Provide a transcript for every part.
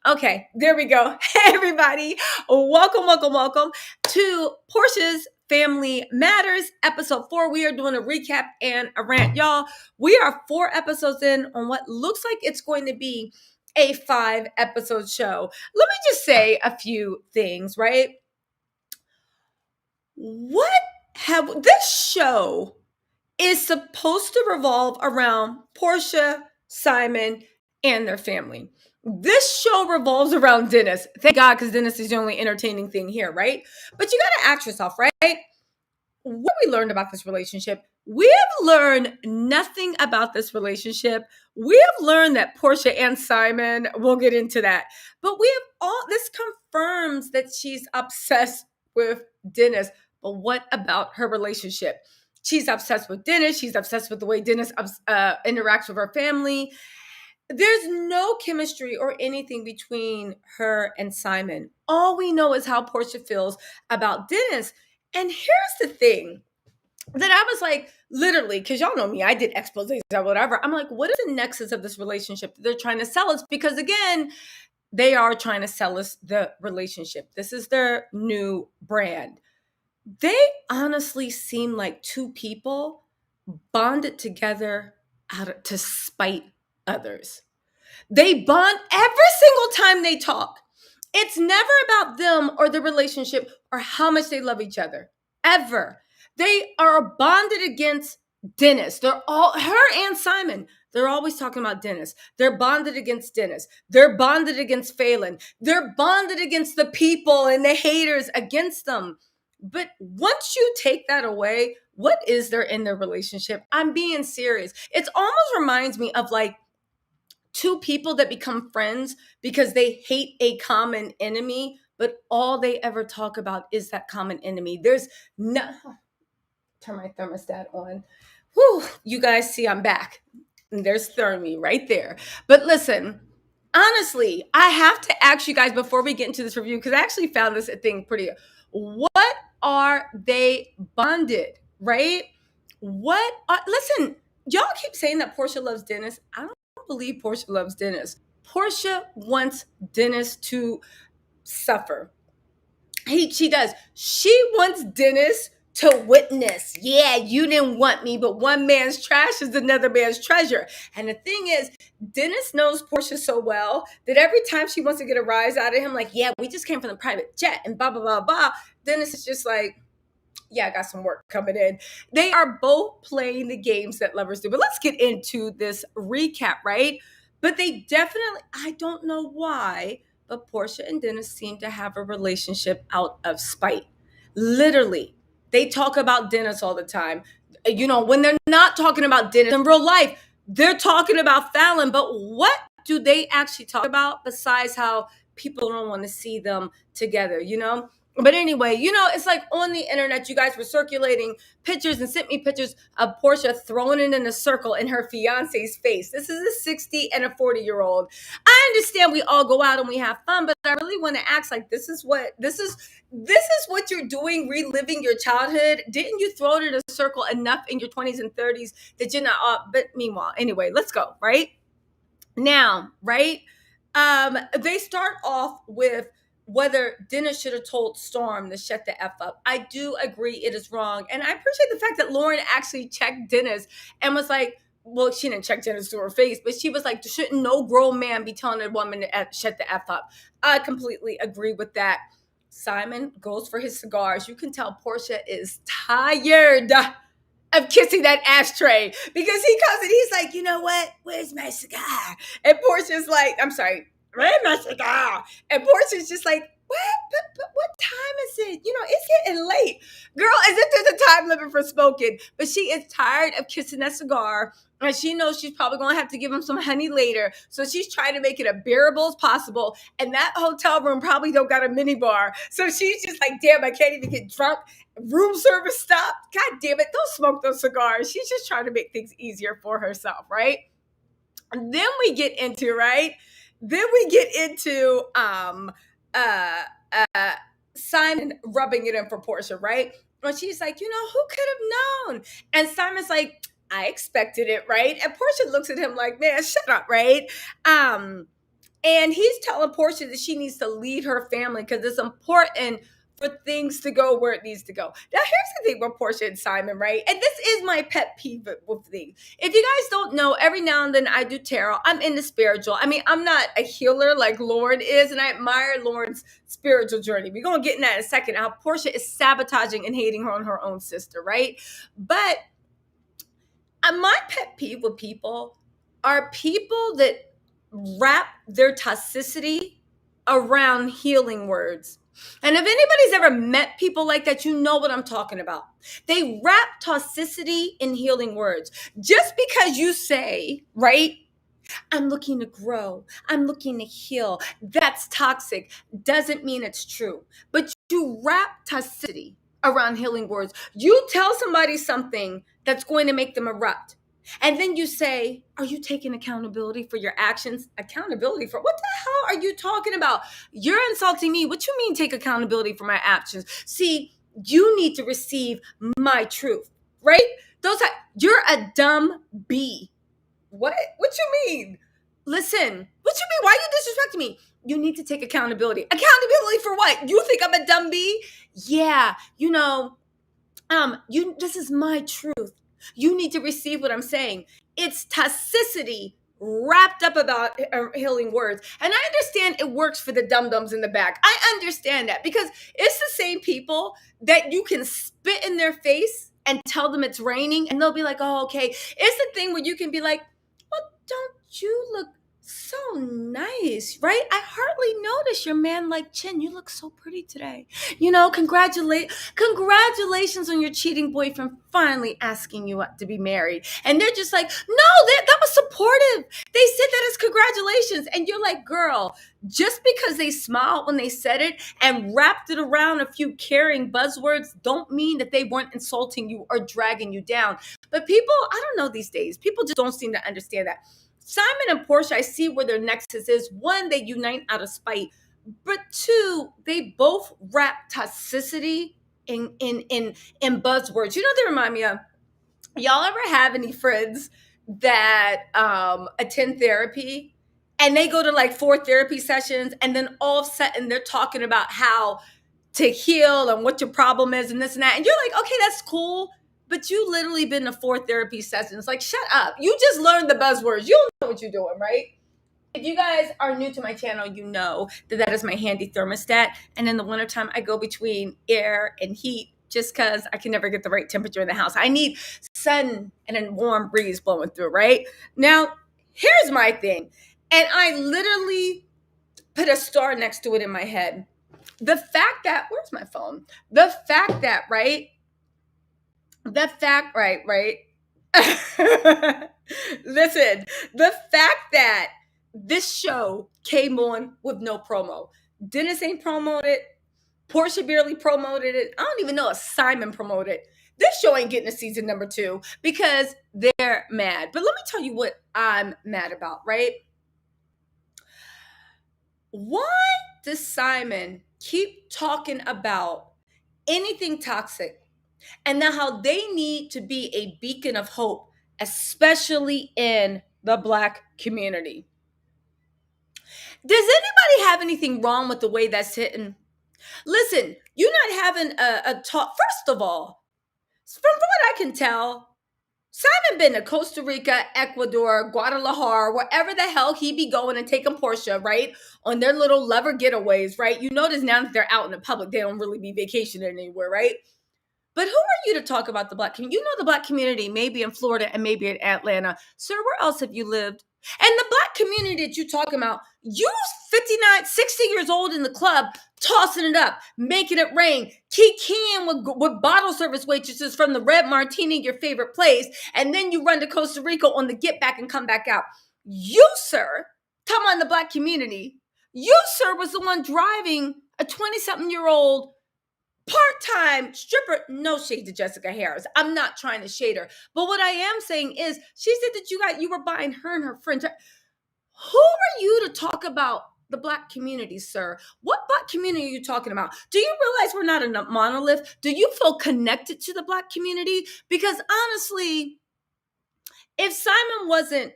Okay, there we go. Hey, everybody. Welcome to Porsha's Family Matters, episode 4. We are doing a recap and a rant. Y'all, we are 4 episodes in on what looks like it's going to be a 5-episode show. Let me just say a few things, right? This show is supposed to revolve around Porsha, Simon, and their family. This show revolves around Dennis. Thank God, because Dennis is the only entertaining thing here, right? But you got to ask yourself, right? What we learned about this relationship? We have learned nothing about this relationship. We have learned that Porsha and Simon, we'll get into that. But this confirms that she's obsessed with Dennis. But what about her relationship? She's obsessed with Dennis. She's obsessed with the way Dennis interacts with her family. There's no chemistry or anything between her and Simon. All we know is how Porsha feels about Dennis. And here's the thing that I was like, literally, because y'all know me, I did exposés or whatever. I'm like, what is the nexus of this relationship that they're trying to sell us? Because again, they are trying to sell us the relationship. This is their new brand. They honestly seem like two people bonded together to spite others. They bond every single time they talk. It's never about them or the relationship or how much they love each other, ever. They are bonded against Dennis. Her and Simon, they're always talking about Dennis. They're bonded against Dennis. They're bonded against Fallon. They're bonded against the people and the haters against them. But once you take that away, what is there in their relationship? I'm being serious. It almost reminds me of like two people that become friends because they hate a common enemy, but all they ever talk about is that common enemy. There's no... Turn my thermostat on. Whew, you guys see I'm back. And there's Thermi right there. But listen, honestly, I have to ask you guys before we get into this review, because I actually found this thing pretty... What are they bonded, right? Listen, y'all keep saying that Porsha loves Dennis. I don't believe Porsha loves Dennis. Porsha wants Dennis to suffer. She does. She wants Dennis to witness. Yeah, you didn't want me, but one man's trash is another man's treasure. And the thing is, Dennis knows Porsha so well that every time she wants to get a rise out of him, like, yeah, we just came from the private jet and blah, blah, blah, blah. Dennis is just like, yeah, I got some work coming in. They are both playing the games that lovers do. But let's get into this recap, right? But they definitely, I don't know why, but Porsha and Dennis seem to have a relationship out of spite. Literally, they talk about Dennis all the time. You know, when they're not talking about Dennis in real life, they're talking about Fallon. But what do they actually talk about besides how people don't want to see them together, you know? But anyway, you know, it's like on the internet, you guys were circulating pictures and sent me pictures of Porsha throwing it in a circle in her fiance's face. This is a 60 and a 40-year-old. I understand we all go out and we have fun, but I really want to act like this is what you're doing, reliving your childhood. Didn't you throw it in a circle enough in your 20s and 30s that you're not? But meanwhile, anyway, let's go, right? Now, right? They start off with whether Dennis should have told Storm to shut the F up. I do agree it is wrong. And I appreciate the fact that Lauren actually checked Dennis and was like, well, she didn't check Dennis to her face, but she was like, shouldn't no grown man be telling a woman to shut the F up? I completely agree with that. Simon goes for his cigars. You can tell Porsha is tired of kissing that ashtray because he comes and he's like, you know what? Where's my cigar? And Portia's like, I'm sorry, where's my cigar? And Portia's just like, what time is it? You know, it's getting late. Girl, as if there's a time limit for smoking. But she is tired of kissing that cigar. And she knows she's probably going to have to give him some honey later. So she's trying to make it as bearable as possible. And that hotel room probably don't got a mini bar. So she's just like, damn, I can't even get drunk. Room service stopped. God damn it. Don't smoke those cigars. She's just trying to make things easier for herself, right? And then we get into, Simon rubbing it in for Porsha, right? And she's like, you know, who could have known? And Simon's like, I expected it, right? And Porsha looks at him like, man, shut up, right? And he's telling Porsha that she needs to lead her family because it's important for things to go where it needs to go. Now, here's the thing with Porsha and Simon, right? And this is my pet peeve with things. If you guys don't know, every now and then I do tarot. I'm into spiritual. I mean, I'm not a healer like Lauren is, and I admire Lauren's spiritual journey. We're going to get in that in a second, how Porsha is sabotaging and hating her on her own sister, right? But my pet peeve with people are people that wrap their toxicity around healing words. And if anybody's ever met people like that, you know what I'm talking about. They wrap toxicity in healing words. Just because you say, right, I'm looking to grow, I'm looking to heal, that's toxic, doesn't mean it's true. But you wrap toxicity around healing words. You tell somebody something that's going to make them erupt. And then you say, are you taking accountability for your actions? Accountability for what the hell are you talking about? You're insulting me. What you mean take accountability for my actions? See, you need to receive my truth, right? You're a dumb bee. What you mean? Listen, what you mean? Why are you disrespecting me? You need to take accountability. Accountability for what? You think I'm a dumb bee? Yeah, this is my truth. You need to receive what I'm saying. It's toxicity wrapped up about healing words. And I understand it works for the dum-dums in the back. I understand that because it's the same people that you can spit in their face and tell them it's raining and they'll be like, oh, okay. It's the thing where you can be like, well, don't you look so nice, right? I hardly noticed your man-like chin. You look so pretty today. Congratulations on your cheating boyfriend finally asking you to be married. And they're just like, no, that was supportive. They said that as congratulations. And you're like, girl, just because they smiled when they said it and wrapped it around a few caring buzzwords don't mean that they weren't insulting you or dragging you down. But people, I don't know these days, people just don't seem to understand that. Simon and Porsha, I see where their nexus is. One, they unite out of spite. But two, they both wrap toxicity in buzzwords. You know what they remind me of? Y'all ever have any friends that attend therapy and they go to like 4 therapy sessions and then all of a sudden they're talking about how to heal and what your problem is and this and that. And you're like, okay, that's cool. But you literally been to 4 therapy sessions. Like, shut up. You just learned the buzzwords. You don't know what you're doing, right? If you guys are new to my channel, you know that is my handy thermostat. And in the wintertime, I go between air and heat just because I can never get the right temperature in the house. I need sun and a warm breeze blowing through, right? Now, here's my thing. And I literally put a star next to it in my head. The fact that, where's my phone? The fact that, right? Listen, the fact that this show came on with no promo. Dennis ain't promoted. Porsha barely promoted it. I don't even know if Simon promoted it. This show ain't getting a season number 2 because they're mad. But let me tell you what I'm mad about, right? Why does Simon keep talking about anything toxic and now how they need to be a beacon of hope, especially in the Black community? Does anybody have anything wrong with the way that's hitting? Listen, you're not having a talk. First of all, from what I can tell, Simon been to Costa Rica, Ecuador, Guadalajara, wherever the hell he be going and taking Porsha, right? On their little lover getaways, right? You notice now that they're out in the public, they don't really be vacationing anywhere, right? But who are you to talk about the Black community? You know the Black community, maybe in Florida and maybe in Atlanta. Sir, where else have you lived? And the Black community that you're talking about, you 59, 60 years old in the club, tossing it up, making it rain, kikiing with bottle service waitresses from the Red Martini, your favorite place, and then you run to Costa Rica on the get back and come back out. You, sir, come on the Black community. You, sir, was the one driving a 20-something-year-old part-time stripper. No shade to Jessica Harris. I'm not trying to shade her. But what I am saying is she said that you were buying her and her friends. Who are you to talk about the Black community, sir? What Black community are you talking about? Do you realize we're not a monolith? Do you feel connected to the Black community? Because honestly, if Simon wasn't,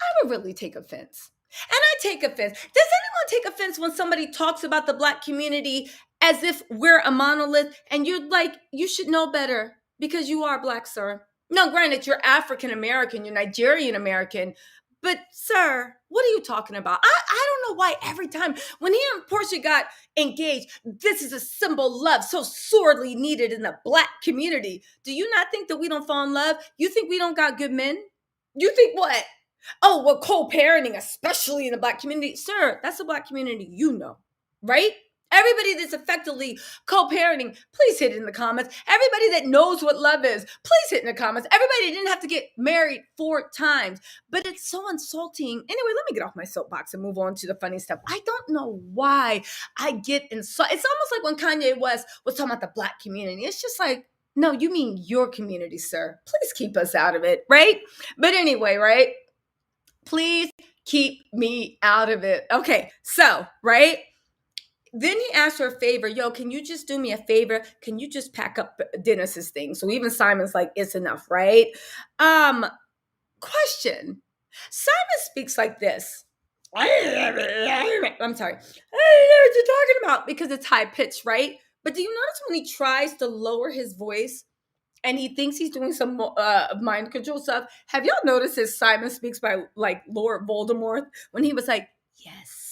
I would really take offense. And I take offense. Does anyone take offense when somebody talks about the Black community as if we're a monolith and you're like, you should know better because you are Black, sir? No, granted, you're African American, you're Nigerian American, but sir, what are you talking about? I don't know why every time when he and Porsha got engaged, this is a symbol of love so sorely needed in the Black community. Do you not think that we don't fall in love? You think we don't got good men? You think what? Oh, well, co-parenting, especially in the Black community. Sir, that's the Black community you know, right? Everybody that's effectively co-parenting, please hit it in the comments. Everybody that knows what love is, please hit in the comments. Everybody didn't have to get married 4 times, but it's so insulting. Anyway, let me get off my soapbox and move on to the funny stuff. I don't know why I get insulted. It's almost like when Kanye West was talking about the Black community. It's just like, no, you mean your community, sir. Please keep us out of it, right? But anyway, right? Please keep me out of it. Okay, so, right? Then he asked her a favor. Yo, can you just do me a favor? Can you just pack up Dennis's thing? So even Simon's like, it's enough, right? Question. Simon speaks like this. I'm sorry. I don't know what you're talking about because it's high pitched, right? But do you notice when he tries to lower his voice and he thinks he's doing some mind control stuff? Have y'all noticed his Simon speaks by like Lord Voldemort when he was like, yes,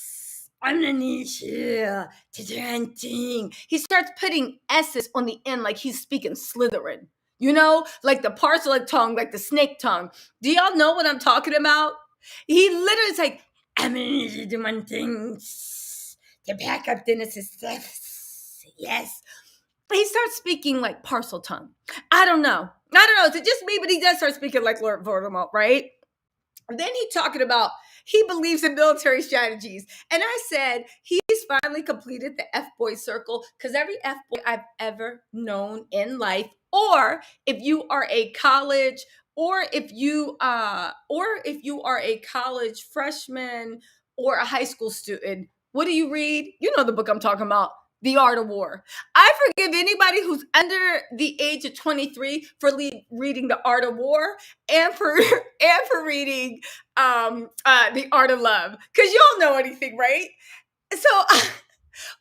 I'm gonna need you to do anything. He starts putting S's on the end like he's speaking Slytherin. You know, like the parcel tongue, like the snake tongue. Do y'all know what I'm talking about? He literally is like, I'm gonna need you to do one thing to back up Dennis's stuff. Yes. He starts speaking like parcel tongue. I don't know. Is it just me? But he does start speaking like Lord Voldemort, right? And then he talking about he believes in military strategies. And I said, he's finally completed the F-boy circle because every F-boy I've ever known in life, or if you are a college, or if you are a college freshman or a high school student, what do you read? You know the book I'm talking about. The Art of War. I forgive anybody who's under the age of 23 for reading The Art of War and for reading The Art of Love, because y'all know anything, right? So,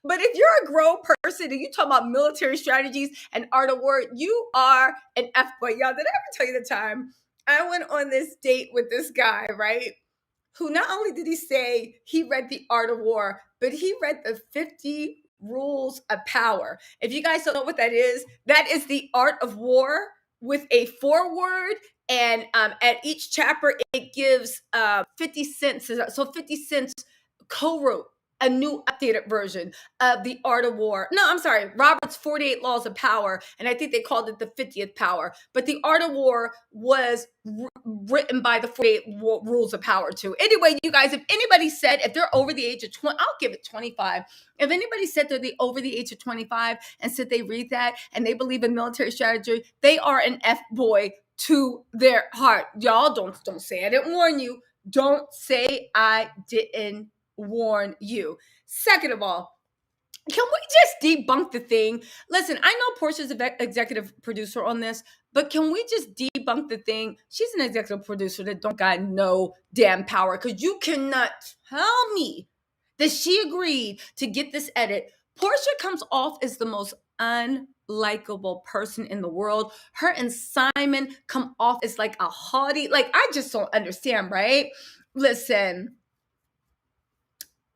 but if you're a grown person and you talk about military strategies and Art of War, you are an F-boy. Y'all, did I ever tell you the time I went on this date with this guy, right? Who not only did he say he read The Art of War, but he read the 50 Rules of Power. If you guys don't know what that is the art of war with a foreword, and at each chapter it gives 50 cents. So 50 cents co-wrote a new updated version of The Art of War. No, I'm sorry, Robert's 48 Laws of Power, and I think they called it the 50th Power. But The Art of War was written by the 48 Rules of Power too. Anyway, you guys, if anybody said if they're over the age of 20, I'll give it 25. If anybody said they're over the age of 25 and said they read that and they believe in military strategy, they are an F-boy to their heart. Y'all don't say I didn't warn you. Don't say I didn't warn you. Second of all, can we just debunk the thing? Listen, I know Porsha's executive producer on this, but can we just debunk the thing? She's an executive producer that don't got no damn power, because you cannot tell me that she agreed to get this edit. Porsha comes off as the most unlikable person in the world. Her and Simon come off as like a haughty, like I just don't understand, right? Listen,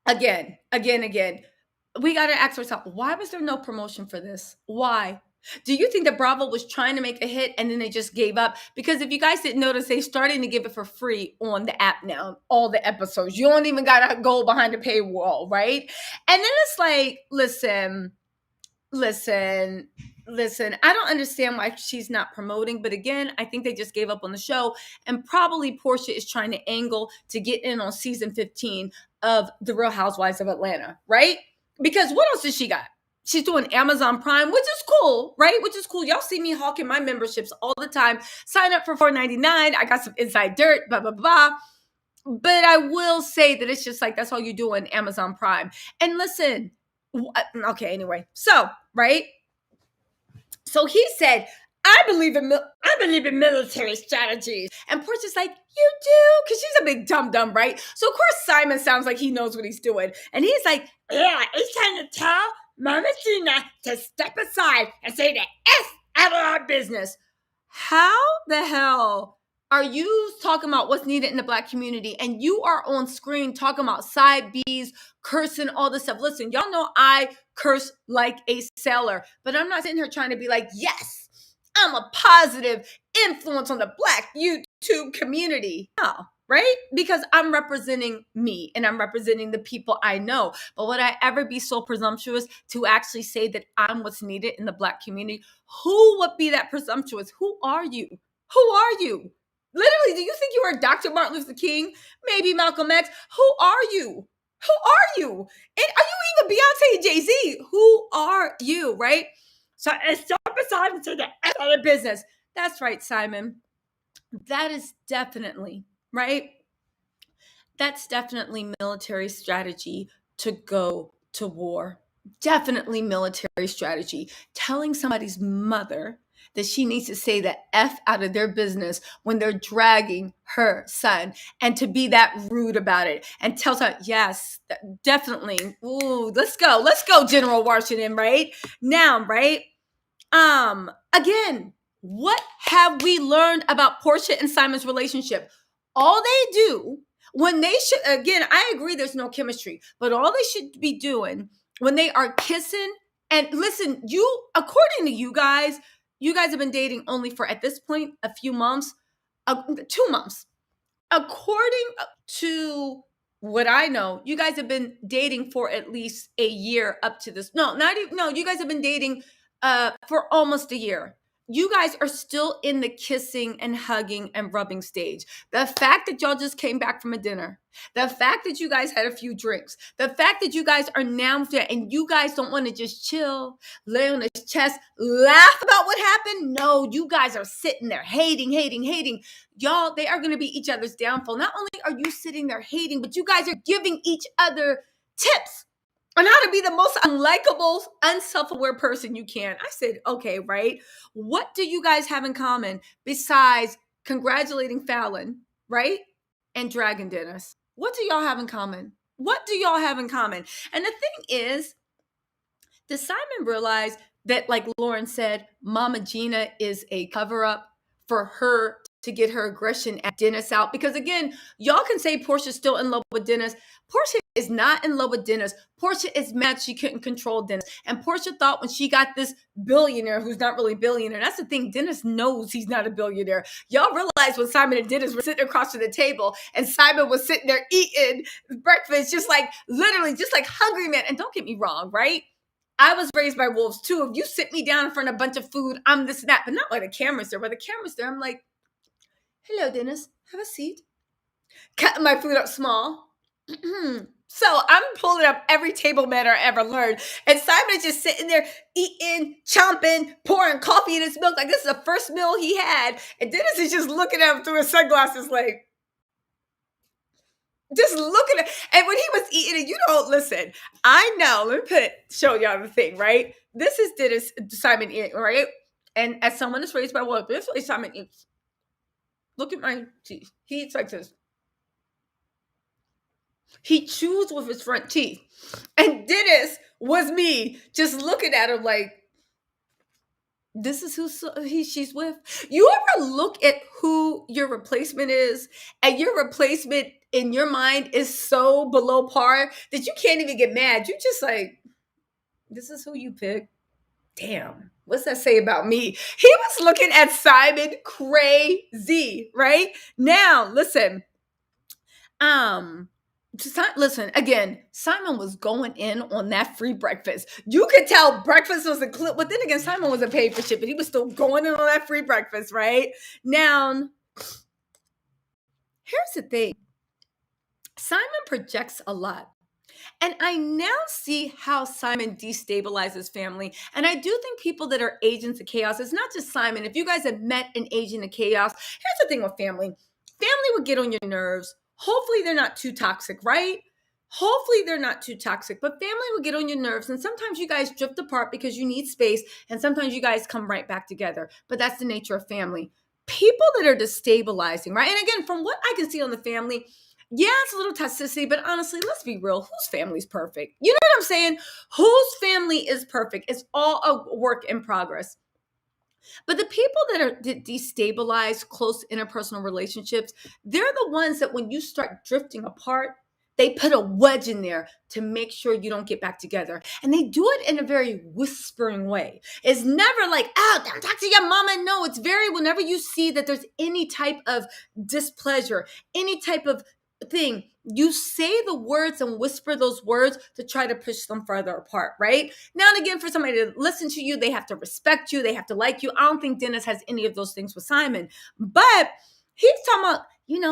again, we got to ask ourselves, why was there no promotion for this? Why? Do you think that Bravo was trying to make a hit and then they just gave up? Because if you guys didn't notice, they're starting to give it for free on the app now, all the episodes. You don't even got to go behind the paywall, right? And then it's like, listen, I don't understand why she's not promoting. But again, I think they just gave up on the show. And probably Porsha is trying to angle to get in on season 15 of The Real Housewives of Atlanta, right? Because what else does she got? She's doing Amazon Prime, which is cool, right? Which is cool. Y'all see me hawking my memberships all the time. Sign up for $4.99. I got some inside dirt, blah, blah, blah. But I will say that it's just like, that's all you do on Amazon Prime. And listen, okay, anyway. So, right? So he said, I believe in military strategies. And Portia's like, you do? Because she's a big dum-dum, right? So of course Simon sounds like he knows what he's doing. And he's like, yeah, he's trying to tell Mama Gina to step aside and say the F out of our business. How the hell are you talking about what's needed in the Black community and you are on screen talking about side B's, cursing, all this stuff? Listen, y'all know I curse like a sailor, but I'm not sitting here trying to be like, yes, I'm a positive influence on the Black YouTube community. No, right? Because I'm representing me and I'm representing the people I know. But would I ever be so presumptuous to actually say that I'm what's needed in the Black community? Who would be that presumptuous? Who are you? Who are you? Literally, do you think you are Dr. Martin Luther King? Maybe Malcolm X? Who are you? Who are you? And are you even Beyonce and Jay-Z? Who are you, right? So step aside and say the F out of business. That's right, Simon. That is definitely, right? That's definitely military strategy to go to war. Definitely military strategy. Telling somebody's mother that she needs to say the F out of their business when they're dragging her son, and to be that rude about it and tells her, yes, definitely. Ooh, let's go, General Washington, right? Now, right? Again, what have we learned about Porsha and Simon's relationship? All they do when they should, again, I agree there's no chemistry, but all they should be doing when they are kissing, and listen, according to you guys have been dating only for, at this point, a few months, 2 months. According to what I know, you guys have been dating for at least a year up to this. No, not even, no, you guys have been dating for almost a year. You guys are still in the kissing and hugging and rubbing stage. The fact that y'all just came back from a dinner, the fact that you guys had a few drinks, the fact that you guys are now there and you guys don't want to just chill, lay on his chest, laugh about what happened. No, you guys are sitting there hating. Y'all, they are going to be each other's downfall. Not only are you sitting there hating, but you guys are giving each other tips on how to be the most unlikable, unself-aware person you can. I said, okay, right? What do you guys have in common besides congratulating Fallon, right? And dragging Dennis? What do y'all have in common? What do y'all have in common? And the thing is, does Simon realize that, like Lauren said, Mama Gina is a cover-up for her to get her aggression at Dennis out? Because again, y'all can say Porsha's still in love with Dennis. Porsha is not in love with Dennis. Porsha is mad she couldn't control Dennis. And Porsha thought when she got this billionaire who's not really a billionaire, that's the thing, Dennis knows he's not a billionaire. Y'all realize when Simon and Dennis were sitting across from the table and Simon was sitting there eating breakfast, just like literally, just like hungry man. And don't get me wrong, right? I was raised by wolves too. If you sit me down in front of a bunch of food, I'm this and that, but not when the camera's there. When the camera's there, I'm like, hello, Dennis, have a seat. Cut my food up small. So I'm pulling up every table manner I ever learned. And Simon's just sitting there eating, chomping, pouring coffee in his milk. Like this is the first meal he had. And Dennis is just looking at him through his sunglasses like, just looking at, and when he was eating it, you don't listen. I know. Let me show y'all the thing, right? This is Dennis, Simon eating, right? And as someone that's raised by wolves, this way Simon eats. Look at my teeth. He eats like this. He chews with his front teeth. And Dennis was me just looking at him like, this is who she's with. You ever look at who your replacement is and your replacement in your mind is so below par that you can't even get mad. You just like, this is who you pick. Damn, what's that say about me? He was looking at Simon crazy, right? Now, listen. Listen, again, Simon was going in on that free breakfast. You could tell breakfast was a clip, but then again, Simon wasn't paid for shit, but he was still going in on that free breakfast, right? Now, here's the thing. Simon projects a lot. And I now see how Simon destabilizes family. And I do think people that are agents of chaos, it's not just Simon. If you guys have met an agent of chaos, here's the thing with family. Family would get on your nerves. Hopefully they're not too toxic, right? Hopefully they're not too toxic, but family will get on your nerves. And sometimes you guys drift apart because you need space. And sometimes you guys come right back together. But that's the nature of family. People that are destabilizing, right? And again, from what I can see on the family, yeah, it's a little toxicity, but honestly, let's be real. Whose family's perfect? You know what I'm saying? Whose family is perfect? It's all a work in progress. But the people that are destabilized close interpersonal relationships, they're the ones that when you start drifting apart, they put a wedge in there to make sure you don't get back together. And they do it in a very whispering way. It's never like, oh, don't talk to your mama. No, it's very, whenever you see that there's any type of displeasure, any type of thing, you say the words and whisper those words to try to push them further apart, right? Now and again, for somebody to listen to you, they have to respect you, they have to like you. I don't think Dennis has any of those things with Simon, but he's talking about,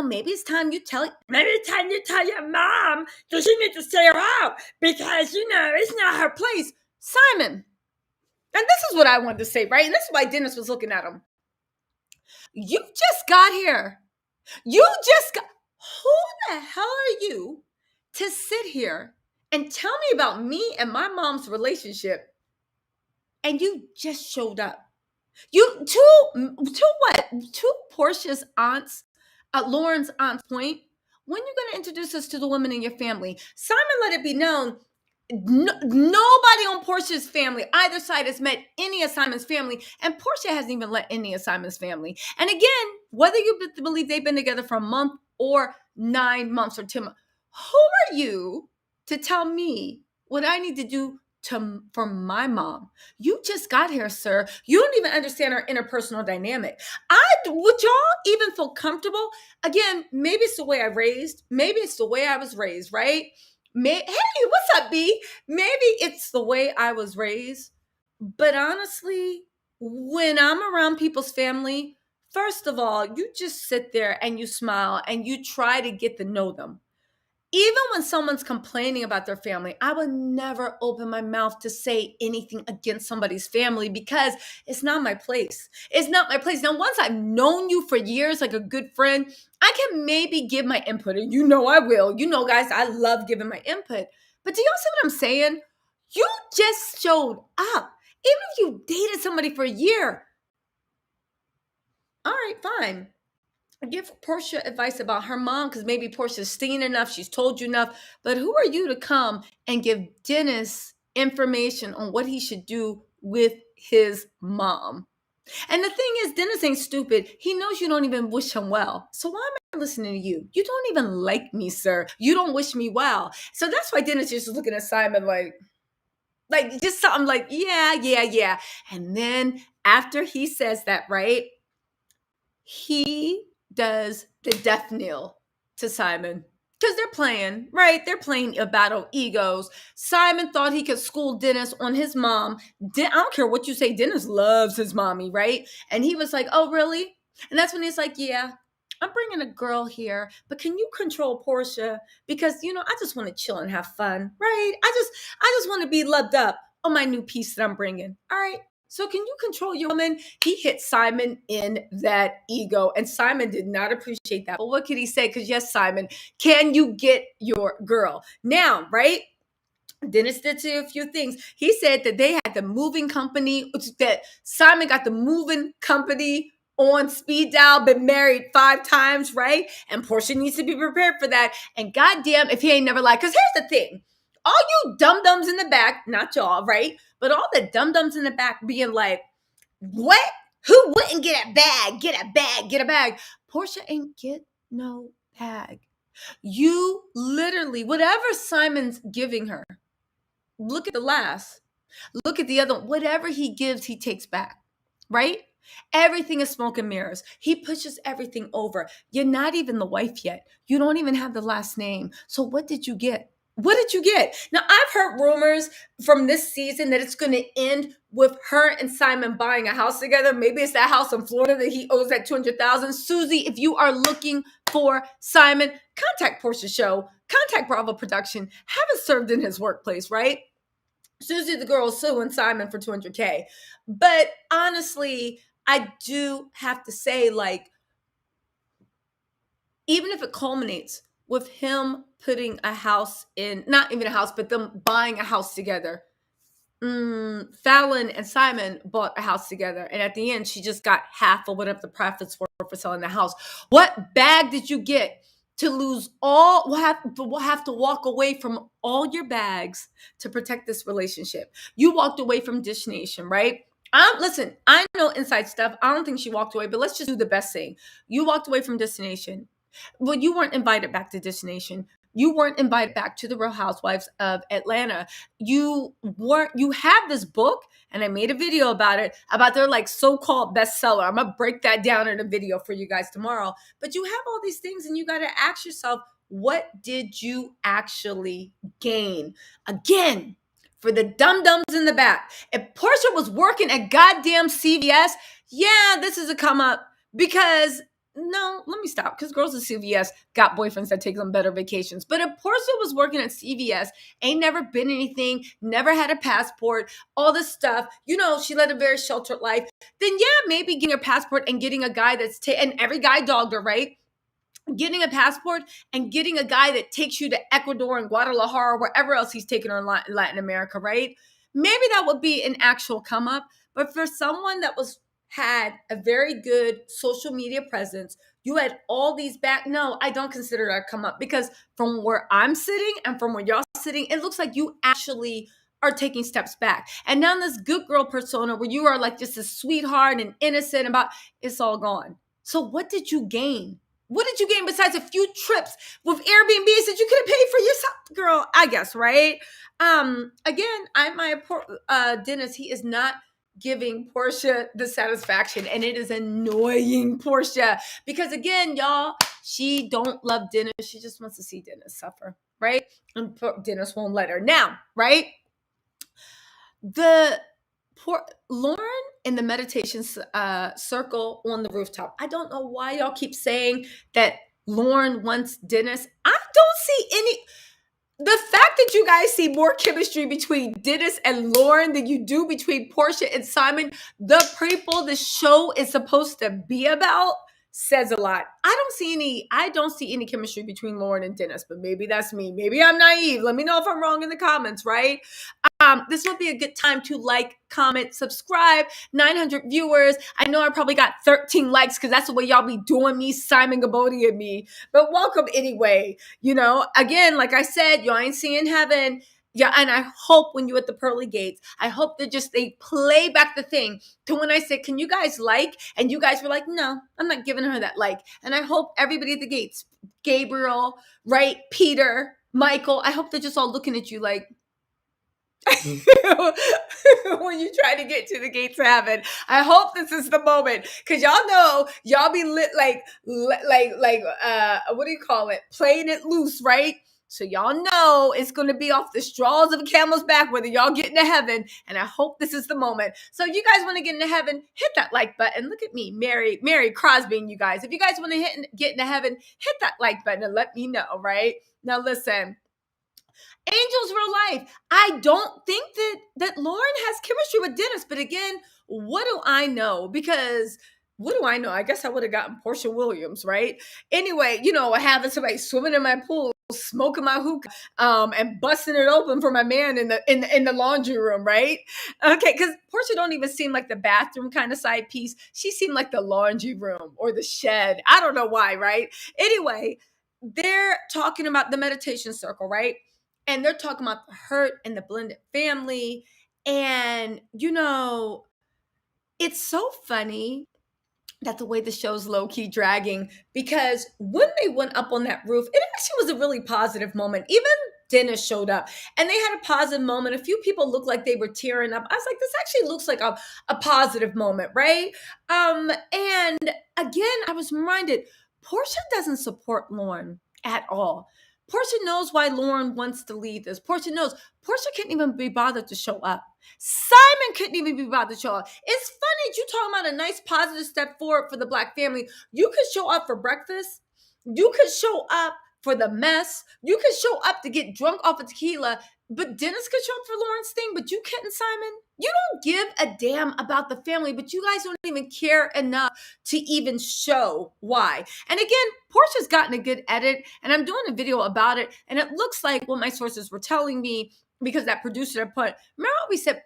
maybe it's time you tell your mom that she needs to stay her out because, it's not her place. Simon, and this is what I wanted to say, right? And this is why Dennis was looking at him. You just got here. Who the hell are you to sit here and tell me about me and my mom's relationship? And you just showed up. You to Porsha's aunts, Lauren's aunt's point. When you're going to introduce us to the women in your family? Simon let it be known. Nobody on Porsha's family, either side, has met any of Simon's family, and Porsha hasn't even let any of Simon's family. And again, whether you believe they've been together for a month or 9 months or 10 months, who are you to tell me what I need to do for my mom? You just got here, sir. You don't even understand our interpersonal dynamic. Would y'all even feel comfortable? Again, maybe it's the way maybe it's the way I was raised, right? Hey, what's up, B? Maybe it's the way I was raised. But honestly, when I'm around people's family, first of all, you just sit there and you smile and you try to get to know them. Even when someone's complaining about their family, I would never open my mouth to say anything against somebody's family because it's not my place. It's not my place. Now, once I've known you for years, like a good friend, I can maybe give my input, and I will. Guys, I love giving my input. But do y'all see what I'm saying? You just showed up. Even if you dated somebody for a year, all right, fine. Give Porsha advice about her mom because maybe Portia's seen enough, she's told you enough. But who are you to come and give Dennis information on what he should do with his mom? And the thing is, Dennis ain't stupid. He knows you don't even wish him well. So why am I listening to you? You don't even like me, sir. You don't wish me well. So that's why Dennis is just looking at Simon like just something like, yeah. And then after he says that, right, he does the death knell to Simon. Because they're playing, right? They're playing a battle of egos. Simon thought he could school Dennis on his mom. I don't care what you say. Dennis loves his mommy, right? And he was like, oh, really? And that's when he's like, yeah, I'm bringing a girl here, but can you control Porsha? Because, I just want to chill and have fun, right? I just want to be loved up on my new piece that I'm bringing. All right. So can you control your woman? He hit Simon in that ego, and Simon did not appreciate that. But what could he say? Because yes, Simon, can you get your girl? Now, right? Dennis did say a few things. He said that they had the moving company, that Simon got the moving company on speed dial, been married 5 times, right? And Porsha needs to be prepared for that. And goddamn, if he ain't never lied. Because here's the thing. All you dum-dums in the back, not y'all, right? But all the dum-dums in the back being like, what? Who wouldn't get a bag? Get a bag, get a bag. Porsha ain't get no bag. You literally, whatever Simon's giving her, look at the last. Look at the other. Whatever he gives, he takes back, right? Everything is smoke and mirrors. He pushes everything over. You're not even the wife yet. You don't even have the last name. So what did you get? What did you get? Now, I've heard rumors from this season that it's going to end with her and Simon buying a house together. Maybe it's that house in Florida that he owes that $200,000. Susie, if you are looking for Simon, contact Porsha Show, contact Bravo Production. Haven't served in his workplace, right? Susie the girl suing Simon for $200K. But honestly, I do have to say, like, even if it culminates with him putting a house in, not even a house, but them buying a house together. Fallon and Simon bought a house together, and at the end, she just got half of whatever the profits were for selling the house. What bag did you get to lose all? We'll have to walk away from all your bags to protect this relationship. You walked away from Dish Nation, right? Listen, I know inside stuff. I don't think she walked away, but let's just do the best thing. You walked away from Destination. Well, you weren't invited back to Destination. You weren't invited back to the Real Housewives of Atlanta. You have this book, and I made a video about it, about their like so-called bestseller. I'm gonna break that down in a video for you guys tomorrow. But you have all these things, and you got to ask yourself, what did you actually gain? Again, for the dum-dums in the back, if Porsha was working at goddamn CVS, yeah, this is a come up, because no, let me stop, because girls at CVS got boyfriends that take them better vacations. But if Porsha was working at CVS, ain't never been anything, never had a passport, all this stuff, she led a very sheltered life, then yeah, maybe getting a passport and getting a guy and every guy dogged her, right? Getting a passport and getting a guy that takes you to Ecuador and Guadalajara, wherever else he's taken her in Latin America, right? Maybe that would be an actual come up. But for someone that had a very good social media presence, you had all these back. No, I don't consider that a come up, because from where I'm sitting and from where y'all sitting, it looks like you actually are taking steps back. And now this good girl persona where you are like just a sweetheart and innocent about, it's all gone. So what did you gain? What did you gain besides a few trips with Airbnbs that you could have paid for yourself, girl? I guess, right? Again, Dennis, he is not giving Porsha the satisfaction, and it is annoying Porsha, because again, y'all, she don't love Dennis. She just wants to see Dennis suffer, right? And Dennis won't let her now, right? Lauren in the meditation circle on the rooftop. I don't know why y'all keep saying that Lauren wants Dennis. I don't see any. The fact that you guys see more chemistry between Dennis and Lauren than you do between Porsha and Simon, the people the show is supposed to be about, says a lot. I don't see any chemistry between Lauren and Dennis, but maybe that's me. Maybe I'm naive. Let me know if I'm wrong in the comments, right? This would be a good time to like, comment, subscribe. 900 viewers. I know I probably got 13 likes because that's the way y'all be doing me, Simon Gabodi and me. But welcome anyway. Again, like I said, y'all ain't seeing heaven. Yeah, and I hope when you at the pearly gates, I hope that they play back the thing to when I said, can you guys like? And you guys were like, no, I'm not giving her that like. And I hope everybody at the gates, Gabriel, right, Peter, Michael, I hope they're just all looking at you like, when you try to get to the gates of heaven. I hope this is the moment, because y'all know y'all be lit like what do you call it, playing it loose, right? So y'all know it's going to be off the straws of a camel's back whether y'all get into heaven, and I hope this is the moment. So if you guys want to get into heaven, hit that like button. Look at me, Mary Crosby, and you guys. If you guys want to get into heaven, hit that like button and let me know, right? Now listen, Angel's real life. I don't think that Lauren has chemistry with Dennis. But again, what do I know? Because what do I know? I guess I would have gotten Porsha Williams, right? Anyway, having somebody swimming in my pool, smoking my hookah, and busting it open for my man in the laundry room, right? Okay, because Porsha don't even seem like the bathroom kind of side piece. She seemed like the laundry room or the shed. I don't know why, right? Anyway, they're talking about the meditation circle, right? And they're talking about the hurt and the blended family. And, it's so funny that the way the show's low-key dragging, because when they went up on that roof, it actually was a really positive moment. Even Dennis showed up and they had a positive moment. A few people looked like they were tearing up. I was like, this actually looks like a positive moment, right? And again, I was reminded, Porsha doesn't support Lauren at all. Porsha knows why Lauren wants to lead this. Porsha knows. Porsha couldn't even be bothered to show up. Simon couldn't even be bothered to show up. It's funny, you talking about a nice positive step forward for the Black family. You could show up for breakfast. You could show up for the mess. You could show up to get drunk off of tequila. But Dennis could show up for Lauren's thing, but you couldn't, Simon? You don't give a damn about the family, but you guys don't even care enough to even show why. And again, Porsha's gotten a good edit, and I'm doing a video about it, and it looks like what my sources were telling me, because that producer put, remember what we said,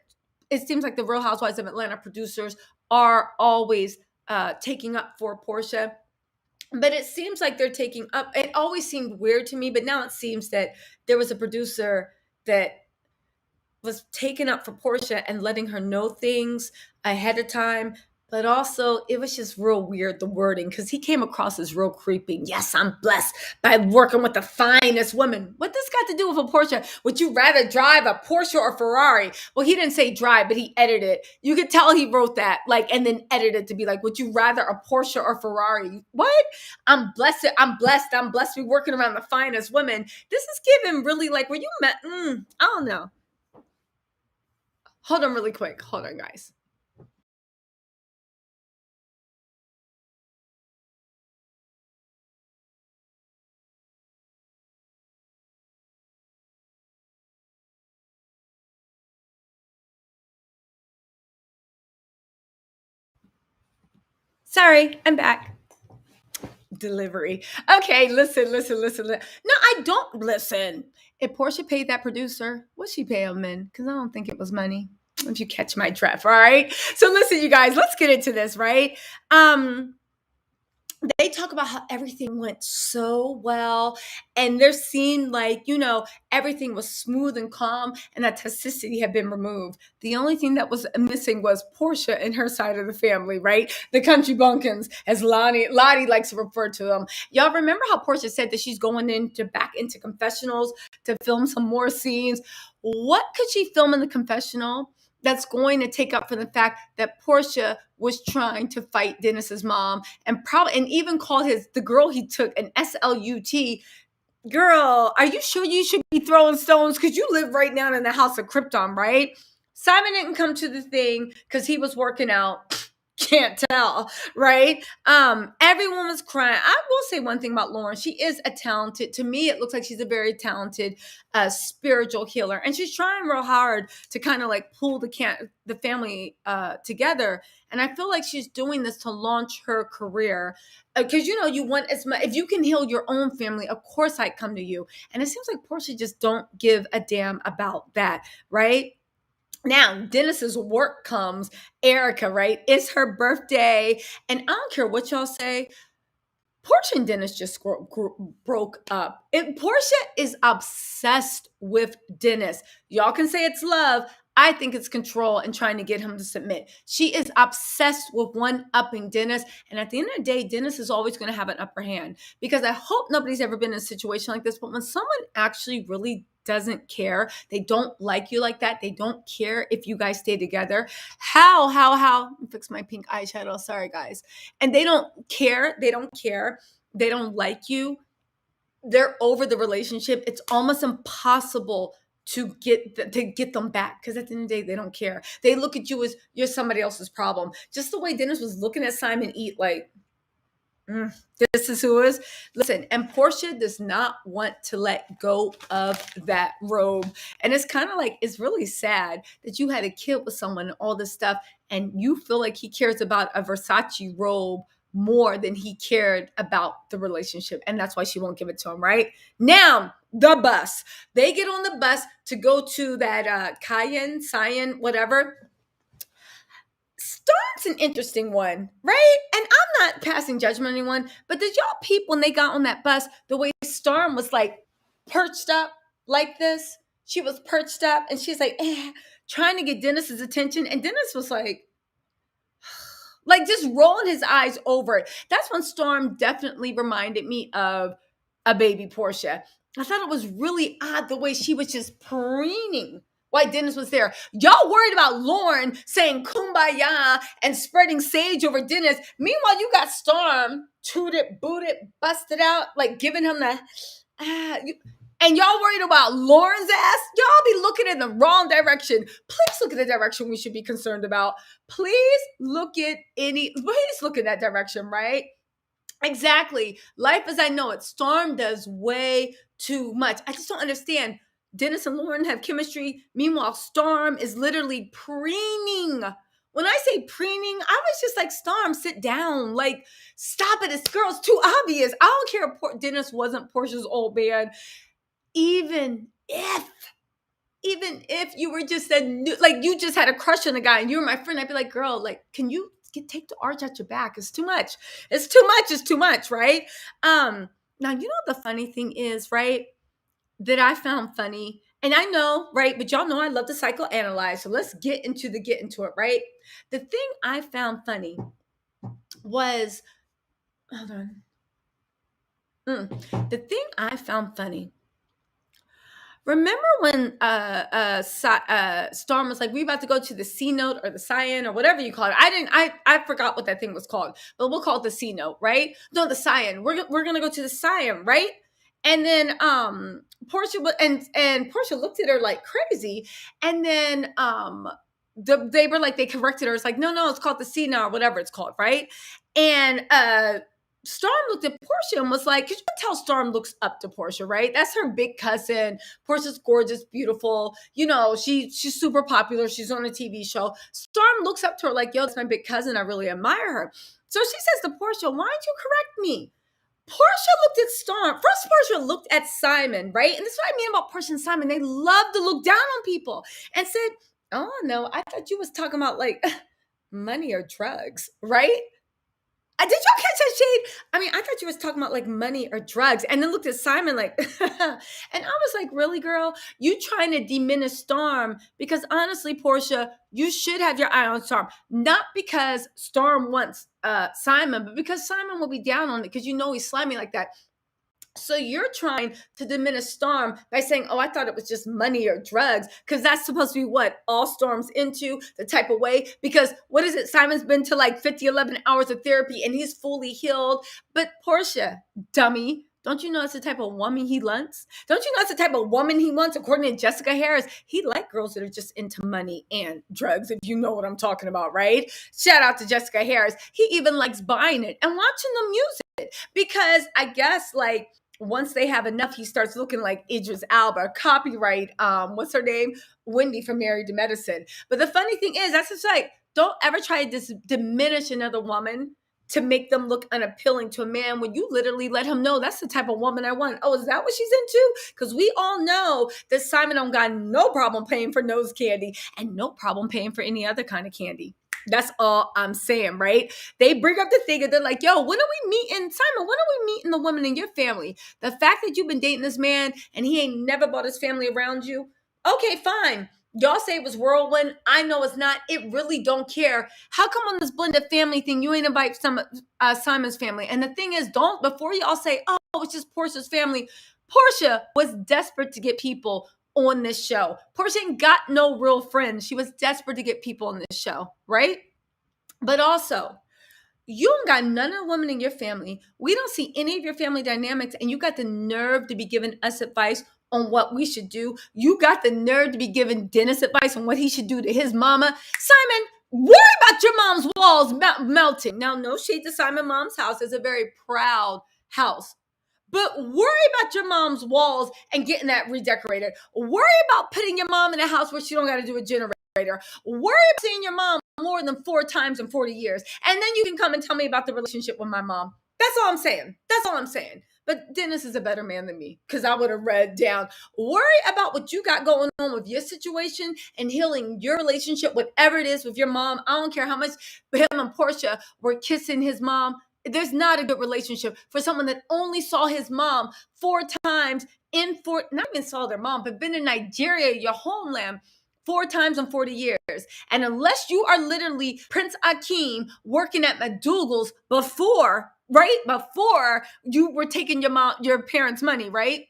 it seems like the Real Housewives of Atlanta producers are always taking up for Porsha. But it seems like they're taking up, it always seemed weird to me, but now it seems that there was a producer that was taken up for Porsha and letting her know things ahead of time. But also, it was just real weird, the wording, because he came across as real creepy. Yes, I'm blessed by working with the finest women. What this got to do with a Porsche? Would you rather drive a Porsche or Ferrari? Well, he didn't say drive, but he edited it. You could tell he wrote that, like, and then edited to be like, would you rather a Porsche or Ferrari? What? I'm blessed. I'm blessed. I'm blessed to be working around the finest women. This is giving really like, were you met? I don't know. Hold on really quick. Hold on, guys. Sorry, I'm back. Delivery. Okay, listen. No, I don't listen. If Porsha paid that producer, what she pay him in? Because I don't think it was money. If you catch my drift, all right? So listen, you guys, let's get into this, right? They talk about how everything went so well, and they're seeing like, everything was smooth and calm, and that toxicity had been removed. The only thing that was missing was Porsha and her side of the family, right? The country bumpkins, as Lottie likes to refer to them. Y'all remember how Porsha said that she's going back into confessionals to film some more scenes? What could she film in the confessional that's going to take up for the fact that Porsha was trying to fight Dennis's mom, and even called the girl he took an SLUT? Girl, are you sure you should be throwing stones? Because you live right now in the house of Krypton, right? Simon didn't come to the thing because he was working out. Can't tell, right? Everyone was crying. I will say one thing about Lauren. She is a talented, to me, it looks like she's a very talented spiritual healer. And she's trying real hard to kind of like pull the family together. And I feel like she's doing this to launch her career. Because, you want as much, if you can heal your own family, of course I'd come to you. And it seems like Porsha just don't give a damn about that, right? Now, Dennis's work comes, Erica, right? It's her birthday. And I don't care what y'all say. Porsha and Dennis just broke up. Porsha is obsessed with Dennis. Y'all can say it's love. I think it's control and trying to get him to submit. She is obsessed with one-upping Dennis. And at the end of the day, Dennis is always going to have an upper hand, because I hope nobody's ever been in a situation like this. But when someone actually really doesn't care, they don't like you like that, they don't care if you guys stay together. How? Let me fix my pink eyeshadow. Sorry, guys. And they don't care. They don't like you. They're over the relationship. It's almost impossible to get them back, because at the end of the day, they don't care. They look at you as you're somebody else's problem. Just the way Dennis was looking at Simon eat, like, this is who is. Listen, and Porsha does not want to let go of that robe. And it's kind of like, it's really sad that you had a kid with someone and all this stuff, and you feel like he cares about a Versace robe more than he cared about the relationship. And that's why she won't give it to him, right? Now, the bus. They get on the bus to go to that Cayenne, whatever. Storm's an interesting one, right? And I'm not passing judgment on anyone, but did y'all peep when they got on that bus, the way Storm was like perched up like this? She was perched up and she's like, trying to get Dennis's attention. And Dennis was like just rolling his eyes over it. That's when Storm definitely reminded me of a baby Porsha. I thought it was really odd the way she was just preening while Dennis was there. Y'all worried about Lauren saying kumbaya and spreading sage over Dennis. Meanwhile, you got Storm tooted, booted, busted out, like giving him the and y'all worried about Lauren's ass? Y'all be looking in the wrong direction. Please look at the direction we should be concerned about. Please look in that direction, right? Exactly. Life as I know it. Storm does way too much. I just don't understand. Dennis and Lauren have chemistry. Meanwhile, Storm is literally preening. When I say preening, I was just like, Storm, sit down. Like, stop it. This girl's too obvious. I don't care if Dennis wasn't Porsha's old man. Even if you were just like you just had a crush on a guy and you were my friend, I'd be like, girl, like, can you take the arch out your back? It's too much. It's too much. It's too much, right? Now, you know what the funny thing is, right? That I found funny. And I know, right? But y'all know I love to psychoanalyze. So let's get into it, right? The thing I found funny was, hold on. The thing I found funny. Remember when Storm was like, we about to go to the C note or the cyan or whatever you call it. I forgot what that thing was called, but we'll call it the C note, right? No, the cyan. We're gonna go to the cyan, right? And then Porsha and Porsha looked at her like crazy, and then they were like, they corrected her. It's like, no, it's called the C now or whatever it's called, right? And Storm looked at Porsha and was like, because you can tell Storm looks up to Porsha, right? That's her big cousin. Porsha's gorgeous, beautiful. You know, she's super popular. She's on a TV show. Storm looks up to her like, yo, that's my big cousin. I really admire her. So she says to Porsha, why don't you correct me? Porsha looked at Storm. First, Porsha looked at Simon, right? And this is what I mean about Porsha and Simon. They love to look down on people and said, oh, no, I thought you was talking about like money or drugs, right? Did y'all catch that shade? I mean, I thought you was talking about like money or drugs, and then looked at Simon like, and I was like, really, girl? You trying to diminish Storm? Because honestly, Porsha, you should have your eye on Storm, not because Storm wants Simon, but because Simon will be down on it because you know he's slimy like that. So you're trying to diminish Storm by saying, oh, I thought it was just money or drugs, because that's supposed to be what all Storm's into, the type of way. Because what is it? Simon's been to like 11 hours of therapy and he's fully healed. But Porsha, dummy, don't you know it's the type of woman he wants? Don't you know it's the type of woman he wants? According to Jessica Harris, he likes girls that are just into money and drugs, if you know what I'm talking about, right? Shout out to Jessica Harris. He even likes buying it and watching them use it, because I guess like, once they have enough, he starts looking like Idris Elba. Copyright, what's her name? Wendy from Married to Medicine. But the funny thing is, that's just like, don't ever try to diminish another woman to make them look unappealing to a man when you literally let him know that's the type of woman I want. Oh, is that what she's into? Because we all know that Simon don't got no problem paying for nose candy and no problem paying for any other kind of candy. That's all I'm saying, right? They bring up the thing and they're like, yo, when are we meeting, Simon? When are we meeting the woman in your family? The fact that you've been dating this man and he ain't never brought his family around you. Okay, fine. Y'all say it was whirlwind. I know it's not. It really don't care. How come on this blended family thing, you ain't invite Simon's family? And the thing is, before y'all say, oh, it's just Porsha's family. Porsha was desperate to get people on this show. Porsha ain't got no real friends. She was desperate to get people on this show, right? But also, you don't got none of the women in your family. We don't see any of your family dynamics, and you got the nerve to be giving us advice on what we should do. You got the nerve to be giving Dennis advice on what he should do to his mama. Simon, worry about your mom's walls melting. Now, no shade to Simon mom's house. It's a very proud house. But worry about your mom's walls and getting that redecorated. Worry about putting your mom in a house where she don't got to do a generator. Worry about seeing your mom more than 4 times in 40 years. And then you can come and tell me about the relationship with my mom. That's all I'm saying. That's all I'm saying. But Dennis is a better man than me, because I would have read down. Worry about what you got going on with your situation and healing your relationship, whatever it is with your mom. I don't care how much him and Porsha were kissing his mom. There's not a good relationship for someone that only saw his mom 4 times not even saw their mom, but been in Nigeria, your homeland, 4 times in 40 years. And unless you are literally Prince Akeem working at McDougal's before you were taking your parents' money, right?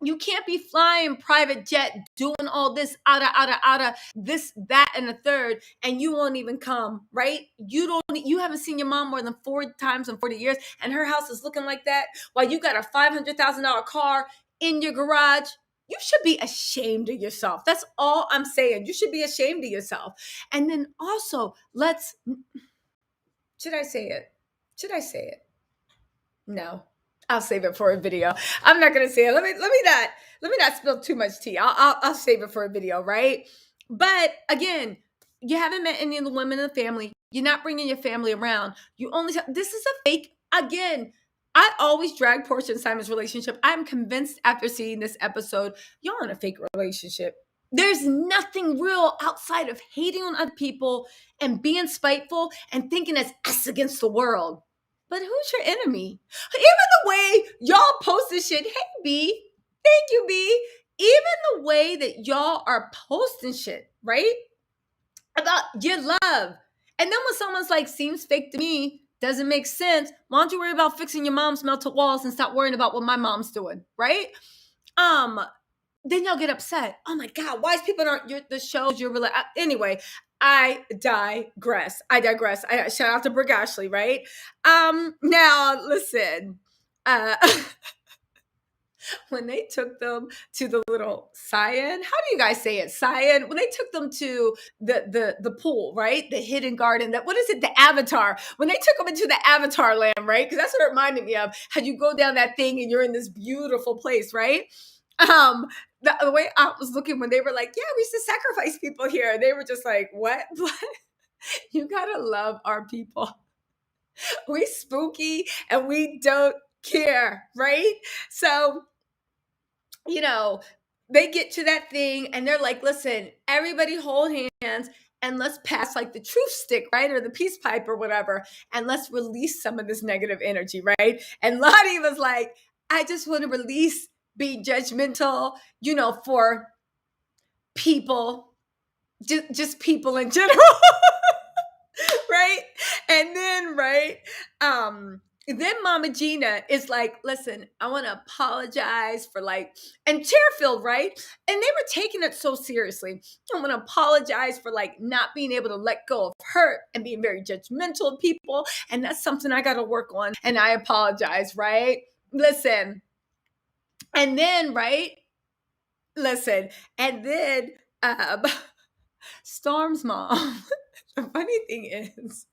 You can't be flying private jet, doing all this, out of this, that, and the third, and you won't even come, right? You haven't seen your mom more than 4 times in 40 years, and her house is looking like that while you got a $500,000 car in your garage. You should be ashamed of yourself. That's all I'm saying. You should be ashamed of yourself. And then also, should I say it? No. I'll save it for a video. I'm not gonna say it. Let me not spill too much tea. I'll save it for a video, right? But again, you haven't met any of the women in the family. You're not bringing your family around. You only this is a fake. Again, I always drag Porsha and Simon's relationship. I'm convinced after seeing this episode, y'all in a fake relationship. There's nothing real outside of hating on other people and being spiteful and thinking it's us against the world. But who's your enemy? Even the way y'all post this shit, hey B, thank you B. Even the way that y'all are posting shit, right? About your love. And then when someone's like, seems fake to me, doesn't make sense, why don't you worry about fixing your mom's melted walls and stop worrying about what my mom's doing, right? Then y'all get upset. Oh my God, why is people aren't the shows you're really anyway. I digress. Shout out to Brooke Ashley, right? Now listen. When they took them to the little cyan, how do you guys say it? Cyan. When they took them to the pool, right? The hidden garden. What is it? The Avatar. When they took them into the Avatar land, right? Because that's what it reminded me of. How you go down that thing and you're in this beautiful place, right? The way I was looking when they were like, yeah, we used to sacrifice people here. They were just like, what? You gotta love our people. We spooky and we don't care, right? So, they get to that thing and they're like, listen, everybody hold hands and let's pass like the truth stick, right? Or the peace pipe or whatever. And let's release some of this negative energy, right? And Lottie was like, I just want to release being judgmental, for people, just people in general. Right? And then, right? Then Mama Gina is like, listen, I want to apologize for and Chairfield, right? And they were taking it so seriously. I want to apologize for not being able to let go of hurt and being very judgmental of people. And that's something I got to work on. And I apologize, right? Listen. And then, right? Listen. And then Storm's mom. The funny thing is,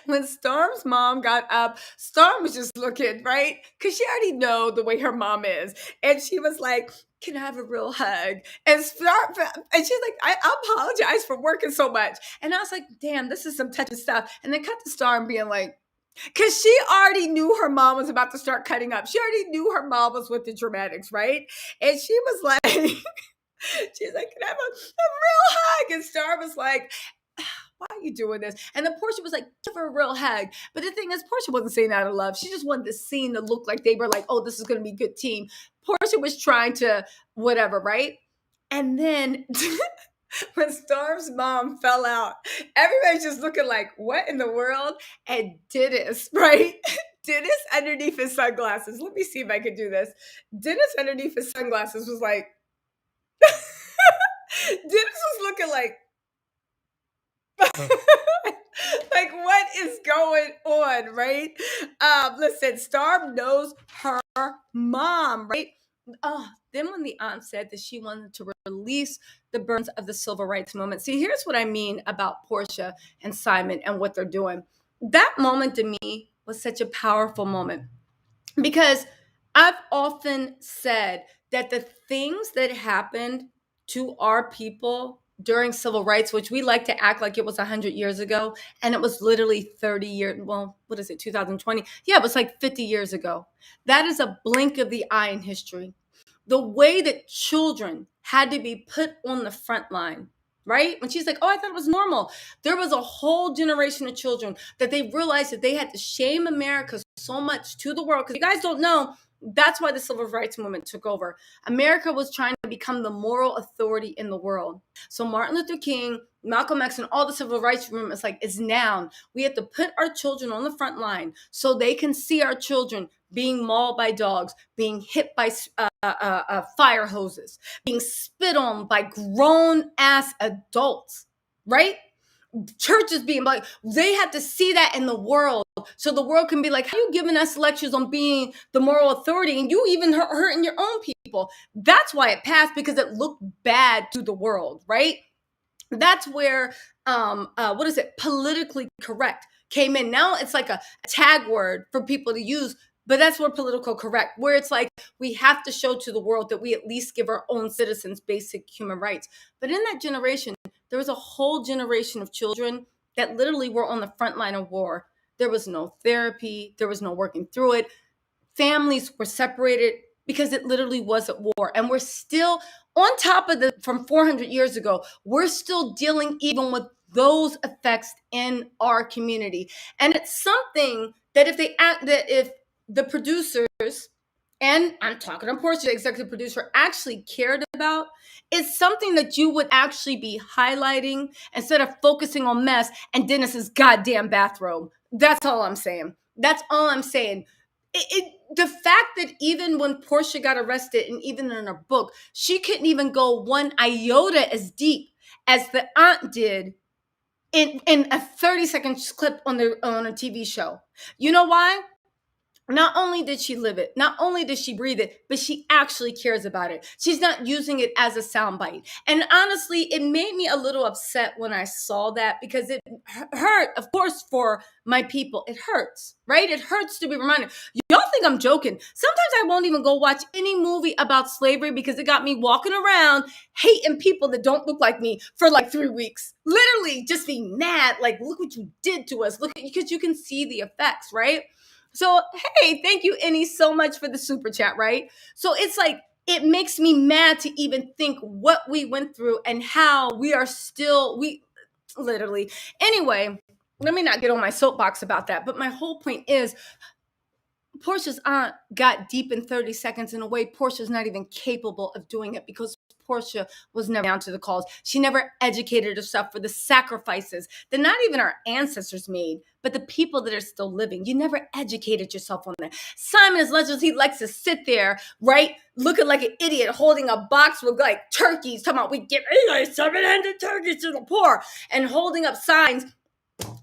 when Storm's mom got up, Storm was just looking, right? Because she already know the way her mom is. And she was like, can I have a real hug? And she's like, I apologize for working so much. And I was like, damn, this is some touching stuff. And then cut to Storm being like, because she already knew her mom was about to start cutting up. She already knew her mom was with the dramatics, right? And she was like, she's like, can I have a real hug? And Storm was like, why are you doing this? And then Porsha was like, give her a real hug. But the thing is, Porsha wasn't saying out of love. She just wanted the scene to look like they were like, oh, this is going to be a good team. Porsha was trying to whatever, right? And then when Storm's mom fell out, everybody's just looking like, what in the world? And Dennis, right? Dennis underneath his sunglasses. Let me see if I can do this. Dennis underneath his sunglasses was like, Dennis was looking like, like what is going on, right? Listen, Storm knows her mom, right? Then when the aunt said that she wanted to release the burdens of the civil rights movement. See, here's what I mean about Porsha and Simon and what they're doing. That moment to me was such a powerful moment because I've often said that the things that happened to our people during civil rights, which we like to act like it was 100 years ago, and it was literally 30 years, well, what is it, 2020? Yeah, it was like 50 years ago. That is a blink of the eye in history. The way that children had to be put on the front line, right? When she's like, oh, I thought it was normal. There was a whole generation of children that they realized that they had to shame America so much to the world. Because you guys don't know, that's why the civil rights movement took over. America was trying to become the moral authority in the world. So Martin Luther King, Malcolm X, and all the civil rights movement is like, it's now. We have to put our children on the front line so they can see our children being mauled by dogs, being hit by fire hoses, being spit on by grown-ass adults, right? Churches being like, they have to see that in the world so the world can be like, how are you giving us lectures on being the moral authority and you even hurting your own people? That's why it passed, because it looked bad to the world, right? That's where, politically correct came in. Now it's like a tag word for people to use But that's where political correct, where it's like we have to show to the world that we at least give our own citizens basic human rights. But in that generation, there was a whole generation of children that literally were on the front line of war. There was no therapy, there was no working through it. Families were separated because it literally was at war. And we're still on top of from 400 years ago, we're still dealing even with those effects in our community. And it's something that if the producers, and I'm talking to Porsha, the executive producer, actually cared about, it's something that you would actually be highlighting instead of focusing on mess and Dennis's goddamn bathrobe. That's all I'm saying. That's all I'm saying. The fact that even when Porsha got arrested, and even in her book, she couldn't even go one iota as deep as the aunt did in a 30-second clip on a TV show. You know why? Not only did she live it, not only did she breathe it, but she actually cares about it. She's not using it as a soundbite. And honestly, it made me a little upset when I saw that, because it hurt, of course, for my people. It hurts, right? It hurts to be reminded. Y'all think I'm joking. Sometimes I won't even go watch any movie about slavery because it got me walking around hating people that don't look like me for like 3 weeks. Literally just be mad. Like, look what you did to us. Look, because you can see the effects, right? So, hey, thank you, Annie, so much for the super chat, right? So it's like, it makes me mad to even think what we went through and how we are still, literally. Anyway, let me not get on my soapbox about that. But my whole point is, Porsha's aunt got deep in 30 seconds in a way Porsha's not even capable of doing it, because Porsha was never down to the calls. She never educated herself for the sacrifices that not even our ancestors made, but the people that are still living. You never educated yourself on that. Simon, as much as he likes to sit there, right, looking like an idiot, holding a box with like turkeys, talking about we give 700 turkeys to the poor, and holding up signs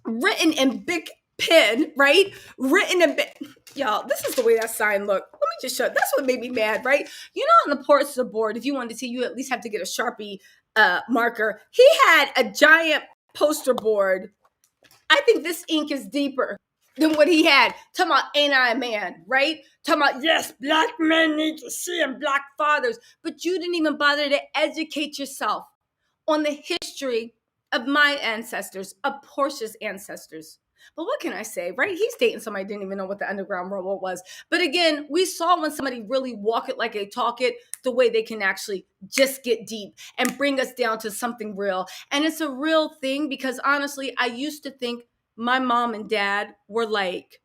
written in big pen, right? Written in big. Y'all, this is the way that sign looked. Let me just show. That's what made me mad, right? You know, on the Porsha board, if you wanted to see, you at least have to get a Sharpie marker. He had a giant poster board. I think this ink is deeper than what he had. Talking about, ain't I a man, right? Talking about, yes, black men need to see, and black fathers. But you didn't even bother to educate yourself on the history of my ancestors, of Porsha's ancestors. But what can I say, right? He's dating somebody didn't even know what the Underground Railroad was. But again, we saw when somebody really walk it like they talk it, the way they can actually just get deep and bring us down to something real. And it's a real thing, because honestly, I used to think my mom and dad were like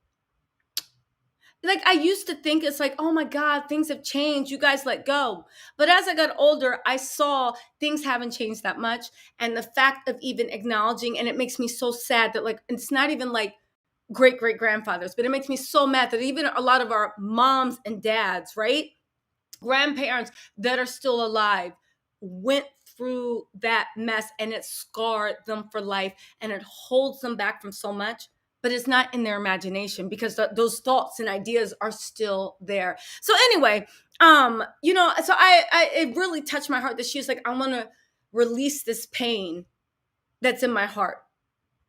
I used to think it's like, oh my God, things have changed. You guys let go. But as I got older, I saw things haven't changed that much. And the fact of even acknowledging, and it makes me so sad that like, it's not even like great grandfathers, but it makes me so mad that even a lot of our moms and dads, right? Grandparents that are still alive went through that mess, and it scarred them for life, and it holds them back from so much. But it's not in their imagination, because those thoughts and ideas are still there. So anyway, so I it really touched my heart that she was like, I want to release this pain that's in my heart.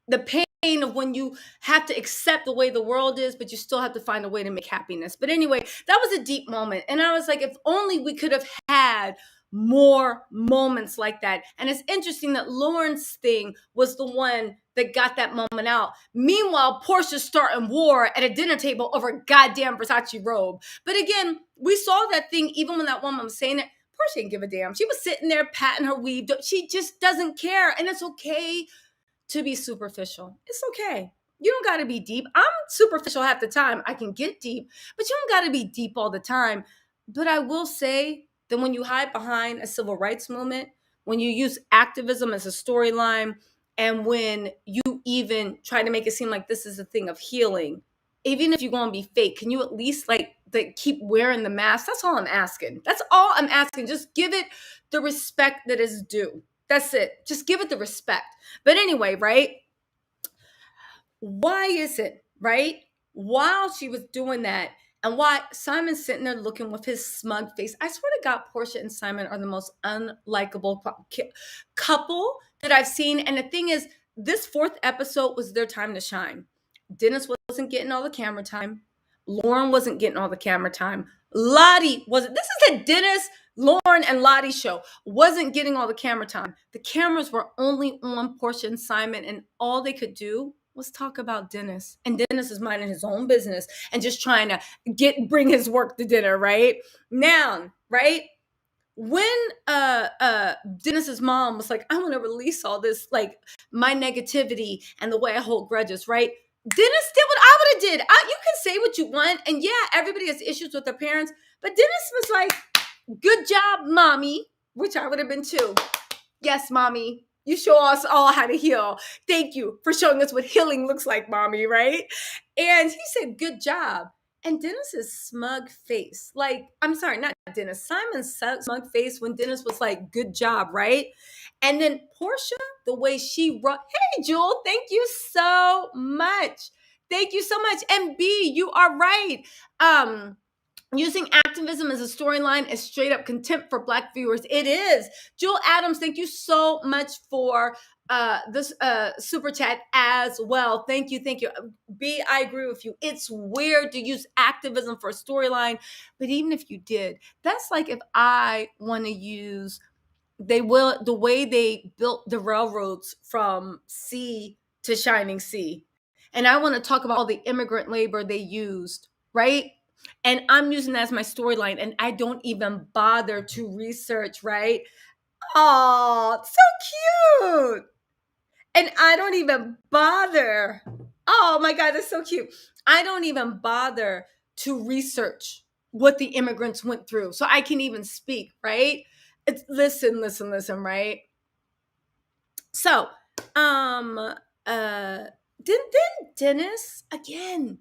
The pain of when you have to accept the way the world is, but you still have to find a way to make happiness. But anyway, that was a deep moment. And I was like, if only we could have had more moments like that. And it's interesting that Lauren's thing was the one that got that moment out. Meanwhile, Porsha's starting war at a dinner table over a goddamn Versace robe. But again, we saw that thing even when that woman was saying it. Porsha didn't give a damn. She was sitting there patting her weave. She just doesn't care. And it's okay to be superficial. It's okay. You don't got to be deep. I'm superficial half the time. I can get deep, but you don't got to be deep all the time. But I will say that when you hide behind a civil rights movement, when you use activism as a storyline, and when you even try to make it seem like this is a thing of healing, even if you're going to be fake, can you at least keep wearing the mask? That's all I'm asking. That's all I'm asking. Just give it the respect that is due. That's it. Just give it the respect. But anyway, right? Why is it, right? While she was doing that, and why Simon's sitting there looking with his smug face. I swear to God, Porsha and Simon are the most unlikable couple that I've seen. And the thing is, this 4th episode was their time to shine. Dennis wasn't getting all the camera time. Lauren wasn't getting all the camera time. Lottie wasn't. This is a Dennis, Lauren, and Lottie show. Wasn't getting all the camera time. The cameras were only on Porsha and Simon, and all they could do was talk about Dennis. And Dennis is minding his own business and just trying to bring his work to dinner, right? Now, right? When Dennis's mom was like, I want to release all this, like my negativity and the way I hold grudges, right? Dennis did what I would have did. You can say what you want, and yeah, everybody has issues with their parents, but Dennis was like, good job, mommy, which I would have been too. Yes, mommy, you show us all how to heal. Thank you for showing us what healing looks like, mommy, right? And he said, good job. And Dennis's smug face, like, I'm sorry, not Dennis, Simon's smug face when Dennis was like, good job, right? And then Porsha, the way she wrote, hey, Jewel, thank you so much. Thank you so much. And B, you are right. Using activism as a storyline is straight up contempt for Black viewers. It is. Jewel Adams, thank you so much for this super chat as well. Thank you, thank you. B, I agree with you. It's weird to use activism for a storyline, but even if you did, that's like if I want to use the way they built the railroads from sea to shining sea, and I want to talk about all the immigrant labor they used, right? And I'm using that as my storyline, and I don't even bother to research, right? Oh, so cute. And I don't even bother. Oh my God, that's so cute. I don't even bother to research what the immigrants went through so I can even speak, right? It's listen, right? So, then Dennis again.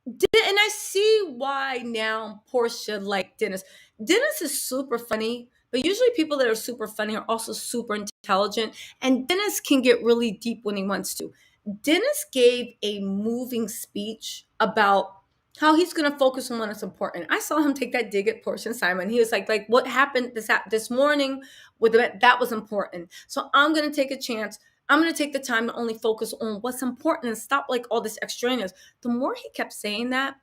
And I see why now Porsha liked Dennis. Dennis is super funny, but usually people that are super funny are also super intelligent. And Dennis can get really deep when he wants to. Dennis gave a moving speech about how he's going to focus on what's important. I saw him take that dig at Porsha and Simon. He was like what happened this morning with that was important. So I'm going to take a chance. I'm going to take the time to only focus on what's important and stop like all this extraneous. The more he kept saying that,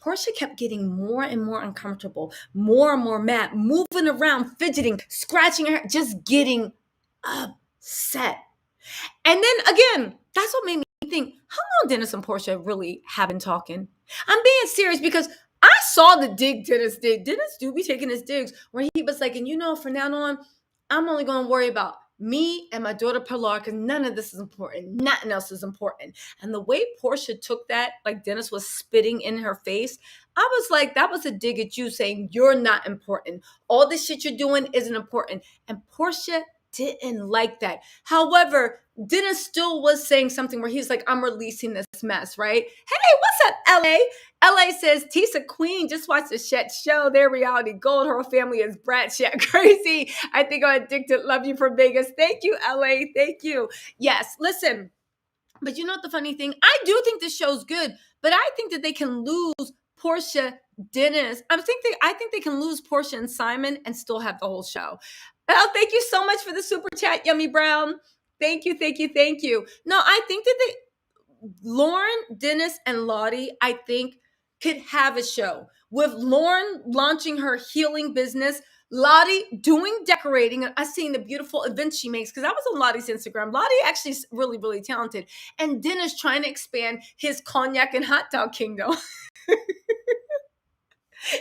Porsha kept getting more and more uncomfortable, more and more mad, moving around, fidgeting, scratching her head, just getting upset. And then again, that's what made me think, how long Dennis and Porsha really have been talking? I'm being serious because I saw the dig Dennis did. Dennis do be taking his digs where he was like, and from now on, I'm only going to worry about me and my daughter Pilar because none of this is important. Nothing else is important. And the way Porsha took that, like Dennis was spitting in her face, I was like, that was a dig at you saying you're not important. All this shit you're doing isn't important. And Porsha didn't like that. However, Dennis still was saying something where he's like, I'm releasing this mess, right? Hey, what's up, LA? LA says, Tisa Queen just watched the Shet show. Their reality gold. Her family is brat shit crazy. I think I'm addicted. Love you from Vegas. Thank you, LA. Thank you. Yes, listen. But you know what the funny thing? I do think this show's good, but I think that they can lose Porsha, Dennis. I think they can lose Porsha and Simon and still have the whole show. Well, thank you so much for the super chat, Yummy Brown. Thank you, thank you, thank you. No, I think that Lauren, Dennis, and Lottie, I think, could have a show with Lauren launching her healing business, Lottie doing decorating, and us seeing the beautiful events she makes, because I was on Lottie's Instagram. Lottie actually is really, really talented. And Dennis trying to expand his cognac and hot dog kingdom.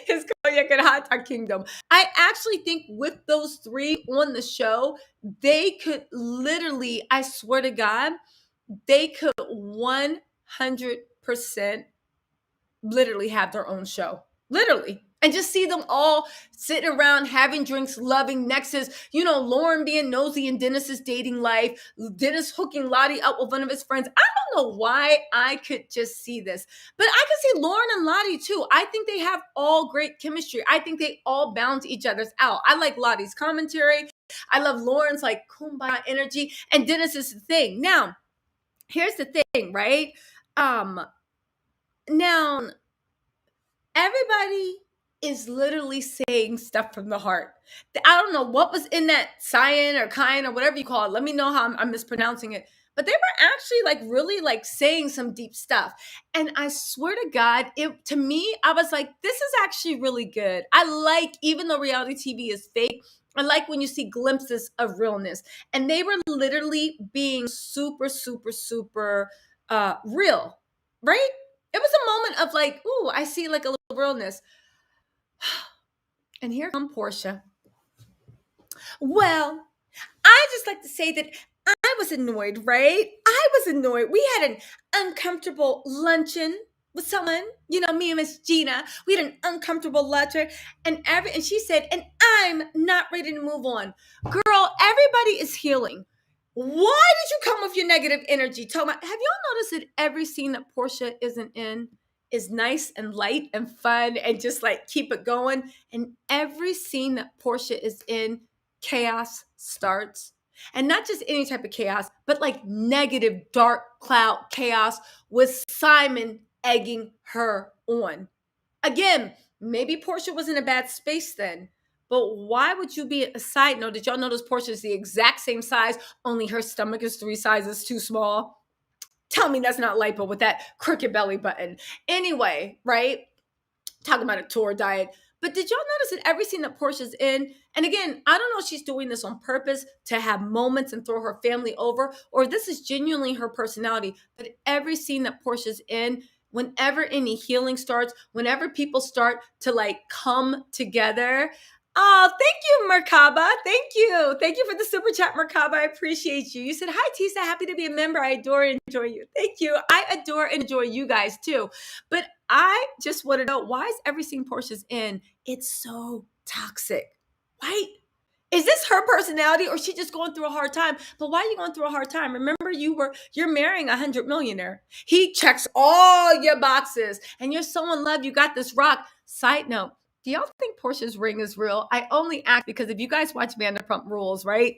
His cognac and hot dog kingdom. I actually think with those three on the show, they could literally, I swear to God, they could 100% literally have their own show. Literally. And just see them all sitting around having drinks, loving Nexus. Lauren being nosy in Dennis's dating life. Dennis hooking Lottie up with one of his friends. I don't know why I could just see this. But I could see Lauren and Lottie too. I think they have all great chemistry. I think they all balance each other's out. I like Lottie's commentary. I love Lauren's like kumbaya energy. And Dennis is the thing. Now, here's the thing, right? Now, everybody is literally saying stuff from the heart. I don't know what was in that cyan or kind or whatever you call it. Let me know how I'm mispronouncing it. but they were actually like really like saying some deep stuff. And I swear to God, to me, I was like, this is actually really good. I like, even though reality TV is fake, I like when you see glimpses of realness. And they were literally being super, super, super real, right? It was a moment of like, ooh, I see like a little realness. And here comes Porsha. Well, I just like to say that I was annoyed, right? I was annoyed. We had an uncomfortable luncheon with someone, me and Miss Gina. We had an uncomfortable luncheon, and she said, and I'm not ready to move on. Girl, everybody is healing. Why did you come with your negative energy? Have y'all noticed that every scene that Porsha isn't in is nice and light and fun and just like keep it going? And every scene that Porsha is in, chaos starts. And not just any type of chaos, but like negative, dark cloud chaos with Simon egging her on. Again, maybe Porsha was in a bad space then, but why would you be a side note? Did y'all notice Porsha is the exact same size, only her stomach is 3 sizes too small? Tell me that's not lipo with that crooked belly button. Anyway, right? Talking about a tour diet. But did y'all notice that every scene that Porsha's in, and again, I don't know if she's doing this on purpose to have moments and throw her family over, or this is genuinely her personality, but every scene that Porsha's in, whenever any healing starts, whenever people start to like come together. Oh, thank you, Merkaba. Thank you. Thank you for the super chat, Merkaba. I appreciate you. You said, hi, Tisa. Happy to be a member. I adore and enjoy you. Thank you. I adore and enjoy you guys too. But I just want to know, why is every scene Porsha's in, it's so toxic, right? Is this her personality, or is she just going through a hard time? But why are you going through a hard time? Remember, you're marrying a 100 millionaire. He checks all your boxes, and you're so in love. You got this rock. Side note, do y'all think Porsha's ring is real? I only ask because if you guys watch Vanderpump Rules, right?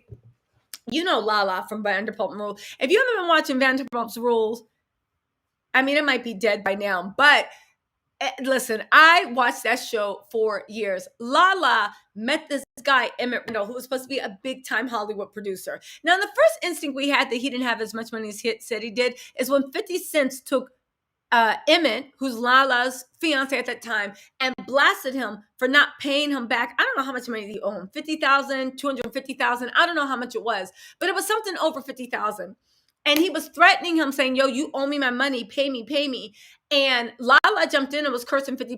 You know Lala from Vanderpump Rules. If you haven't been watching Vanderpump Rules, I mean, it might be dead by now, but listen, I watched that show for years. Lala met this guy, Emmett Randall, who was supposed to be a big time Hollywood producer. Now, the first instinct we had that he didn't have as much money as he said he did is when 50 Cent took Emmett, who's Lala's fiance at that time, and blasted him for not paying him back. I don't know how much money he owed him, 50,000, 250,000. I don't know how much it was, but it was something over 50,000. And he was threatening him, saying, yo, you owe me my money, pay me, pay me. And Lala jumped in and was cursing 50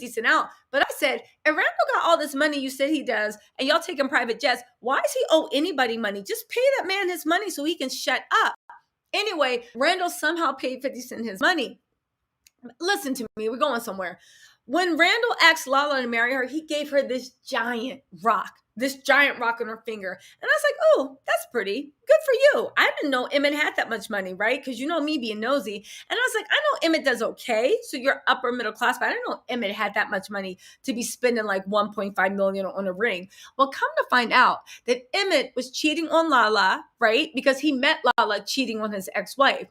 Cent out. But I said, if Randall got all this money you said he does, and y'all taking private jets, why does he owe anybody money? Just pay that man his money so he can shut up. Anyway, Randall somehow paid 50 Cent his money. Listen to me, we're going somewhere. When Randall asked Lala to marry her, he gave her this giant rock on her finger. And I was like, oh, that's pretty. Good for you. I didn't know Emmett had that much money, right? Because you know me being nosy. And I was like, I know Emmett does okay. So you're upper middle class, but I didn't know Emmett had that much money to be spending like 1.5 million on a ring. Well, come to find out that Emmett was cheating on Lala, right? Because he met Lala cheating on his ex-wife.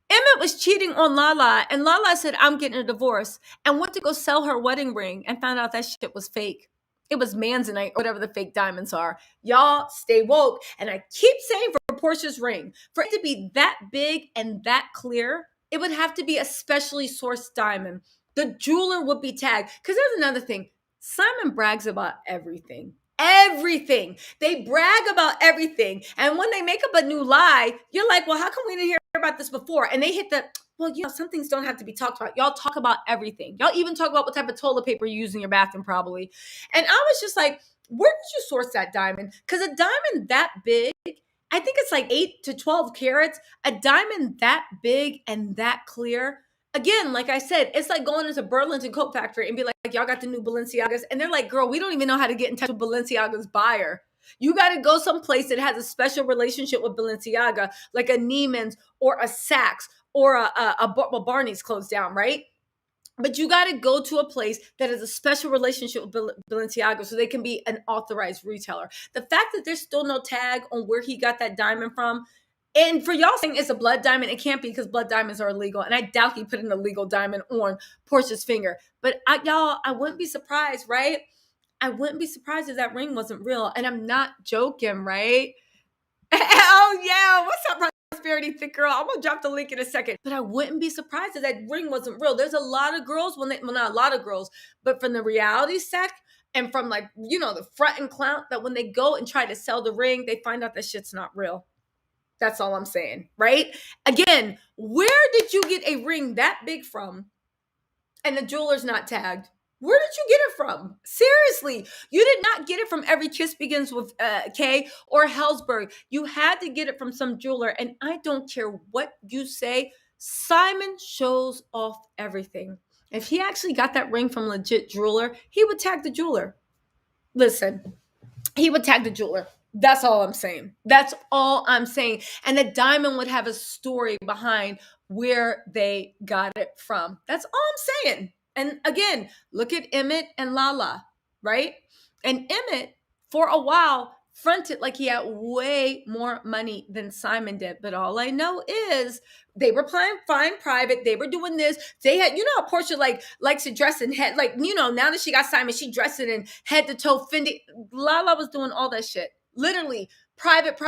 Emmett was cheating on Lala, and Lala said, I'm getting a divorce, and went to go sell her wedding ring and found out that shit was fake. It was Manzanite, or whatever the fake diamonds are. Y'all stay woke. And I keep saying, for Porsha's ring, for it to be that big and that clear, it would have to be a specially sourced diamond. The jeweler would be tagged. Because there's another thing. Simon brags about everything. Everything. They brag about everything. And when they make up a new lie, you're like, well, how come we didn't hear about this before? And they hit the, well, some things don't have to be talked about. Y'all talk about everything. Y'all even talk about what type of toilet paper you use in your bathroom, probably. And I was just like, where did you source that diamond? Because a diamond that big, I think it's like 8 to 12 carats. A diamond that big and that clear. Again, like I said, it's like going into Burlington Coat Factory and be like, y'all got the new Balenciagas. And they're like, girl, we don't even know how to get in touch with Balenciaga's buyer. You got to go someplace that has a special relationship with Balenciaga, like a Neiman's or a Saks or a Barney's closed down, right? But you got to go to a place that has a special relationship with Balenciaga so they can be an authorized retailer. The fact that there's still no tag on where he got that diamond from, and for y'all saying it's a blood diamond, it can't be, because blood diamonds are illegal. And I doubt he put an illegal diamond on Porsha's finger. But I wouldn't be surprised, right? I wouldn't be surprised if that ring wasn't real. And I'm not joking, right? Oh, yeah. What's up, very thick girl. I'm gonna drop the link in a second. But I wouldn't be surprised if that ring wasn't real. There's a lot of girls, well, not a lot of girls, but from the reality sect and from like, the front and clout, that when they go and try to sell the ring, they find out that shit's not real. That's all I'm saying, right? Again, where did you get a ring that big from and the jeweler's not tagged? Where did you get it from? Seriously, you did not get it from Every Kiss Begins with K or Hellsberg. You had to get it from some jeweler. And I don't care what you say, Simon shows off everything. If he actually got that ring from legit jeweler, he would tag the jeweler. Listen, he would tag the jeweler. That's all I'm saying. That's all I'm saying. And the diamond would have a story behind where they got it from. That's all I'm saying. And again, look at Emmett and Lala, right? And Emmett, for a while, fronted like he had way more money than Simon did. But all I know is they were playing fine private. They were doing this. They had, how Porsha likes to dress in head, now that she got Simon, she dressed it in head to toe Fendi. Lala was doing all that shit. Literally private.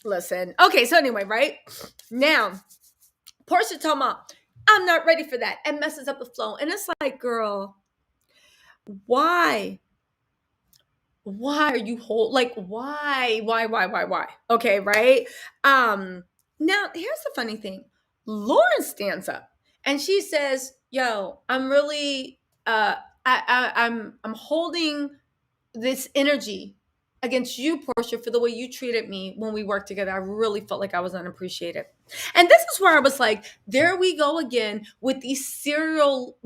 Listen. Okay, so anyway, right? Now, Porsha talking about, I'm not ready for that, and messes up the flow. And it's like, girl, why? Why are you why? Okay, right? Now here's the funny thing. Lauren stands up and she says, yo, I'm really I'm holding this energy against you, Porsha, for the way you treated me when we worked together. I really felt like I was unappreciated. And this is where I was like, there we go again with these serial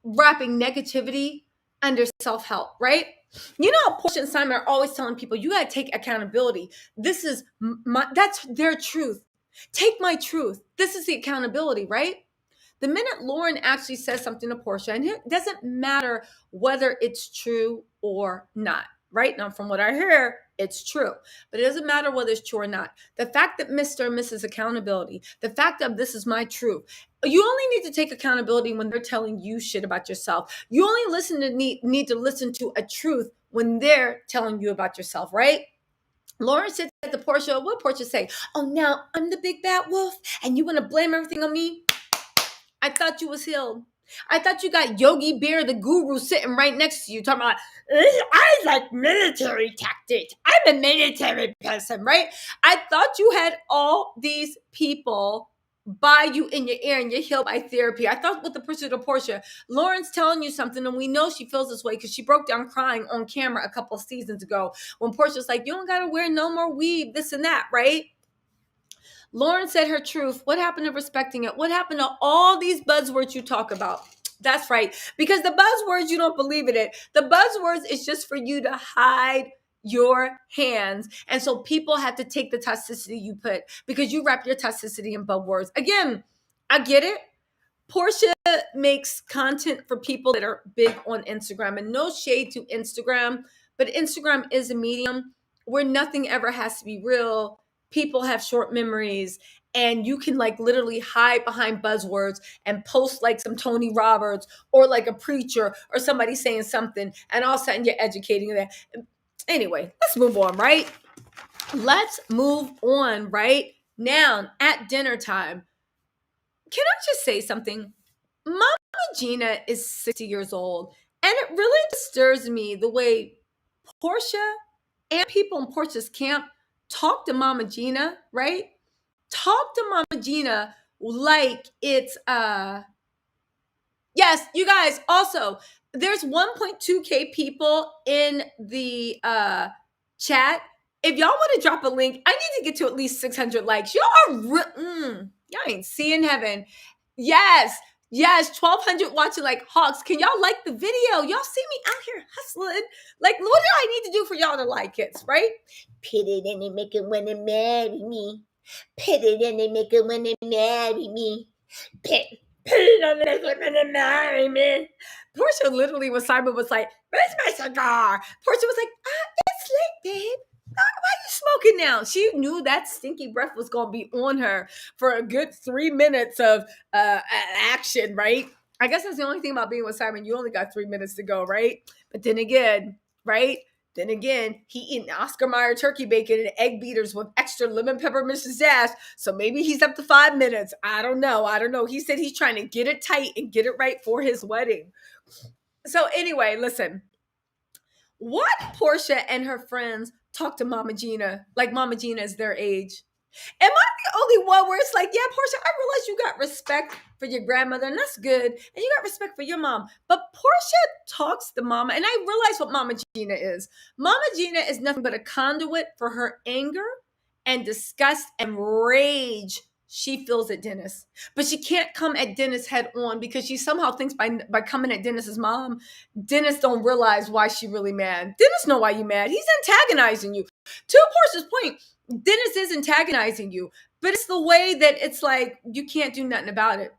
wrapping negativity under self-help, right? Porsha and Simon are always telling people, you got to take accountability. This is that's their truth. Take my truth. This is the accountability, right? The minute Lauren actually says something to Porsha, and it doesn't matter whether it's true or not, right? Now, from what I hear, it's true, but it doesn't matter whether it's true or not. The fact that Mr. and Mrs. Accountability, the fact of this is my truth, you only need to take accountability when they're telling you shit about yourself. You only need to listen to a truth when they're telling you about yourself, right? Lauren said to Porsha, what Porsha say? Oh, now I'm the big bad wolf and you want to blame everything on me? I thought you was healed. I thought you got Yogi Bear, the guru, sitting right next to you, talking about, I like military tactics. I'm a military person, right? I thought you had all these people by you in your ear and you're healed by therapy. I thought with the pursuit of Porsha, Lauren's telling you something, and we know she feels this way because she broke down crying on camera a couple of seasons ago when Portia's like, you don't got to wear no more weave, this and that, right? Lauren said her truth. What happened to respecting it? What happened to all these buzzwords you talk about? That's right. Because the buzzwords, you don't believe in it. The buzzwords is just for you to hide your hands. And so people have to take the toxicity you put because you wrap your toxicity in buzzwords. Again, I get it. Porsha makes content for people that are big on Instagram, and no shade to Instagram, but Instagram is a medium where nothing ever has to be real. People have short memories, and you can literally hide behind buzzwords and post like some Tony Roberts or like a preacher or somebody saying something, and all of a sudden you're educating them. Anyway, let's move on, right? Let's move on, right? Now, at dinner time, can I just say something? Mama Gina is 60 years old, and it really disturbs me the way Porsha and people in Porsha's camp talk to Mama Gina, right? Talk to Mama Gina like it's yes, you guys, also there's 1.2k people in the chat. If y'all want to drop a link, I need to get to at least 600 likes. Y'all are y'all ain't seeing heaven. Yes, 1,200 watching like hawks. Can y'all like the video? Y'all see me out here hustling. Like, what do I need to do for y'all to like it, right? Pit it and they make it when they marry me. Pit it and they make it when they marry me. Pit it and they make it when they marry me. Porsha literally, when Simon was like, where's my cigar? Porsha was like, it's late, babe. Why are you smoking now? She knew that stinky breath was going to be on her for a good 3 minutes of action, right? I guess that's the only thing about being with Simon. You only got 3 minutes to go, right? But then again, right? Then again, he eating Oscar Mayer turkey bacon and egg beaters with extra lemon pepper Mrs. Dash. So maybe he's up to 5 minutes. I don't know. He said he's trying to get it tight and get it right for his wedding. So anyway, listen. What Porsha and her friends talk to Mama Gina like Mama Gina is their age? Am I the only one where it's like, yeah, Porsha, I realize you got respect for your grandmother, and that's good, and you got respect for your mom. But Porsha talks to Mama, and I realize what Mama Gina is. Mama Gina is nothing but a conduit for her anger and disgust and rage she feels at Dennis. But she can't come at Dennis head on because she somehow thinks by coming at Dennis's mom, Dennis don't realize why she really mad. Dennis know why you mad. He's antagonizing you. To Porsha's point, Dennis is antagonizing you, but it's the way that it's like you can't do nothing about it.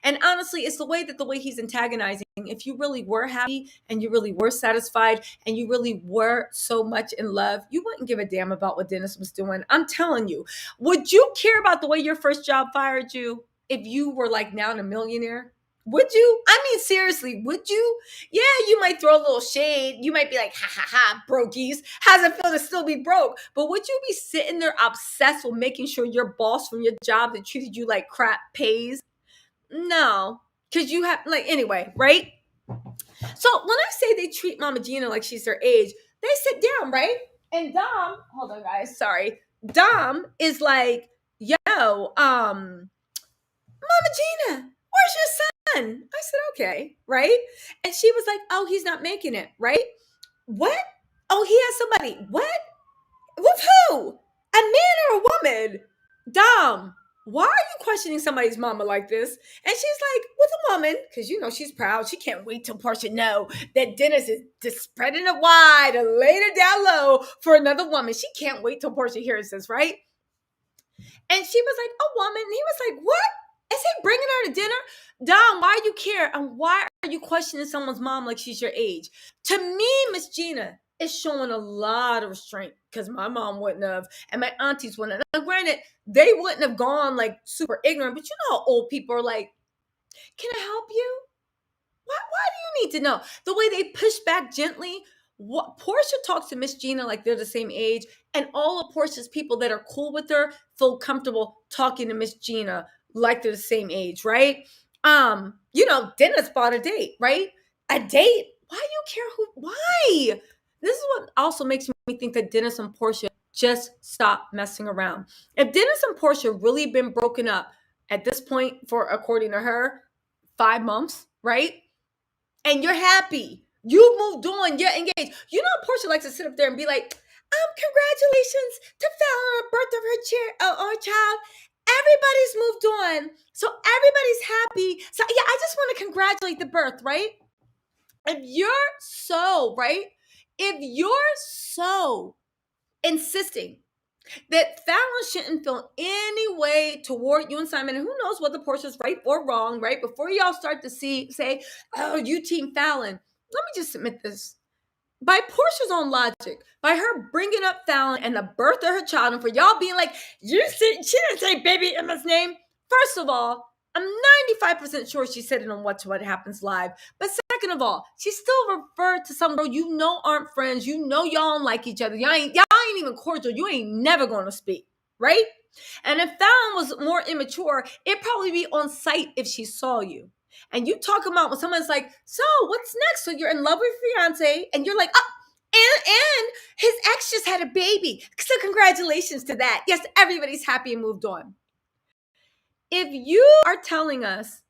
And honestly, it's the way he's antagonizing. If you really were happy and you really were satisfied and you really were so much in love, you wouldn't give a damn about what Dennis was doing. I'm telling you. Would you care about the way your first job fired you if you were like now a millionaire? Would you? I mean, seriously, would you? Yeah, you might throw a little shade. You might be like, ha ha ha, brokies. How's it feel to still be broke? But would you be sitting there obsessed with making sure your boss from your job that treated you like crap pays? No, because you have, like, anyway, right? So when I say they treat Mama Gina like she's their age, they sit down, right? And Dom, hold on, guys, sorry. Dom is like, yo, Mama Gina, where's your son? I said, okay, right? And she was like, oh, he's not making it, right? What? Oh, he has somebody. What? With who? A man or a woman? Dom, why are you questioning somebody's mama like this? And she's like, with a woman, because she's proud. She can't wait till Porsha know that Dennis is just spreading it wide and laying it down low for another woman. She can't wait till Porsha hears this, right? And she was like, a woman. And he was like, what? Is he bringing her to dinner? Dom, why do you care? And why are you questioning someone's mom like she's your age? To me, Miss Gina is showing a lot of restraint because my mom wouldn't have, and my aunties wouldn't have. Now, granted, they wouldn't have gone like super ignorant, but you know how old people are like, can I help you? Why do you need to know? The way they push back gently. What Porsha talks to Miss Gina like they're the same age, and all of Porsha's people that are cool with her comfortable talking to Miss Gina like they're the same age, right? Dennis bought a date, right? A date? Why do you care who? Why? This is what also makes me think that Dennis and Porsha just stop messing around. If Dennis and Porsha really been broken up at this point for, according to her, 5 months, right? And you're happy. You moved on. You're engaged. Porsha likes to sit up there and be like, congratulations to Fallon on the birth of her child. Everybody's moved on. So everybody's happy. So yeah, I just want to congratulate the birth, right? If you're so insisting that Fallon shouldn't feel any way toward you and Simon, and who knows whether Porsha's right or wrong, right? Before y'all start to say, oh, you team Fallon, let me just submit this. By Porsha's own logic, by her bringing up Fallon and the birth of her child, and for y'all being like, she didn't say baby Emma's name. First of all, I'm 95% sure she said it on What Happens Live. But second of all, she still referred to some girl aren't friends. Y'all don't like each other. Y'all ain't even cordial. You ain't never going to speak, right? And if Fallon was more immature, it'd probably be on sight if she saw you. And you talk about when someone's like, so what's next? So you're in love with your fiance, and you're like, oh, and his ex just had a baby. So congratulations to that. Yes, everybody's happy and moved on. If you are telling us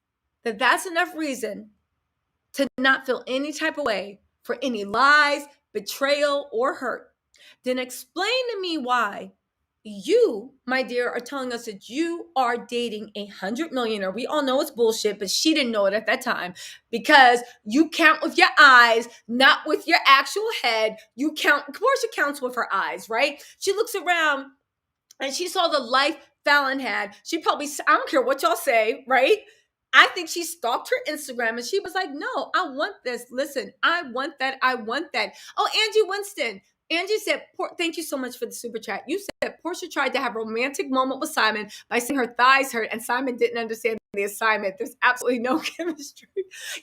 that that's enough reason to not feel any type of way for any lies, betrayal, or hurt, then explain to me why you, my dear, are telling us that you are dating 100 millionaire. We all know it's bullshit, but she didn't know it at that time because you count with your eyes, not with your actual head. Porsha counts with her eyes, right? She looks around and she saw the life Fallon had. She probably, I don't care what y'all say, right? I think she stalked her Instagram and she was like, no, I want this. Listen, I want that. Oh, Angie Winston. Angie said, thank you so much for the super chat. You said Porsha tried to have a romantic moment with Simon by saying her thighs hurt and Simon didn't understand the assignment. There's absolutely no chemistry.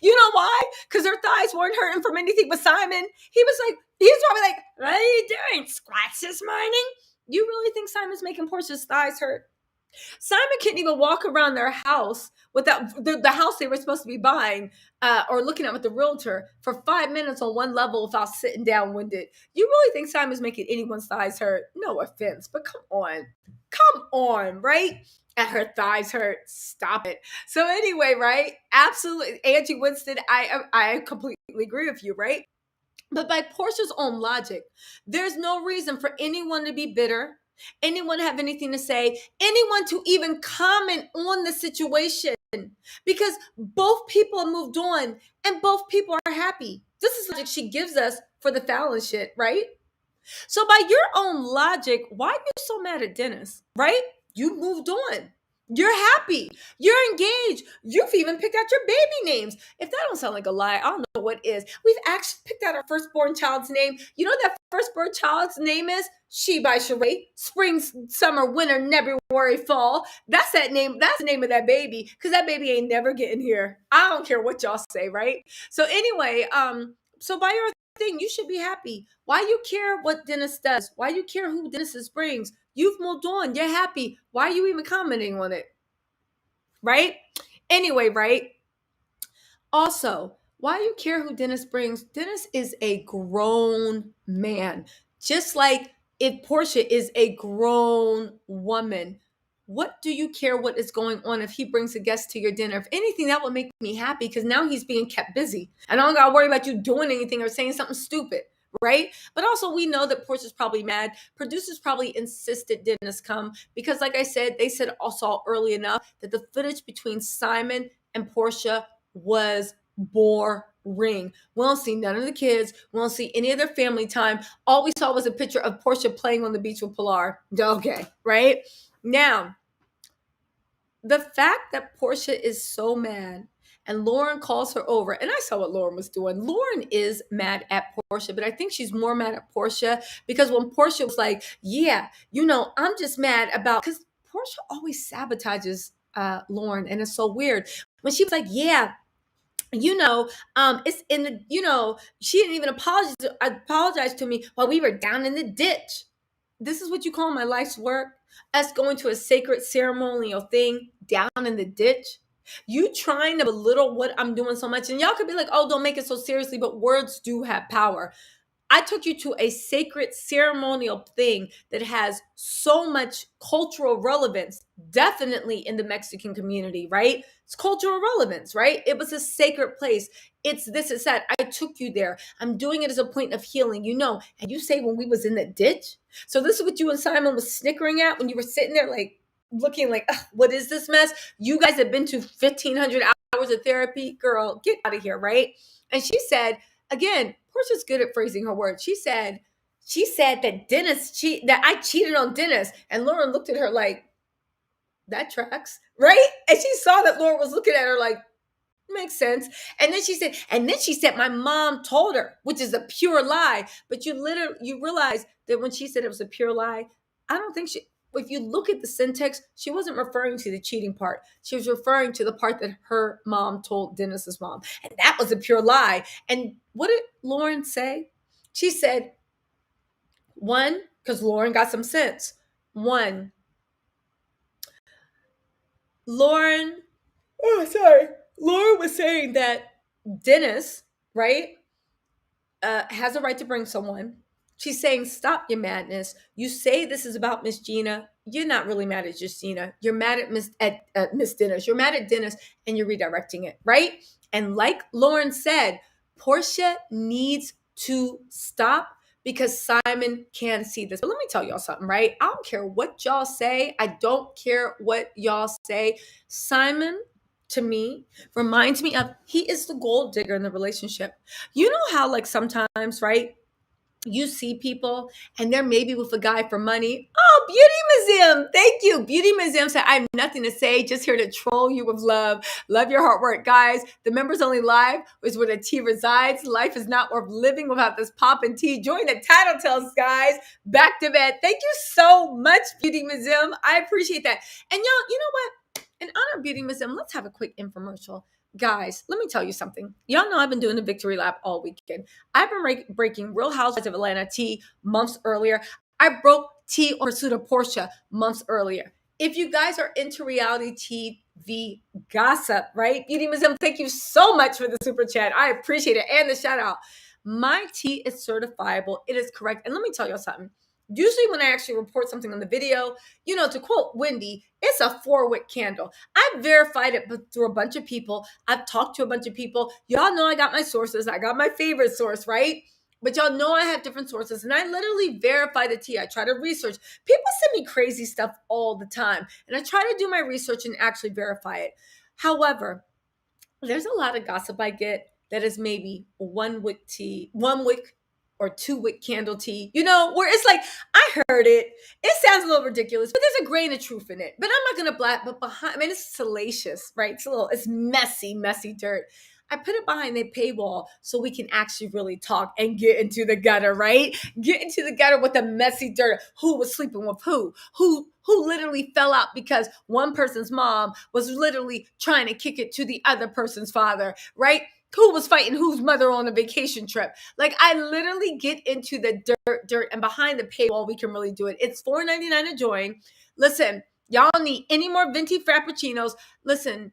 You know why? Because her thighs weren't hurting from anything but Simon. He was like, He's probably like, what are you doing? Squats this morning? You really think Simon's making Porsha's thighs hurt? Simon couldn't even walk around their house without the house they were supposed to be buying or looking at with the realtor for 5 minutes on one level without sitting down winded. You really think Simon's making anyone's thighs hurt? No offense, but come on, right? And her thighs hurt. Stop it. So anyway, right? Absolutely, Angie Winston. I completely agree with you, right? But by Porsha's own logic, there's no reason for anyone to be bitter, anyone to have anything to say, anyone to even comment on the situation because both people have moved on and both people are happy. This is logic she gives us for the Fallon shit, right? So by your own logic, why are you so mad at Dennis, right? You moved on. You're happy. You're engaged. You've even picked out your baby names. If that don't sound like a lie, I don't know what is. We've actually picked out our firstborn child's name. You know what that firstborn child's name is? She by Sheree. Spring, summer, winter, February, fall. That's that name. That's the name of that baby. Because that baby ain't never getting here. I don't care what y'all say, right? So anyway, so by your thing, you should be happy. Why you care what Dennis does? Why you care who Dennis brings? You've moved on. You're happy. Why are you even commenting on it? Right? Anyway, right? Also, why you care who Dennis brings? Dennis is a grown man. Just like if Porsha is a grown woman. What do you care what is going on if he brings a guest to your dinner? If anything, that would make me happy because now he's being kept busy. And I don't got to worry about you doing anything or saying something stupid, right? But also, we know that Porsha's probably mad. Producers probably insisted Dennis come because, like I said, they said also early enough that the footage between Simon and Porsha was boring. We don't see none of the kids. We don't see any of their family time. All we saw was a picture of Porsha playing on the beach with Pilar. Okay, right? Now, the fact that Porsha is so mad and Lauren calls her over, and I saw what Lauren was doing. Lauren is mad at Porsha, but I think she's more mad at Porsha because when Porsha was like, yeah, I'm just mad about, because Porsha always sabotages Lauren, and it's so weird. When she was like, yeah, it's in the, she didn't even apologize to me while we were down in the ditch. This is what you call my life's work? Us going to a sacred ceremonial thing down in the ditch? You trying to belittle what I'm doing so much. And y'all could be like, oh, don't make it so seriously, but words do have power. I took you to a sacred ceremonial thing that has so much cultural relevance, definitely in the Mexican community, right? It's cultural relevance, right? It was a sacred place. It's this, it's that. I took you there. I'm doing it as a point of healing, And you say when we was in the ditch? So this is what you and Simon was snickering at when you were sitting there like, looking like, what is this mess? You guys have been to 1,500 hours of therapy. Girl, get out of here, right? And she said, again, Porsha's good at phrasing her words. She said that I cheated on Dennis. And Lauren looked at her like, that tracks, right? And she saw that Lauren was looking at her like, makes sense. And then she said, my mom told her, which is a pure lie. But you realize that when she said it was a pure lie, I don't think if you look at the syntax, she wasn't referring to the cheating part. She was referring to the part that her mom told Dennis's mom. And that was a pure lie. And what did Lauren say? She said, one, because Lauren got some sense. One, Lauren was saying that Dennis, right, has a right to bring someone. She's saying, stop your madness. You say this is about Miss Gina. You're not really mad at just Gina. You're mad at Miss Dennis. You're mad at Dennis and you're redirecting it, right? And like Lauren said, Porsha needs to stop because Simon can see this. But let me tell y'all something, right? I don't care what y'all say. I don't care what y'all say. Simon, to me, reminds me of, he is the gold digger in the relationship. You know how like sometimes, right, you see people and they're maybe with a guy for money. Oh, Beauty Museum. Thank you. Beauty Museum said, I have nothing to say, just here to troll you with love. Love your hard work, guys. The members only live is where the tea resides. Life is not worth living without this pop and tea. Join the Tattle Tells, guys. Back to bed. Thank you so much, Beauty Museum. I appreciate that. And y'all, you know what? In honor our beauty museum, let's have a quick infomercial. Guys, let me tell you something. Y'all know I've been doing a victory lap all weekend. I've been breaking Real Housewives of Atlanta tea months earlier. I broke tea on Pursuit of Porsha months earlier. If you guys are into reality TV gossip, right? Beauty Museum, thank you so much for the super chat. I appreciate it. And the shout out. My tea is certifiable. It is correct. And let me tell you something. Usually when I actually report something on the video, to quote Wendy, it's a 4-wick candle. I've verified it through a bunch of people. I've talked to a bunch of people. Y'all know I got my sources. I got my favorite source, right? But y'all know I have different sources, and I literally verify the tea. I try to research. People send me crazy stuff all the time, and I try to do my research and actually verify it. However, there's a lot of gossip I get that is maybe 1-wick tea, 1-wick or 2-wick candle tea, where it's like, I heard it. It sounds a little ridiculous, but there's a grain of truth in it. But I'm not going to black, but it's salacious, right? It's messy, messy dirt. I put it behind the paywall so we can actually really talk and get into the gutter, right? Get into the gutter with the messy dirt. Who was sleeping with who? Who literally fell out because one person's mom was literally trying to kick it to the other person's father, right? Who was fighting whose mother on a vacation trip. Like, I literally get into the dirt, and behind the paywall, we can really do it. It's $4.99 to join. Listen, y'all need any more venti frappuccinos. Listen,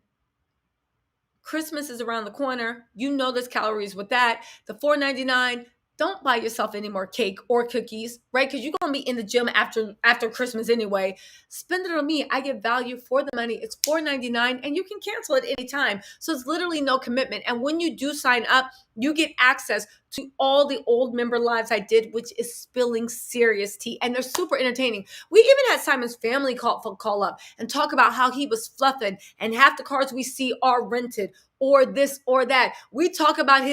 Christmas is around the corner. You know there's calories with that. The $4.99, don't buy yourself any more cake or cookies, right? Because you're going to be in the gym after Christmas anyway. Spend it on me. I get value for the money. It's $4.99, and you can cancel it anytime. So it's literally no commitment. And when you do sign up, you get access to all the old member lives I did, which is spilling serious tea. And they're super entertaining. We even had Simon's family call up and talk about how he was fluffing, and half the cars we see are rented or this or that. We talk about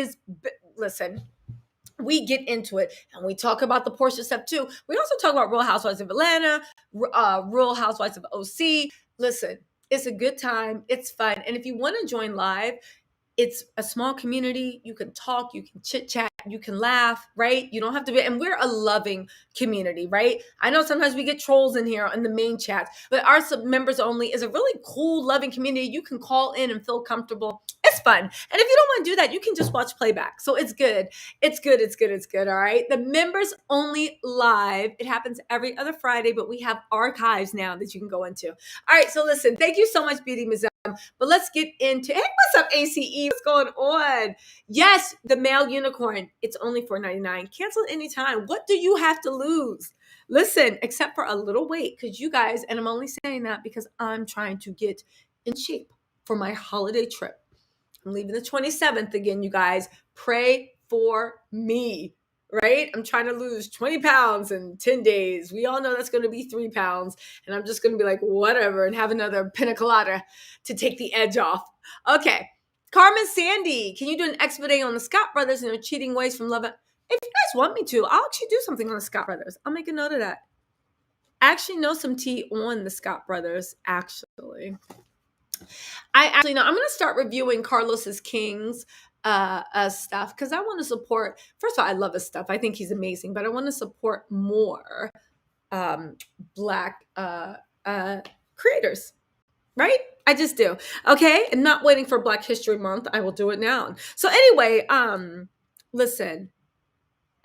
listen, we get into it, and we talk about the Porsha stuff too. We also talk about Real Housewives of Atlanta, Real Housewives of OC. Listen, it's a good time. It's fun. And if you want to join live, it's a small community. You can talk, you can chit chat, you can laugh, right? You don't have to be, and we're a loving community, right? I know sometimes we get trolls in here in the main chats, but our members only is a really cool, loving community. You can call in and feel comfortable. It's fun. And if you don't want to do that, you can just watch playback. So it's good. It's good. It's good. It's good. All right. The members only live. It happens every other Friday, but we have archives now that you can go into. All right. So listen, thank you so much, Beauty Museum. But let's get into, hey, what's up, ACE? What's going on? Yes, the male unicorn. It's only $4.99. Cancel anytime. What do you have to lose? Listen, except for a little wait, because you guys, and I'm only saying that because I'm trying to get in shape for my holiday trip. I'm leaving the 27th again, you guys. Pray for me. Right? I'm trying to lose 20 pounds in 10 days. We all know that's going to be 3 pounds. And I'm just going to be like, whatever, and have another pina colada to take the edge off. Okay. Carmen Sandy, can you do an expose on the Scott brothers and their cheating ways from love? If you guys want me to, I'll actually do something on the Scott brothers. I'll make a note of that. I actually know some tea on the Scott brothers, actually. I actually know. I'm going to start reviewing Carlos's King's stuff because I want to support. First of all, I love his stuff. I think he's amazing, but I want to support more Black creators, right? I just do. Okay, and not waiting for Black History Month. I will do it now. So anyway, listen.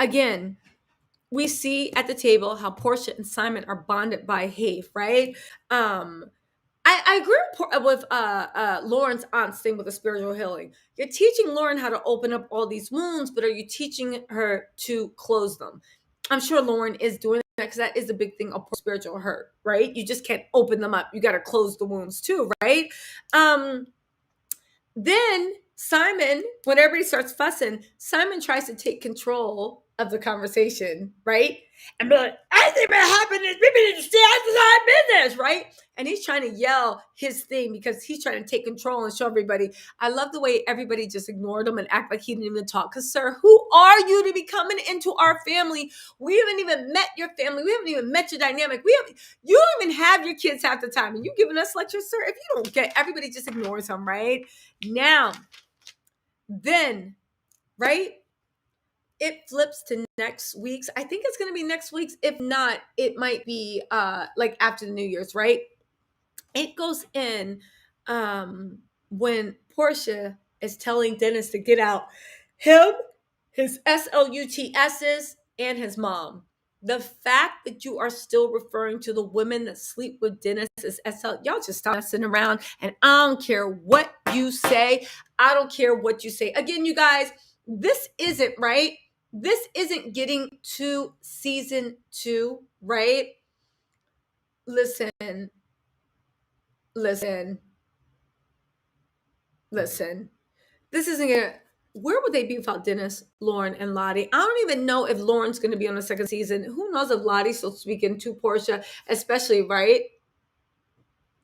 Again, we see at the table how Porsha and Simon are bonded by hate, right? I agree with Lauren's aunt's thing with the spiritual healing. You're teaching Lauren how to open up all these wounds, but are you teaching her to close them? I'm sure Lauren is doing that because that is a big thing of spiritual hurt, right? You just can't open them up. You got to close the wounds too, right? Then Simon, when everybody starts fussing, Simon tries to take control of the conversation, right? And be like, I think what happened is people need to stay out of our business, right? And he's trying to yell his thing because he's trying to take control and show everybody. I love the way everybody just ignored him and act like he didn't even talk. Because, sir, who are you to be coming into our family? We haven't even met your family. We haven't even met your dynamic. You don't even have your kids half the time. And you giving us lectures, sir? If you don't get, everybody just ignores him, right? Now, then, right? It flips to next week's. I think it's going to be next week's. If not, it might be like after the New Year's, right? It goes in when Porsha is telling Dennis to get out him, his SLUTSs, and his mom. The fact that you are still referring to the women that sleep with Dennis as SL, y'all just stop messing around. And I don't care what you say. I don't care what you say. Again, you guys, this isn't right. This isn't getting to season 2, right? Listen, listen, listen. This isn't gonna. Where would they be without Dennis, Lauren, and Lottie? I don't even know if Lauren's going to be on the second season. Who knows if Lottie's still speaking to Porsha, especially, right?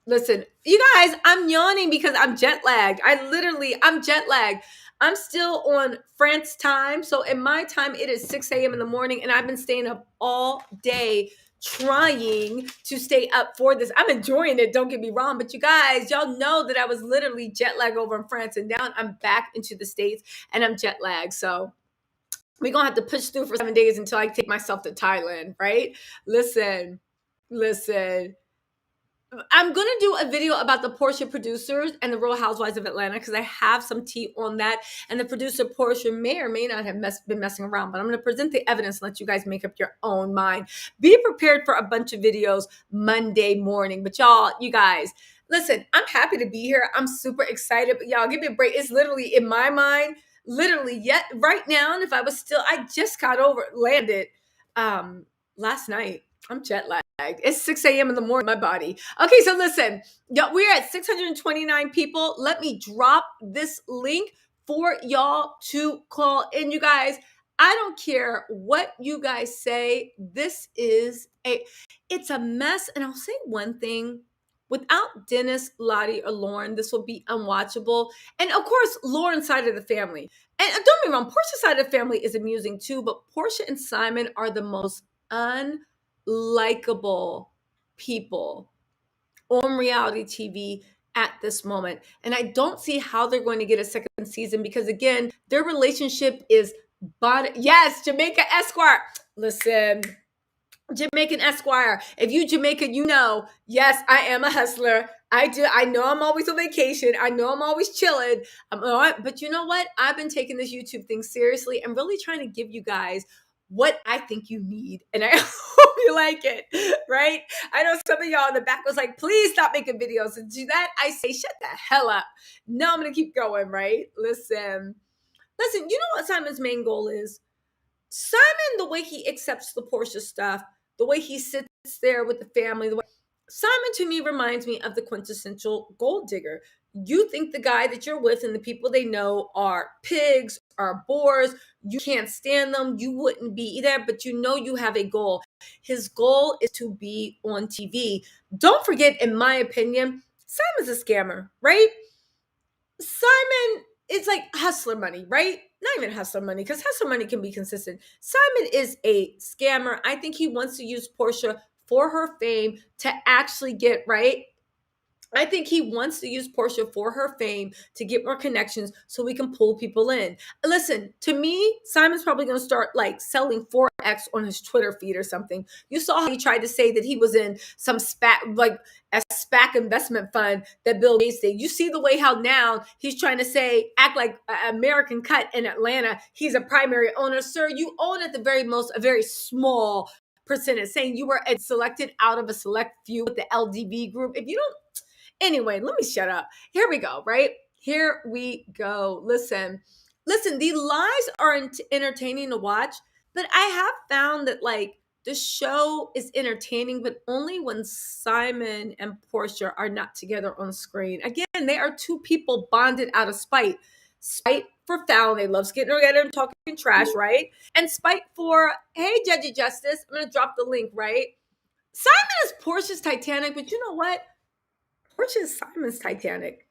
Listen, you guys, I'm yawning because I'm jet lagged. I'm jet lagged. I'm still on France time. So in my time, it is 6 a.m. in the morning, and I've been staying up all day trying to stay up for this. I'm enjoying it, don't get me wrong. But you guys, y'all know that I was literally jet lagged over in France, and now I'm back into the States and I'm jet lagged. So we're going to have to push through for 7 days until I take myself to Thailand, right? Listen. I'm going to do a video about the Porsha producers and the Real Housewives of Atlanta because I have some tea on that. And the producer Porsha may or may not have been messing around, but I'm going to present the evidence and let you guys make up your own mind. Be prepared for a bunch of videos Monday morning. But y'all, you guys, listen, I'm happy to be here. I'm super excited, but y'all give me a break. It's literally in my mind, literally yet right now. And if I was still, I just got landed last night. I'm jet lagged. It's 6 a.m. in the morning, my body. Okay, so listen, we're at 629 people. Let me drop this link for y'all to call in, you guys. I don't care what you guys say. It's a mess. And I'll say one thing. Without Dennis, Lottie, or Lauren, this will be unwatchable. And of course, Lauren's side of the family. And don't get me wrong, Porsha's side of the family is amusing too, but Porsha and Simon are the most unlikable people on reality TV at this moment. And I don't see how they're going to get a second season because, again, their relationship is yes, Jamaica Esquire. Listen, Jamaican Esquire. If you Jamaican, you know, yes, I am a hustler. I do. I know I'm always on vacation. I know I'm always chilling. But you know what? I've been taking this YouTube thing seriously and really trying to give you guys what I think you need. And I hope you like it, right? I know some of y'all in the back was like, please stop making videos. And to that, I say, shut the hell up. No, I'm going to keep going, right? Listen, you know what Simon's main goal is? Simon, the way he accepts the Porsha stuff, the way he sits there with the family, Simon to me reminds me of the quintessential gold digger. You think the guy that you're with and the people they know are pigs, are bores, you can't stand them, you wouldn't be there, but you know you have a goal. His goal is to be on TV. Don't forget, in my opinion, Simon's a scammer, right? Simon is like hustler money, right? Not even hustler money, because hustler money can be consistent. Simon is a scammer. I think he wants to use Porsha for her fame to actually get, right? I think he wants to use Porsha for her fame to get more connections so we can pull people in. Listen, to me, Simon's probably going to start like selling Forex on his Twitter feed or something. You saw how he tried to say that he was in some SPAC, like a SPAC investment fund that Bill Gates did. You see the way how now he's trying to act like American Cut in Atlanta. He's a primary owner. Sir, you own at the very most a very small percentage, saying you were selected out of a select few with the LDB group. If you don't, anyway, let me shut up. Here we go, right? Here we go. Listen, the lies are entertaining to watch, but I have found that like the show is entertaining, but only when Simon and Porsha are not together on screen. Again, they are two people bonded out of spite. Spite for Fallon. They love getting together and talking trash, right? And spite for, hey, Judge of Justice, I'm going to drop the link, right? Simon is Portia's Titanic, but you know what? Porsha is Simon's Titanic.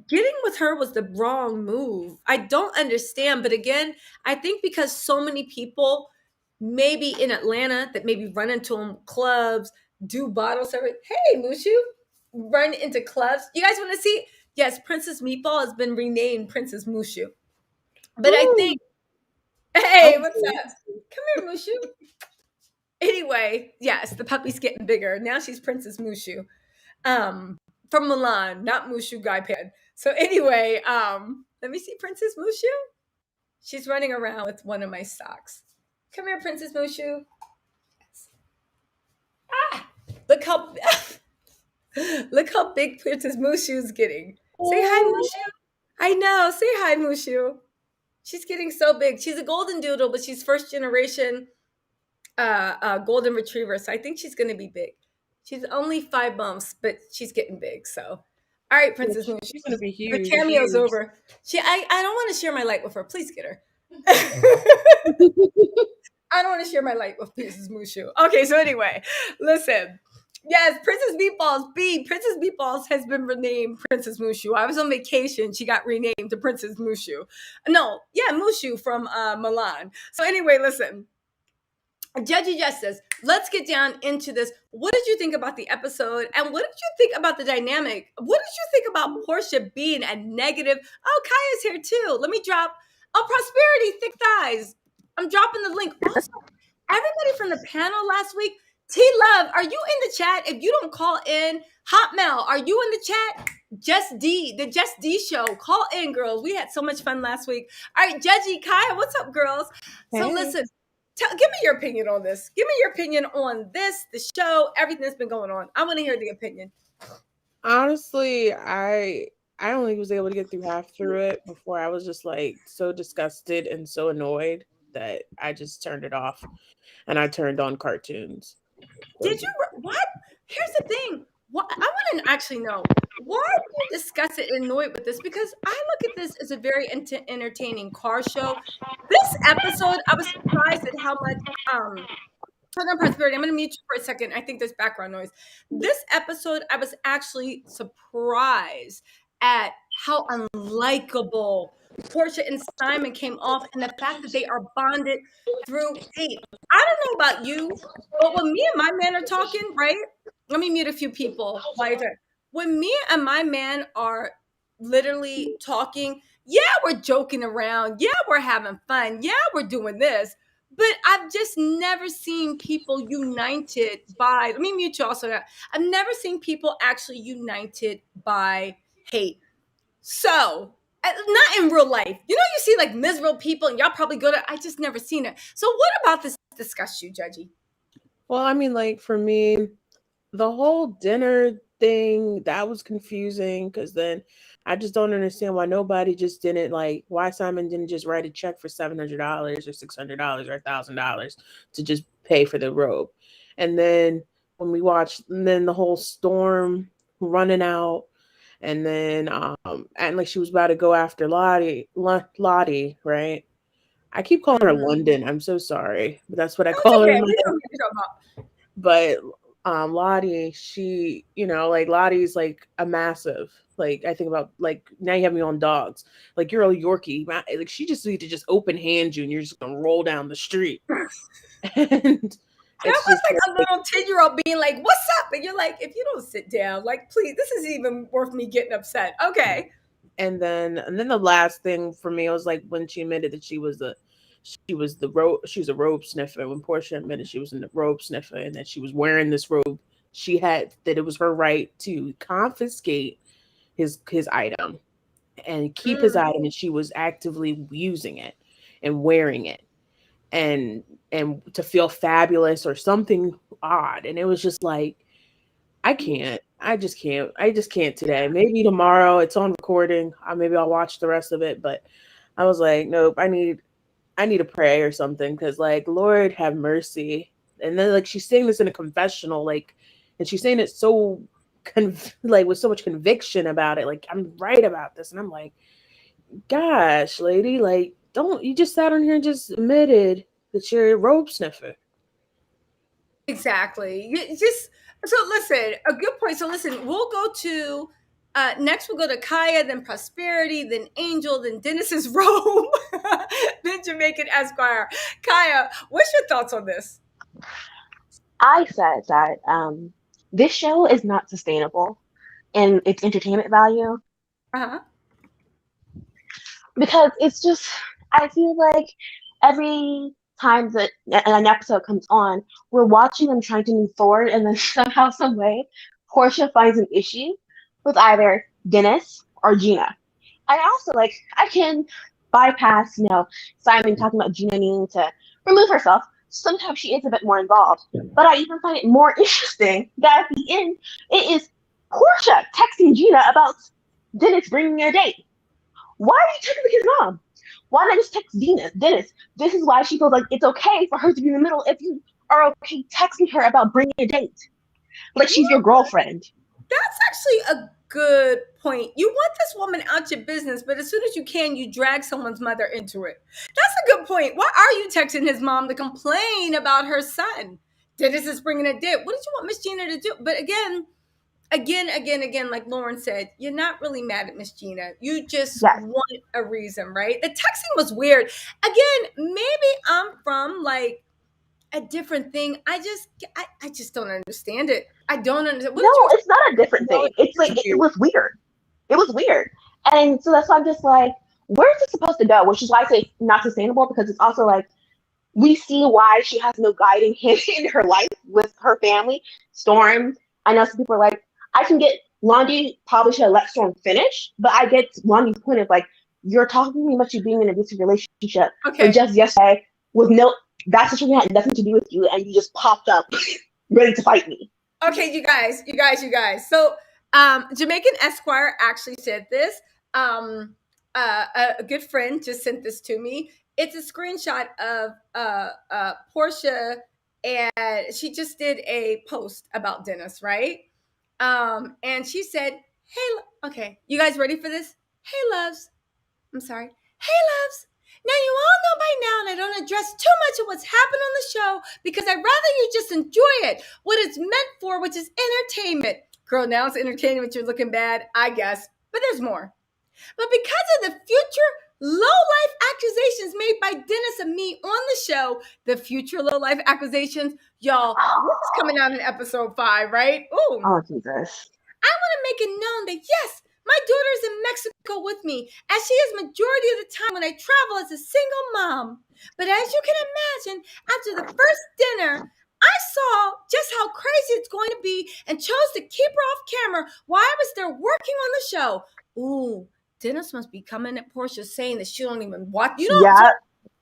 Getting with her was the wrong move. I don't understand. But again, I think because so many people, maybe in Atlanta, that maybe run into them clubs, do bottle service. Hey, Mushu, run into clubs. You guys want to see? Yes, Princess Meatball has been renamed Princess Mushu. But I think, hey, what's up? Come here, Mushu. Anyway, yes, the puppy's getting bigger. Now she's Princess Mushu. from Milan, not Mushu Gaipan. So anyway, let me see Princess Mushu. She's running around with one of my socks. Come here, Princess Mushu. Ah, look how look how big Princess Mushu's getting. Say hi, Mushu. I know. Say hi, Mushu. She's getting so big. She's a golden doodle, but she's first generation golden retriever. So I think she's going to be big. She's only 5 months, but she's getting big. So, all right, Princess Mushu. She's gonna be Her huge. cameo's over. I don't want to share my light with her. Please get her. I don't want to share my light with Princess Mushu. Okay, so anyway, listen. Yes, Princess Meatballs. Princess Meatballs has been renamed Princess Mushu. I was on vacation. She got renamed to Princess Mushu. No, yeah, Mushu from Milan. So anyway, listen. Judgy Justice, let's get down into this. What did you think about the episode? And what did you think about the dynamic? What did you think about Porsha being a negative? Oh, Kaya's here too. Let me drop. Oh, Prosperity, thick thighs. I'm dropping the link. Also, everybody from the panel last week, T-Love, are you in the chat? If you don't call in, Hot Mel, are you in the chat? The Just D show. Call in, girls. We had so much fun last week. All right, Judgy, Kaya, what's up, girls? So listen. Give me your opinion on this. Give me your opinion on this, the show, everything that's been going on. I want to hear the opinion. Honestly, I only was able to get through it before I was just like so disgusted and so annoyed that I just turned it off and I turned on cartoons. Did you? What? Here's the thing. What I want to actually know. Why are you disgusted and annoyed with this? Because I look at this as a very entertaining car show. This episode, I was surprised at how much hold on, Prosperity. I'm going to mute you for a second. I think there's background noise. This episode, I was actually surprised at how unlikable Porsha and Simon came off, and the fact that they are bonded through hate. I don't know about you, but when me and my man are talking, right? Let me mute a few people. When me and my man are literally talking, yeah, we're joking around. Yeah, we're having fun. Yeah, we're doing this. But I've just never seen people united by, let me mute you also. I've never seen people actually united by hate. So, not in real life. You see like miserable people and y'all probably go to, I just never seen it. So what about this disgust you, Judgy? Well, I mean, like for me, the whole dinner thing, that was confusing because then I just don't understand why nobody just didn't why Simon didn't just write a check for $700 or $600 or $1,000 to just pay for the robe. And then when we watched, and then the whole storm running out, and then and like she was about to go after Lottie, right? I keep calling her London. I'm so sorry, but that's what I call her. Okay. We don't need to talk about. But Lottie, she, like Lottie's like a massive, like I think about like now you have me on dogs. Like you're a Yorkie. Like she just need to just open hand you and you're just gonna roll down the street. And that was like a little 10-year-old being like, "What's up?" And you're like, "If you don't sit down, like, please, this is even worth me getting upset." Okay. And then the last thing for me was like when she admitted that she was a robe sniffer. When Porsha admitted she was a robe sniffer and that she was wearing this robe, that it was her right to confiscate his item and keep his item, and she was actively using it and wearing it and to feel fabulous or something odd. And it was just like, I just can't today. Maybe tomorrow, it's on recording. Maybe I'll watch the rest of it. But I was like, nope, I need to pray or something, because like, Lord have mercy. And then like she's saying this in a confessional, like, and she's saying it so with so much conviction about it, like I'm right about this. And I'm like, gosh, lady, like, you just sat on here and just admitted that you're a robe sniffer. Exactly. So listen, a good point. So listen, we'll go to next we'll go to Kaya, then Prosperity, then Angel, then Dennis's Rome, then Jamaican Esquire. Kaya, what's your thoughts on this? I said that this show is not sustainable in its entertainment value. Uh-huh. Because it's just, I feel like every time that an episode comes on, we're watching them trying to move forward, and then somehow, some way, Porsha finds an issue with either Dennis or Gina. I also I can bypass, Simon talking about Gina needing to remove herself. Sometimes she is a bit more involved. But I even find it more interesting that at the end it is Porsha texting Gina about Dennis bringing her a date. Why are you texting his mom? Why not just text Dennis? This is why she feels like it's okay for her to be in the middle if you are okay texting her about bringing a date. Like she's your girlfriend. That's actually a good point. You want this woman out your business, but as soon as you can, you drag someone's mother into it. That's a good point. Why are you texting his mom to complain about her son? Dennis is bringing a dip. What did you want Miss Gina to do? But again, like Lauren said, you're not really mad at Miss Gina. You just want a reason, right? The texting was weird. Again, maybe I'm from like a different thing. I just don't understand it. I don't understand. It's not a different thing. It's like it was weird. It was weird. And so that's why I'm just like, where's it supposed to go? Which is why I say it's not sustainable, because it's also like we see why she has no guiding hint in her life with her family. Storm, I know some people are like, I can get Londi probably should have let Storm finish, but I get Londi's point of like, you're talking to me about you being in an abusive relationship. Okay. But just yesterday, with that situation had nothing to do with you, and you just popped up ready to fight me. Okay, you guys. So, Jamaican Esquire actually said this. A good friend just sent this to me. It's a screenshot of Porsha, and she just did a post about Dennis, right? And she said, "Hey, okay, you guys ready for this? Hey, loves. I'm sorry. Hey, loves. Now, you all know by now, and I don't address too much of what's happened on the show because I'd rather you just enjoy it, what it's meant for, which is entertainment. Girl, now it's entertainment, you're looking bad, I guess, but there's more. But because of the future low-life accusations made by Dennis and me on the show, the future low-life accusations, y'all, this is coming out in episode 5, right? Ooh. Oh, Jesus. I want to make it known that, yes, my daughter is in Mexico with me, as she is majority of the time when I travel as a single mom. But as you can imagine, after the first dinner, I saw just how crazy it's going to be and chose to keep her off camera while I was there working on the show. Ooh, Dennis must be coming at Porsha saying that she don't even watch. You know, yeah.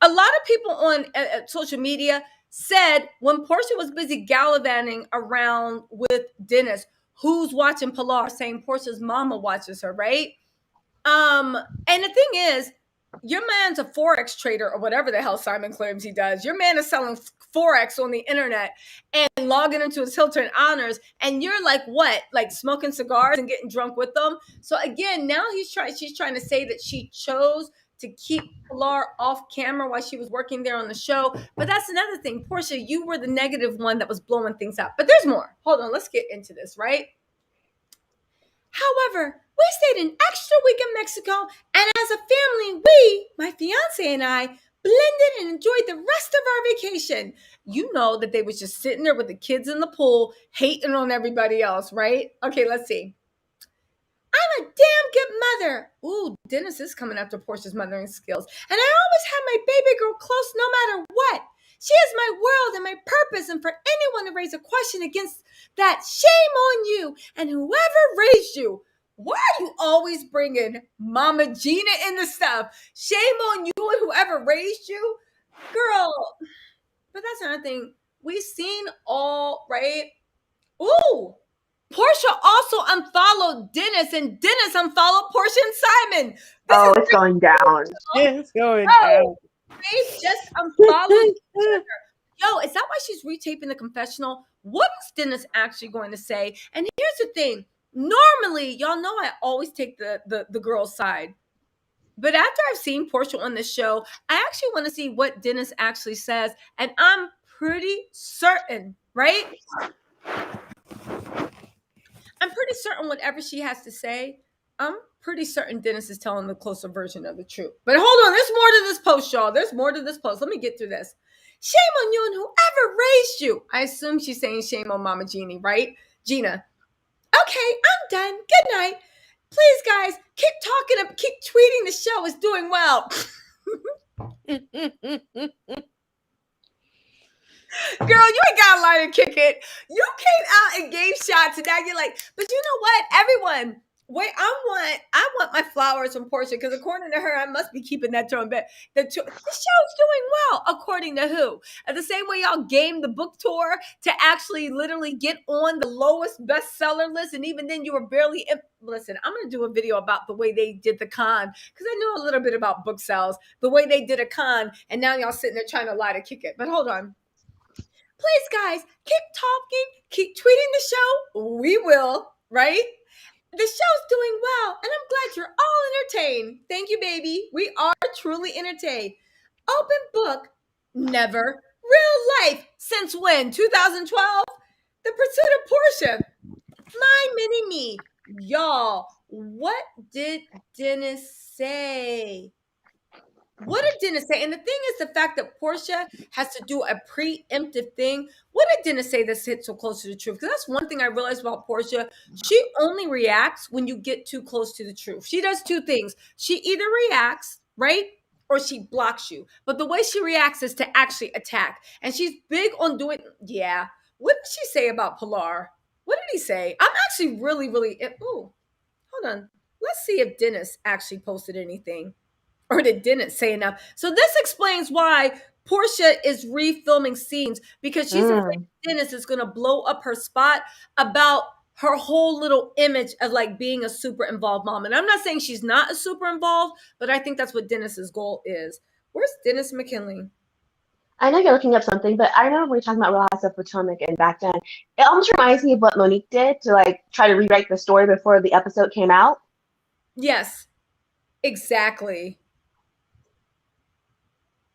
A lot of people on social media said when Porsha was busy gallivanting around with Dennis, who's watching Pilar, saying Porsha's mama watches her, right? And the thing is, your man's a Forex trader or whatever the hell Simon claims he does. Your man is selling Forex on the internet and logging into his Hilton Honors. And you're like, what? Like smoking cigars and getting drunk with them? So again, now she's trying to say that she chose to keep Pilar off camera while she was working there on the show. But that's another thing. Porsha, you were the negative one that was blowing things up. But there's more. Hold on, let's get into this, right? However, we stayed an extra week in Mexico, and as a family, we, my fiance and I, blended and enjoyed the rest of our vacation. You know that they was just sitting there with the kids in the pool, hating on everybody else, right? Okay, let's see. I'm a damn good mother. Ooh, Dennis is coming after Porsha's mothering skills. And I always have my baby girl close no matter what. She is my world and my purpose. And for anyone to raise a question against that, shame on you and whoever raised you. Why are you always bringing Mama Gina in the stuff? Shame on you and whoever raised you. Girl, but that's another thing. We've seen all, right? Ooh. Porsha also unfollowed Dennis, and Dennis unfollowed Porsha and Simon. It's going down. Yeah, it's going down. They just unfollowed each other. Yo, is that why she's retaping the confessional? What is Dennis actually going to say? And here's the thing. Normally, y'all know I always take the girl's side. But after I've seen Porsha on this show, I actually want to see what Dennis actually says. And I'm pretty certain, right? I'm pretty certain whatever she has to say, I'm pretty certain Dennis is telling the closer version of the truth. But hold on, there's more to this post, y'all. There's more to this post. Let me get through this. Shame on you and whoever raised you. I assume she's saying shame on Mama Jeannie, right? Gina. Okay, I'm done. Good night. Please, guys, keep talking and keep tweeting. The show is doing well. Girl, you ain't got a line to kick it. You came out and gave shots, and now you're like, but you know what? Everyone, Wait, I want my flowers from Porsha because according to her, I must be keeping that tone. But the show's doing well, according to who? And the same way y'all game the book tour to actually literally get on the lowest bestseller list, and even then you were barely. Listen, I'm going to do a video about the way they did the con because I know a little bit about book sales, the way they did a con, and now y'all sitting there trying to lie to kick it. But hold on. Please, guys, keep talking, keep tweeting the show. We will, right? The show's doing well, and I'm glad you're all entertained. Thank you, baby. We are truly entertained. Open book, never. Real life. Since when? 2012? The Pursuit of Porsha. My mini me. Y'all, what did Dennis say? What did Dennis say? And the thing is, the fact that Porsha has to do a preemptive thing. What did Dennis say that's hit so close to the truth? Because that's one thing I realized about Porsha. She only reacts when you get too close to the truth. She does two things. She either reacts, right? Or she blocks you. But the way she reacts is to actually attack. And she's big on doing, yeah. What did she say about Pilar? What did he say? I'm actually really, really, hold on. Let's see if Dennis actually posted anything. Or didn't say enough. So this explains why Porsha is refilming scenes because she's afraid Dennis is going to blow up her spot about her whole little image of like being a super involved mom. And I'm not saying she's not a super involved, but I think that's what Dennis's goal is. Where's Dennis McKinley? I know you're looking up something, but I remember we were talking about Real House of Potomac and back then. It almost reminds me of what Monique did to like try to rewrite the story before the episode came out. Yes, exactly.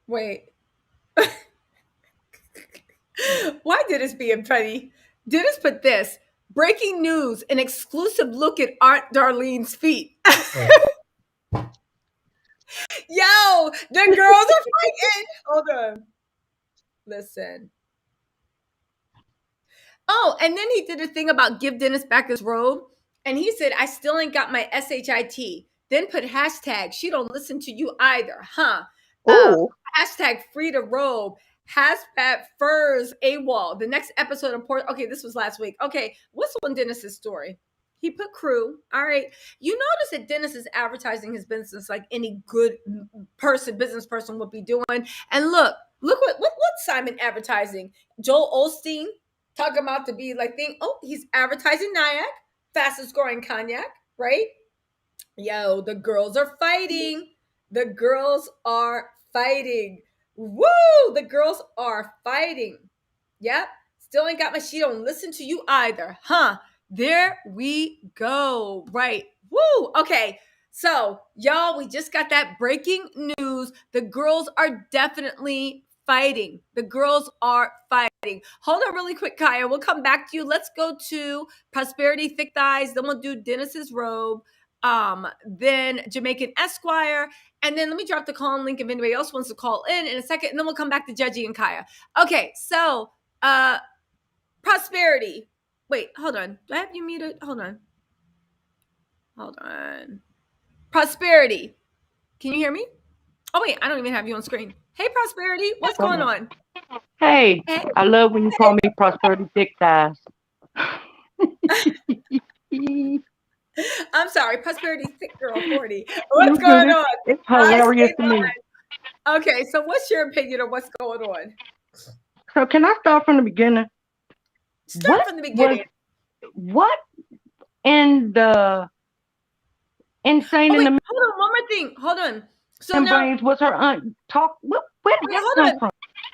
Wait. Why did this being funny? Dennis put this breaking news, an exclusive look at Aunt Darlene's feet. Yo, the girls are fighting. Hold on. Listen. Oh, and then he did a thing about give Dennis back his robe. And he said, I still ain't got my SHIT. Then put hashtag, she don't listen to you either, huh? Hashtag free to robe. Hashtag furs AWOL. The next episode of okay, this was last week. Okay, what's on Dennis's story? He put crew. All right. You notice that Dennis is advertising his business like any good business person would be doing. And look what Simon advertising. Joel Osteen talking about to be like thing. Oh, he's advertising Nyack, fastest growing cognac, right? Yo, the girls are fighting. The girls are fighting. Woo! The girls are fighting. Yep. Still ain't got my she don't listen to you either. Huh? There we go. Right. Woo! Okay. So, y'all, we just got that breaking news. The girls are definitely fighting. The girls are fighting. Hold on really quick, Kaya. We'll come back to you. Let's go to Prosperity Thick Thighs. Then we'll do Dennis's robe. Then Jamaican Esquire. And then let me drop the call link if anybody else wants to call in a second. And then we'll come back to Judgy and Kaya. Okay, so Prosperity. Wait, hold on. Do I have you muted? Hold on. Prosperity. Can you hear me? Oh, wait, I don't even have you on screen. Hey, Prosperity. What's going on? Hey, I love when you call me Prosperity Thick Thighs. I'm sorry, Prosperity Thick Girl 40. What's going on? It's hilarious to me. Okay, so what's your opinion of what's going on? So can I start from the beginning? Start from the beginning. What in the insane in the hold on, one more thing. Hold on. So now, brains was her aunt talk? Where did that come from?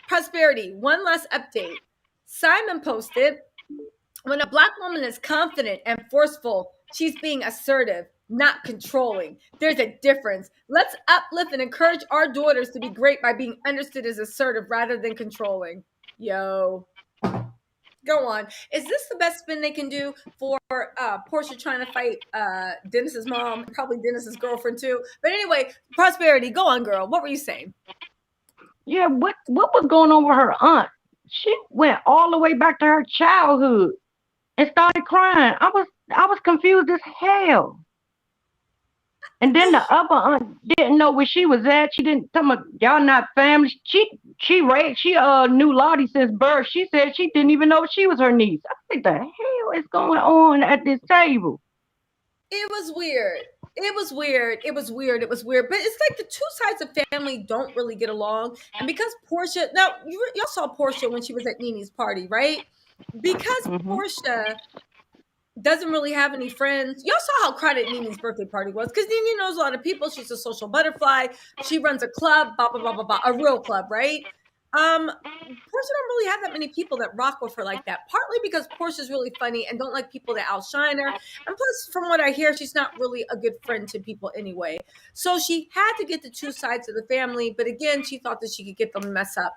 Prosperity. One last update. Simon posted, when a Black woman is confident and forceful, she's being assertive, not controlling. There's a difference. Let's uplift and encourage our daughters to be great by being understood as assertive rather than controlling. Yo. Go on. Is this the best spin they can do for Porsha trying to fight Dennis's mom, probably Dennis's girlfriend too? But anyway, Prosperity, go on, girl. What were you saying? Yeah, what was going on with her aunt? She went all the way back to her childhood and started crying. I was confused as hell. And then the other aunt didn't know where she was at. She didn't tell me, y'all not family. She knew Lottie since birth. She said she didn't even know she was her niece. I said, the hell is going on at this table? It was weird. It was weird. It was weird. It was weird. But it's like the two sides of family don't really get along. And because Porsha, now y'all saw Porsha when she was at Nene's party, right? Because Mm-hmm. Porsha doesn't really have any friends. Y'all saw how crowded Nene's birthday party was because Nene knows a lot of people. She's a social butterfly. She runs a club, blah, blah, blah, blah, blah, a real club, right? Porsha don't really have that many people that rock with her like that. Partly because Portia's really funny and don't like people that outshine her. And plus, from what I hear, she's not really a good friend to people anyway. So she had to get the two sides of the family. But again, she thought that she could get them to mess up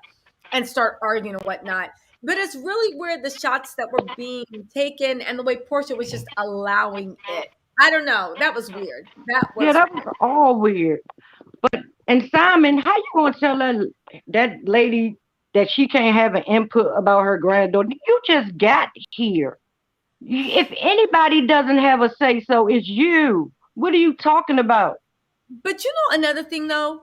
and start arguing and whatnot. But it's really weird the shots that were being taken and the way Porsha was just allowing it. I don't know. That was weird. That Yeah, was that was all weird. And Simon, how you gonna tell that lady that she can't have an input about her granddaughter? You just got here. If anybody doesn't have a say so, it's you. What are you talking about? But you know another thing though?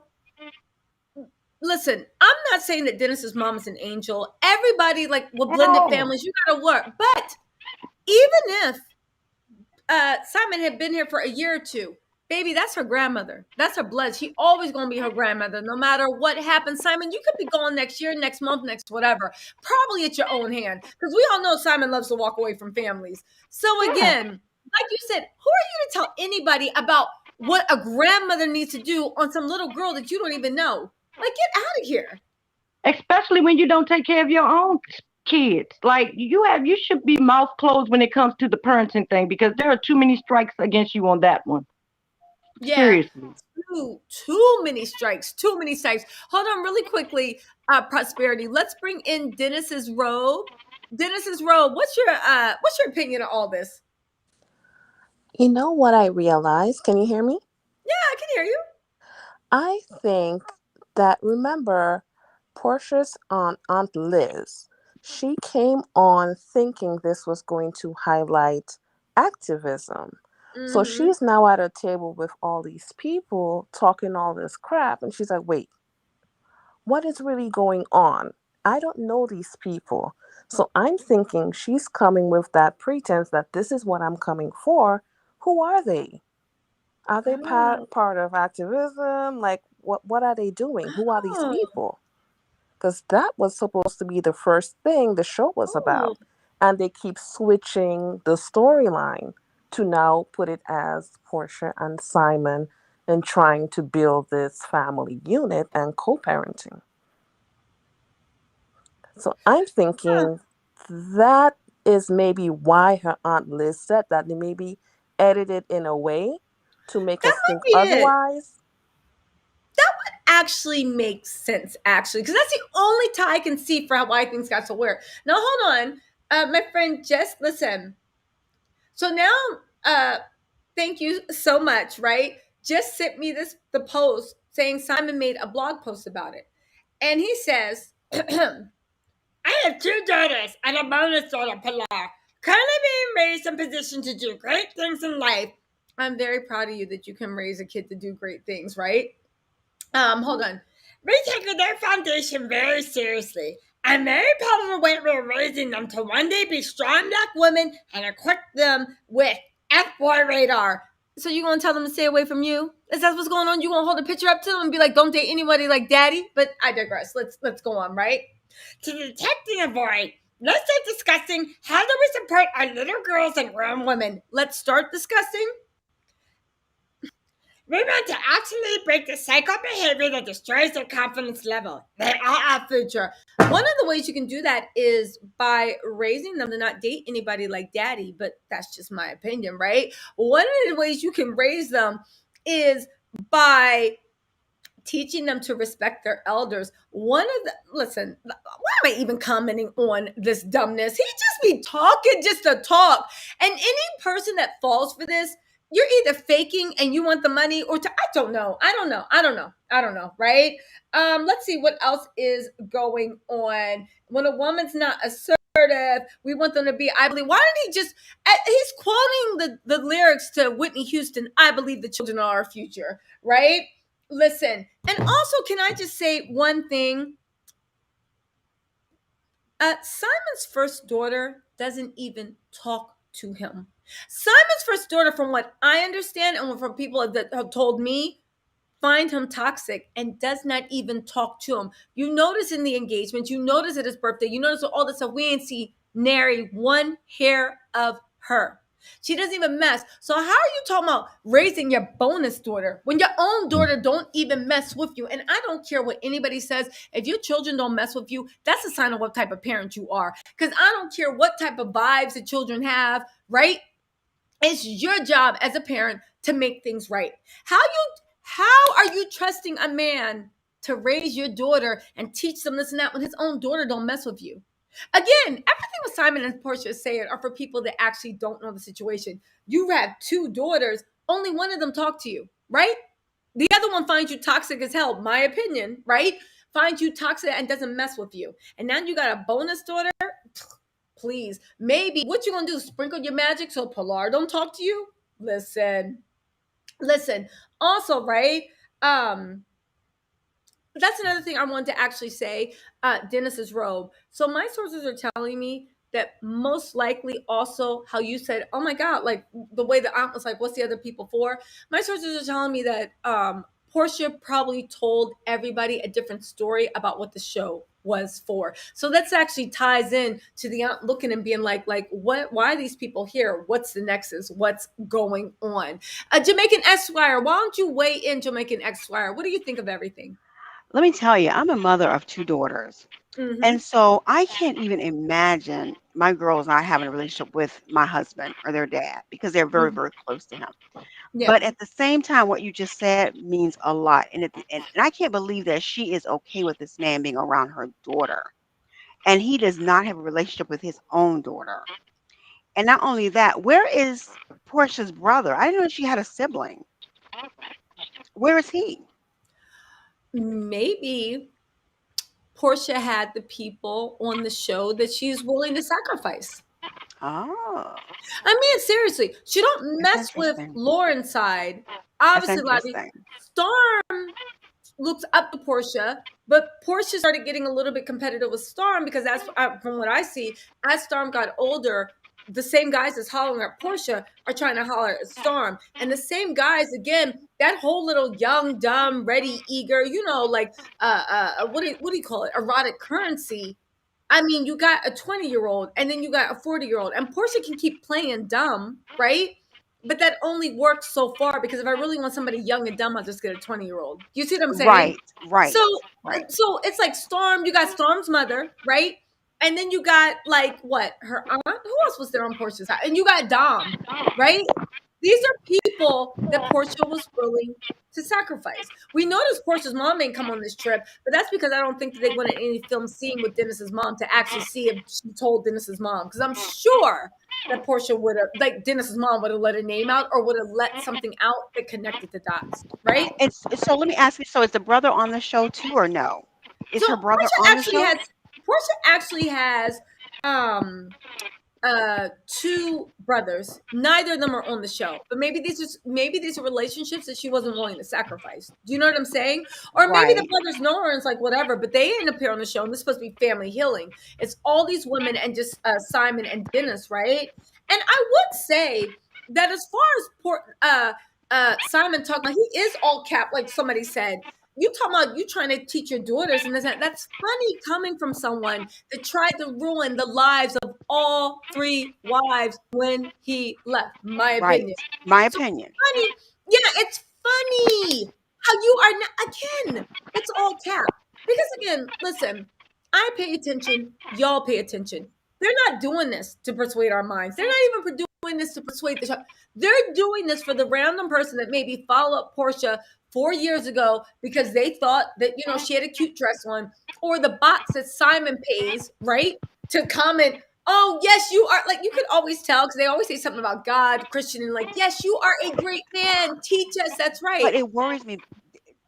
Listen, I'm not saying that Dennis's mom is an angel. Everybody, like with blended No. families, you gotta work. But even if Simon had been here for a year or two, baby, that's her grandmother. That's her blood. She always gonna be her grandmother, no matter what happens. Simon, you could be gone next year, next month, next whatever. Probably at your own hand, because we all know Simon loves to walk away from families. So Yeah. again, like you said, who are you to tell anybody about what a grandmother needs to do on some little girl that you don't even know? Like, get out of here. Especially when you don't take care of your own kids. Like you should be mouth closed when it comes to the parenting thing because there are too many strikes against you on that one. Yeah, Seriously. too many strikes, too many strikes. Hold on, really quickly, Prosperity. Let's bring in Dennis's robe. Dennis's robe. What's your opinion of all this? You know what I realized? Can you hear me? Yeah, I can hear you. I think that, remember, Portia's Aunt Liz, she came on thinking this was going to highlight activism. So Mm-hmm. she's now at a table with all these people talking all this crap. And she's like, wait, what is really going on? I don't know these people. So I'm thinking she's coming with that pretense that this is what I'm coming for. Who are they? Are they Oh, part of activism? Like, what are they doing? Who are these oh, people? Because that was supposed to be the first thing the show was oh. about. And they keep switching the storyline to now put it as Porsha and Simon and trying to build this family unit and co-parenting. So I'm Huh. thinking that is maybe why her Aunt Liz said that. They maybe edited in a way to make That us might think be it. otherwise. That would actually make sense, actually, because that's the only tie I can see for why things got so weird. Now, hold on, my friend, just listen. So now, uh, thank you so much, right? Just sent me the post saying Simon made a blog post about it. And he says, I have two daughters and a bonus daughter, Pilar, currently being raised in position to do great things in life. I'm very proud of you that you can raise a kid to do great things, right? Hold on. We take their foundation very seriously. I'm very proud of the way we're raising them to one day be strong black women and equip them with F-boy radar. So you gonna tell them to stay away from you? Is that what's going on? You gonna hold a picture up to them and be like, "Don't date anybody like Daddy"? But I digress. Let's go on, right? To detect and avoid. Let's start discussing how do we support our little girls and grown women. Let's start discussing. We want to actually break the cycle behavior that destroys their confidence level. They are our future. One of the ways you can do that is by raising them to not date anybody like Daddy, but that's just my opinion, right? One of the ways you can raise them is by teaching them to respect their elders. Listen, why am I even commenting on this dumbness? He just be talking just to talk. And any person that falls for this, you're either faking and you want the money I don't know. Right? Let's see what else is going on. When a woman's not assertive, we want them to be, I believe. Why didn't he just, he's quoting the lyrics to Whitney Houston, I believe the children are our future, right? Listen, and also, can I just say one thing? Simon's first daughter doesn't even talk to him. Simon's first daughter, from what I understand and from people that have told me, find him toxic and does not even talk to him. You notice in the engagement, you notice at his birthday, you notice all this stuff. We ain't see nary one hair of her. She doesn't even mess. So how are you talking about raising your bonus daughter when your own daughter don't even mess with you? And I don't care what anybody says. If your children don't mess with you, that's a sign of what type of parent you are. Because I don't care what type of vibes the children have, right? It's your job as a parent to make things right. How are you trusting a man to raise your daughter and teach them this and that when his own daughter don't mess with you? Again, everything what Simon and Porsha is saying are for people that actually don't know the situation. You have two daughters, only one of them talk to you, right? The other one finds you toxic as hell, my opinion, right? Finds you toxic and doesn't mess with you. And now you got a bonus daughter? Please. Maybe what you gonna do? Sprinkle your magic so Pilar don't talk to you? Listen. Also, right? That's another thing I wanted to actually say. Dennis's robe. So my sources are telling me that most likely also how you said, oh my God, like the way the aunt was like, what's the other people for? My sources are telling me that Porsha probably told everybody a different story about what the show was for. So that's actually ties in to the aunt looking and being like what? Why are these people here? What's the nexus? What's going on? Jamaican Esquire, why don't you weigh in, Jamaican Esquire? What do you think of everything? Let me tell you, I'm a mother of two daughters. Mm-hmm. And so I can't even imagine my girls not having a relationship with my husband or their dad because they're very, Mm-hmm. very close to him. Yeah. But at the same time, what you just said means a lot. And I can't believe that she is okay with this man being around her daughter. And he does not have a relationship with his own daughter. And not only that, where is Portia's brother? I didn't know she had a sibling. Where is he? Maybe Porsha had the people on the show that she's willing to sacrifice. Oh, I mean, seriously, she don't that's mess with interesting. Lauren's side. That's Obviously, Lottie, interesting. Storm looks up to Porsha, but Porsha started getting a little bit competitive with Storm because from what I see, as Storm got older, the same guys that's hollering at Porsha are trying to holler at Storm. And the same guys, again, that whole little young, dumb, ready, eager, like what do you call it? Erotic currency. I mean, you got a 20-year-old and then you got a 40-year-old. And Porsha can keep playing dumb, right? But that only works so far because if I really want somebody young and dumb, I'll just get a 20-year-old. You see what I'm saying? Right, So right. so it's like Storm, you got Storm's mother, right? And then you got like what? Her aunt? Who else was there on Portia's side? And you got Dom, right? These are people that Porsha was willing to sacrifice. We noticed Portia's mom ain't come on this trip, but that's because I don't think that they went in any film scene with Dennis's mom to actually see if she told Dennis's mom. Because I'm sure that Porsha would have, like Dennis's mom would have let a name out or would have let something out that connected the dots, right? So let me ask you, so is the brother on the show too or no? Is So her brother on the show? Porsha actually has two brothers. Neither of them are on the show, but maybe these are relationships that she wasn't willing to sacrifice. Do you know what I'm saying? Or maybe the Right. brothers know her and it's like whatever, but they didn't appear on the show and this is supposed to be family healing. It's all these women and just Simon and Dennis, right? And I would say that as far as Simon talking about, he is all cap, like somebody said. You talking about you trying to teach your daughters and this, that's funny coming from someone that tried to ruin the lives of all three wives when he left, my Right. opinion. My So opinion. funny. Yeah, it's funny how you are not, again, it's all cap. Because again, listen, I pay attention, y'all pay attention. They're not doing this to persuade our minds. They're not even doing this to persuade the shop. They're doing this for the random person that maybe followed up Porsha 4 years ago because they thought that, she had a cute dress on, or the bots that Simon pays, right? To comment, oh, yes, you are. Like, you could always tell because they always say something about God, Christian, and like, yes, you are a great man. Teach us. That's right. But it worries me.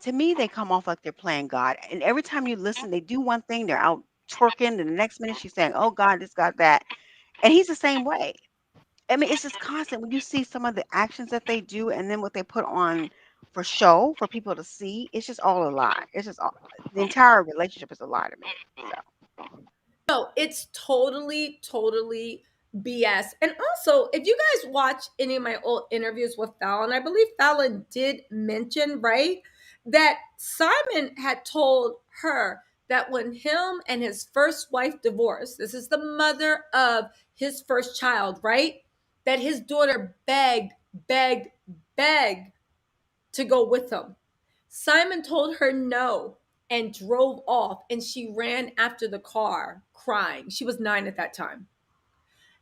To me, they come off like they're playing God. And every time you listen, they do one thing, they're out twerking, and the next minute she's saying, oh God, this, God, that. And he's the same way. I mean, it's just constant when you see some of the actions that they do and then what they put on for show for people to see, it's just all a lie. It's just all, the entire relationship is a lie to me. So No, it's totally, totally BS. And also, if you guys watch any of my old interviews with Fallon, I believe Fallon did mention, right, that Simon had told her that when him and his first wife divorced, this is the mother of his first child, right, that his daughter begged to go with him. Simon told her no and drove off, and she ran after the car crying. She was 9 at that time.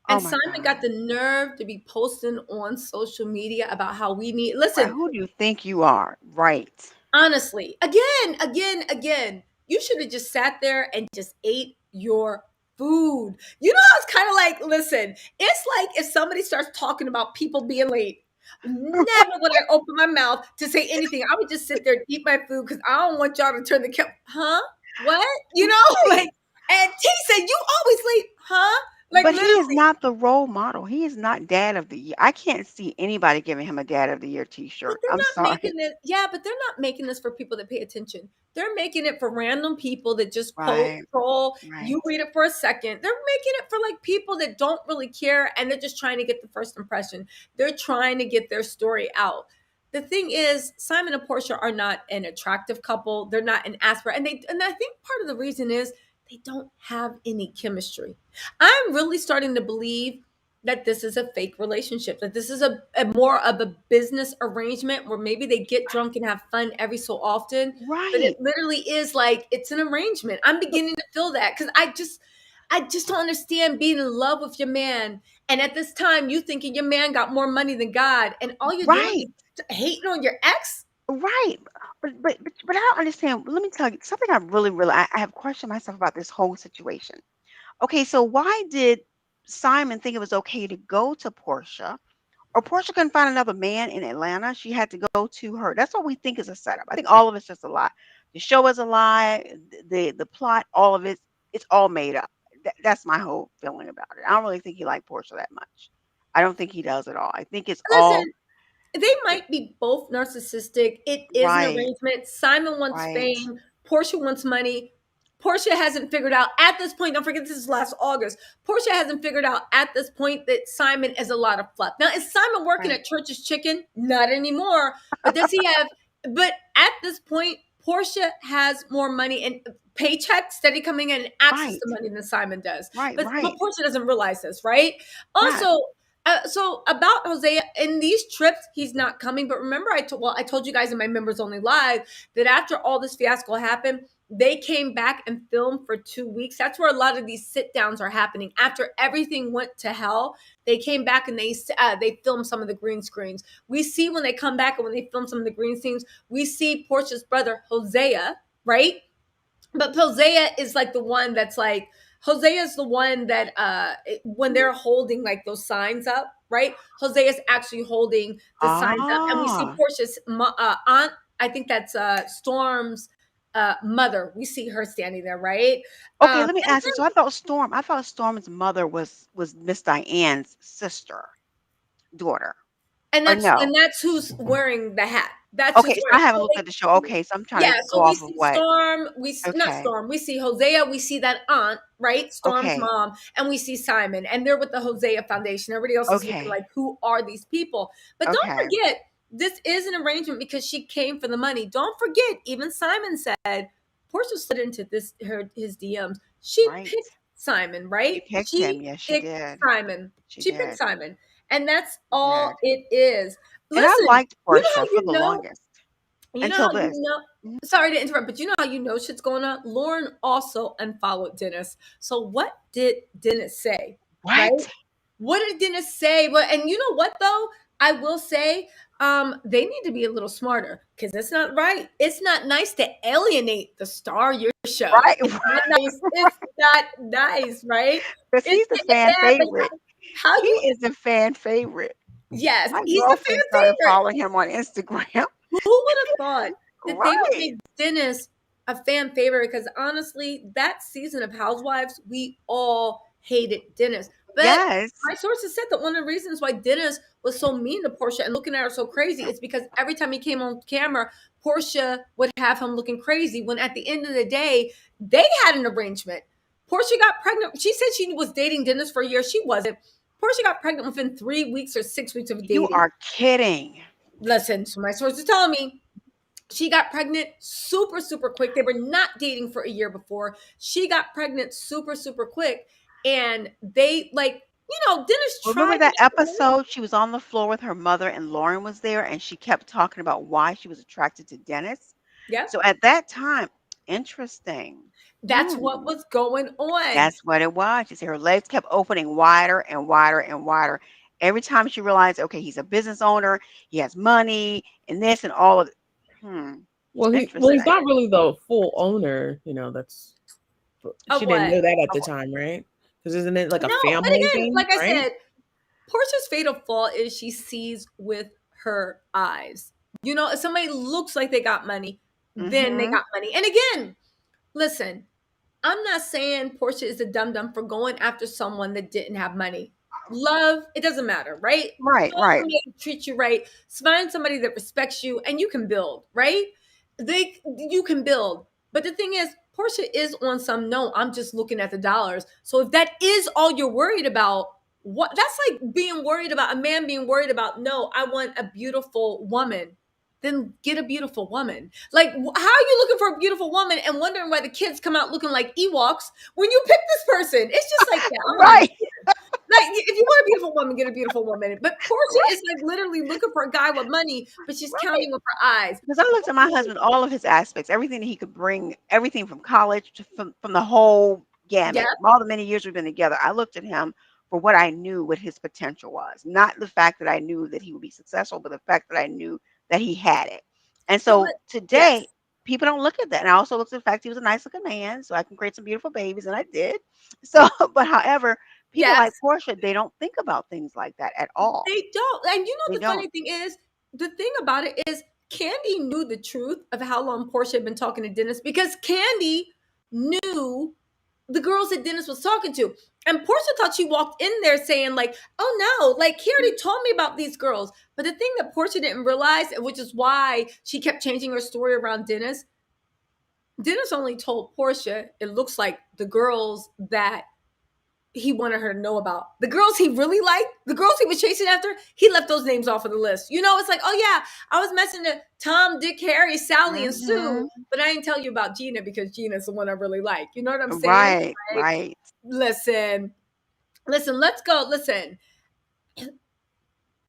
Oh And my Simon got God. the nerve to be posting on social media about how we need, Right. listen, Who do you think you are? Right. honestly, again, you should have just sat there and just ate your food. You know, it's kind of like, listen, it's like if somebody starts talking about people being late, never would I open my mouth to say anything. I would just sit there and eat my food because I don't want y'all to turn the camera. Huh? What? You know, Right. like, and T said, you always late, huh? Like, But he is literally. not the role model. He is not dad of the year. I can't see anybody giving him a dad of the year But t-shirt. they're I'm not sorry. making it. Yeah, but they're not making this for people that pay attention. They're making it for random people that just post, Right. troll. You Right. read it for a second. They're making it for like people that don't really care, and they're just trying to get the first impression. They're trying to get their story out. The thing is, Simon and Porsha are not an attractive couple. They're not an aspirant, and I think part of the reason is they don't have any chemistry. I'm really starting to believe that this is a fake relationship, that this is a more of a business arrangement where maybe they get drunk and have fun every so often, but it Right. literally is like it's an arrangement. I'm beginning to feel that because I just don't understand being in love with your man, and at this time you thinking your man got more money than God, and all you're doing Right. is hating on your ex. Right. But I don't understand. Let me tell you something. I have questioned myself about this whole situation. Okay, so why did Simon think it was okay to go to Portia? Or Portia couldn't find another man in Atlanta. She had to go to her. That's what we think is a setup. I think all of it's just a lie. The show is a lie. The plot, all of it, it's all made up. That's my whole feeling about it. I don't really think he liked Portia that much. I don't think he does at all. I think it's all Listen, they might be both narcissistic. It is an right, arrangement. Simon wants right, fame. Portia wants money. Portia hasn't figured out at this point, don't forget this is last August. Portia hasn't figured out at this point that Simon is a lot of fluff. Now, is Simon working right, at Church's Chicken? Not anymore. But does he have, but at this point, Portia has more money and paycheck steady coming in and access right, to money than Simon does. right, But right, Portia doesn't realize this, right? right. Also, so about Hosea in these trips, he's not coming. But remember, I told you guys in my members only live that after all this fiasco happened, they came back and filmed for 2 weeks. That's where a lot of these sit downs are happening. After everything went to hell, they came back and they filmed some of the green screens. We see when they come back and when they film some of the green scenes, we see Portia's brother Hosea, right? But Hosea is like the one that's like Hosea is the one that when they're holding like those signs up, right? Hosea is actually holding the signs up, and we see Ah, Portia's aunt. I think that's Storm's mother. We see her standing there, right? okay. Let me And ask you. So I thought Storm's mother was Miss Diane's sister, daughter, and or that's no? and that's who's wearing the hat. That's Okay, who's so I haven't looked wearing. at the show. Okay, so I'm trying Yeah, to go so we off of see what. Storm, not Okay, Storm, we see Hosea, we see that aunt, right? Storm's okay, mom, and we see Simon, and they're with the Hosea Foundation. Everybody else is looking okay, like, who are these people? But don't okay. forget, this is an arrangement because she came for the money. Don't forget, even Simon said, Portia slid into his DMs. She Right. picked Simon, She right? picked him. She Yes, she picked did. Simon. She She picked did. Simon. And that's She all did. it is. And I Listen, liked you know how Portia for you the know longest you know until how this. you know Mhm. sorry to interrupt, but you know how you know shit's going on? Lauren also unfollowed Dennis. So what did Dennis say? Right? What? What did Dennis say? Well, and you know what though? I will say, they need to be a little smarter because it's not right. It's not nice to alienate the star of your show. Right. It's not nice. It's not nice, right? Because It's he's a getting fan bad, but favorite. how He you is a fan favorite. yes, My he's a girlfriend fan started favorite. following him on Instagram. Who would have thought that they would Right. make Dennis a fan favorite? Because honestly, that season of Housewives, we all hated Dennis. But Yes. my sources said that one of the reasons why Dennis was so mean to Portia and looking at her so crazy is because every time he came on camera, Portia would have him looking crazy. When at the end of the day, they had an arrangement. Portia got pregnant. She said she was dating Dennis for a year. She wasn't. Porsha got pregnant within 3 weeks or 6 weeks of dating. You are kidding. Listen, so my sources telling me she got pregnant super, super quick. They were not dating for a year before. She got pregnant super, super quick. And they Dennis Remember tried that to episode? She was on the floor with her mother and Lauren was there and she kept talking about why she was attracted to Dennis. Yeah. So at that time, interesting. That's what was going on. That's what it was. You see, her legs kept opening wider and wider and wider. Every time she realized, okay, he's a business owner, he has money, and this and all of it. Well, he's Interesting. not really the full owner. That's Of she didn't know what? that at the time, right? Because isn't it like a No, but family again, thing, like I right? said, Portia's fatal flaw is she sees with her eyes. If somebody looks like they got money, then they Mhm. got money. And again, listen, I'm not saying Porsha is a dum-dum for going after someone that didn't have money. Love, it doesn't matter, right? Right, Find right. somebody to treat you right. Find somebody that respects you and you can build, right? You can build. But the thing is, Porsha is on some no, I'm just looking at the dollars. So if that is all you're worried about, that's like being worried about a man being worried about, no, I want a beautiful woman. Then get a beautiful woman. Like, how are you looking for a beautiful woman and wondering why the kids come out looking like Ewoks when you pick this person? It's just like that. I'm Right. like, if you want a beautiful woman, get a beautiful woman. But Porsha is like literally looking for a guy with money, but she's counting with her eyes. Because I looked at my husband, all of his aspects, everything that he could bring, everything from college to from the whole Yeah. gamut, from all the many years we've been together. I looked at him for what I knew what his potential was, not the fact that I knew that he would be successful, but the fact that I knew that he had it. And so today, Yes. people don't look at that. And I also looked at the fact he was a nice looking man, so I can create some beautiful babies, and I did. So, but however, people Yes. like Porsha, they don't think about things like that at all. They don't. And They the funny don't. thing is, the thing about it is Candy knew the truth of how long Porsha had been talking to Dennis because Candy knew the girls that Dennis was talking to. And Porsha thought she walked in there saying, like, oh no, like he already told me about these girls. But the thing that Porsha didn't realize, which is why she kept changing her story around Dennis only told Porsha, it looks like the girls that he wanted her to know about. The girls he really liked, the girls he was chasing after, he left those names off of the list. It's like, oh yeah, I was messing to Tom, Dick, Harry, Sally, and Sue, but I didn't tell you about Gina because Gina's the one I really like. You know what I'm saying? Right, right. Listen, let's go. Listen.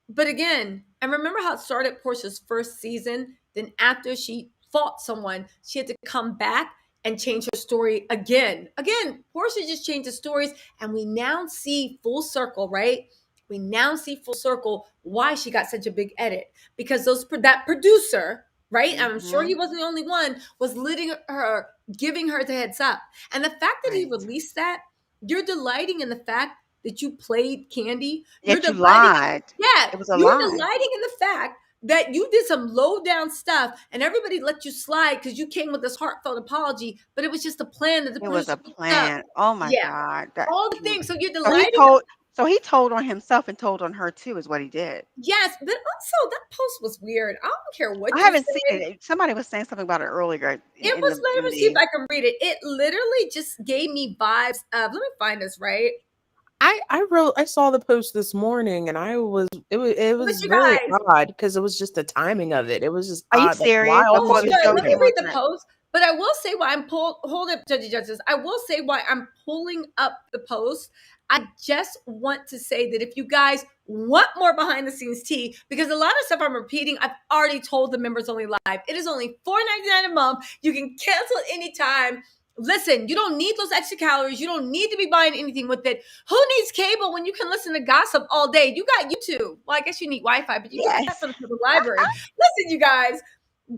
But again, and remember how it started Porsha's first season? Then after she fought someone, she had to come back and change her story again. Again, Porsha just changed the stories, and we now see full circle, right? We now see full circle why she got such a big edit because that producer, right? I'm sure he wasn't the only one, was letting her, giving her the heads up. And the fact that he released that, you're delighting in the fact that you played Candy. You're Yet you delighting. lied. Yeah, It was a you're lie. delighting in the fact that you did some low down stuff and everybody let you slide because you came with this heartfelt apology, but it was just a plan that the It was producer a picked up. plan. Oh my Yeah, God. all the things. So you're So he delighting. told he told on himself and told on her too, is what he did. Yes, but also that post was weird. I don't care what I you haven't say. seen it. Somebody was saying something about it earlier It was, let me see if I can read it. It literally just gave me vibes of, let me find this, right? I saw the post this morning and it was you very guys, odd because it was just the timing of it. It was just Are you odd. Like, why serious? all Before these the show let me came read on the tonight. post, but I will say why I'm hold up, judges. I will say why I'm pulling up the post. I just want to say that if you guys want more behind the scenes tea, because a lot of stuff I'm repeating, I've already told the members only live. It is only $4.99 a month. You can cancel anytime. Listen, you don't need those extra calories. You don't need to be buying anything with it. Who needs cable when you can listen to gossip all day? You got YouTube. Well, I guess you need Wi-Fi, but you can get that Yes. from the library. Listen, you guys,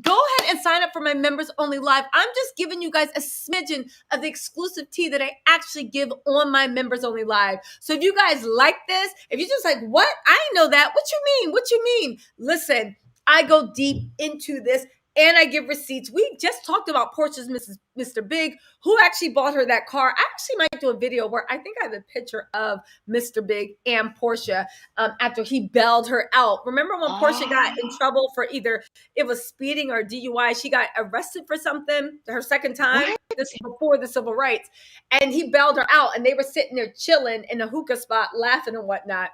go ahead and sign up for my members only live. I'm just giving you guys a smidgen of the exclusive tea that I actually give on my members only live. So if you guys like this, if you're just like, what? I didn't know that. What you mean? What you mean? Listen, I go deep into this and I give receipts. We just talked about Porsha's Mr. Big, who actually bought her that car. I actually might do a video where I think I have a picture of Mr. Big and Porsha after he bailed her out. Remember when Porsha got in trouble for either it was speeding or DUI? She got arrested for something her second time. What? This is before the civil rights. And he bailed her out, and they were sitting there chilling in a hookah spot, laughing and whatnot.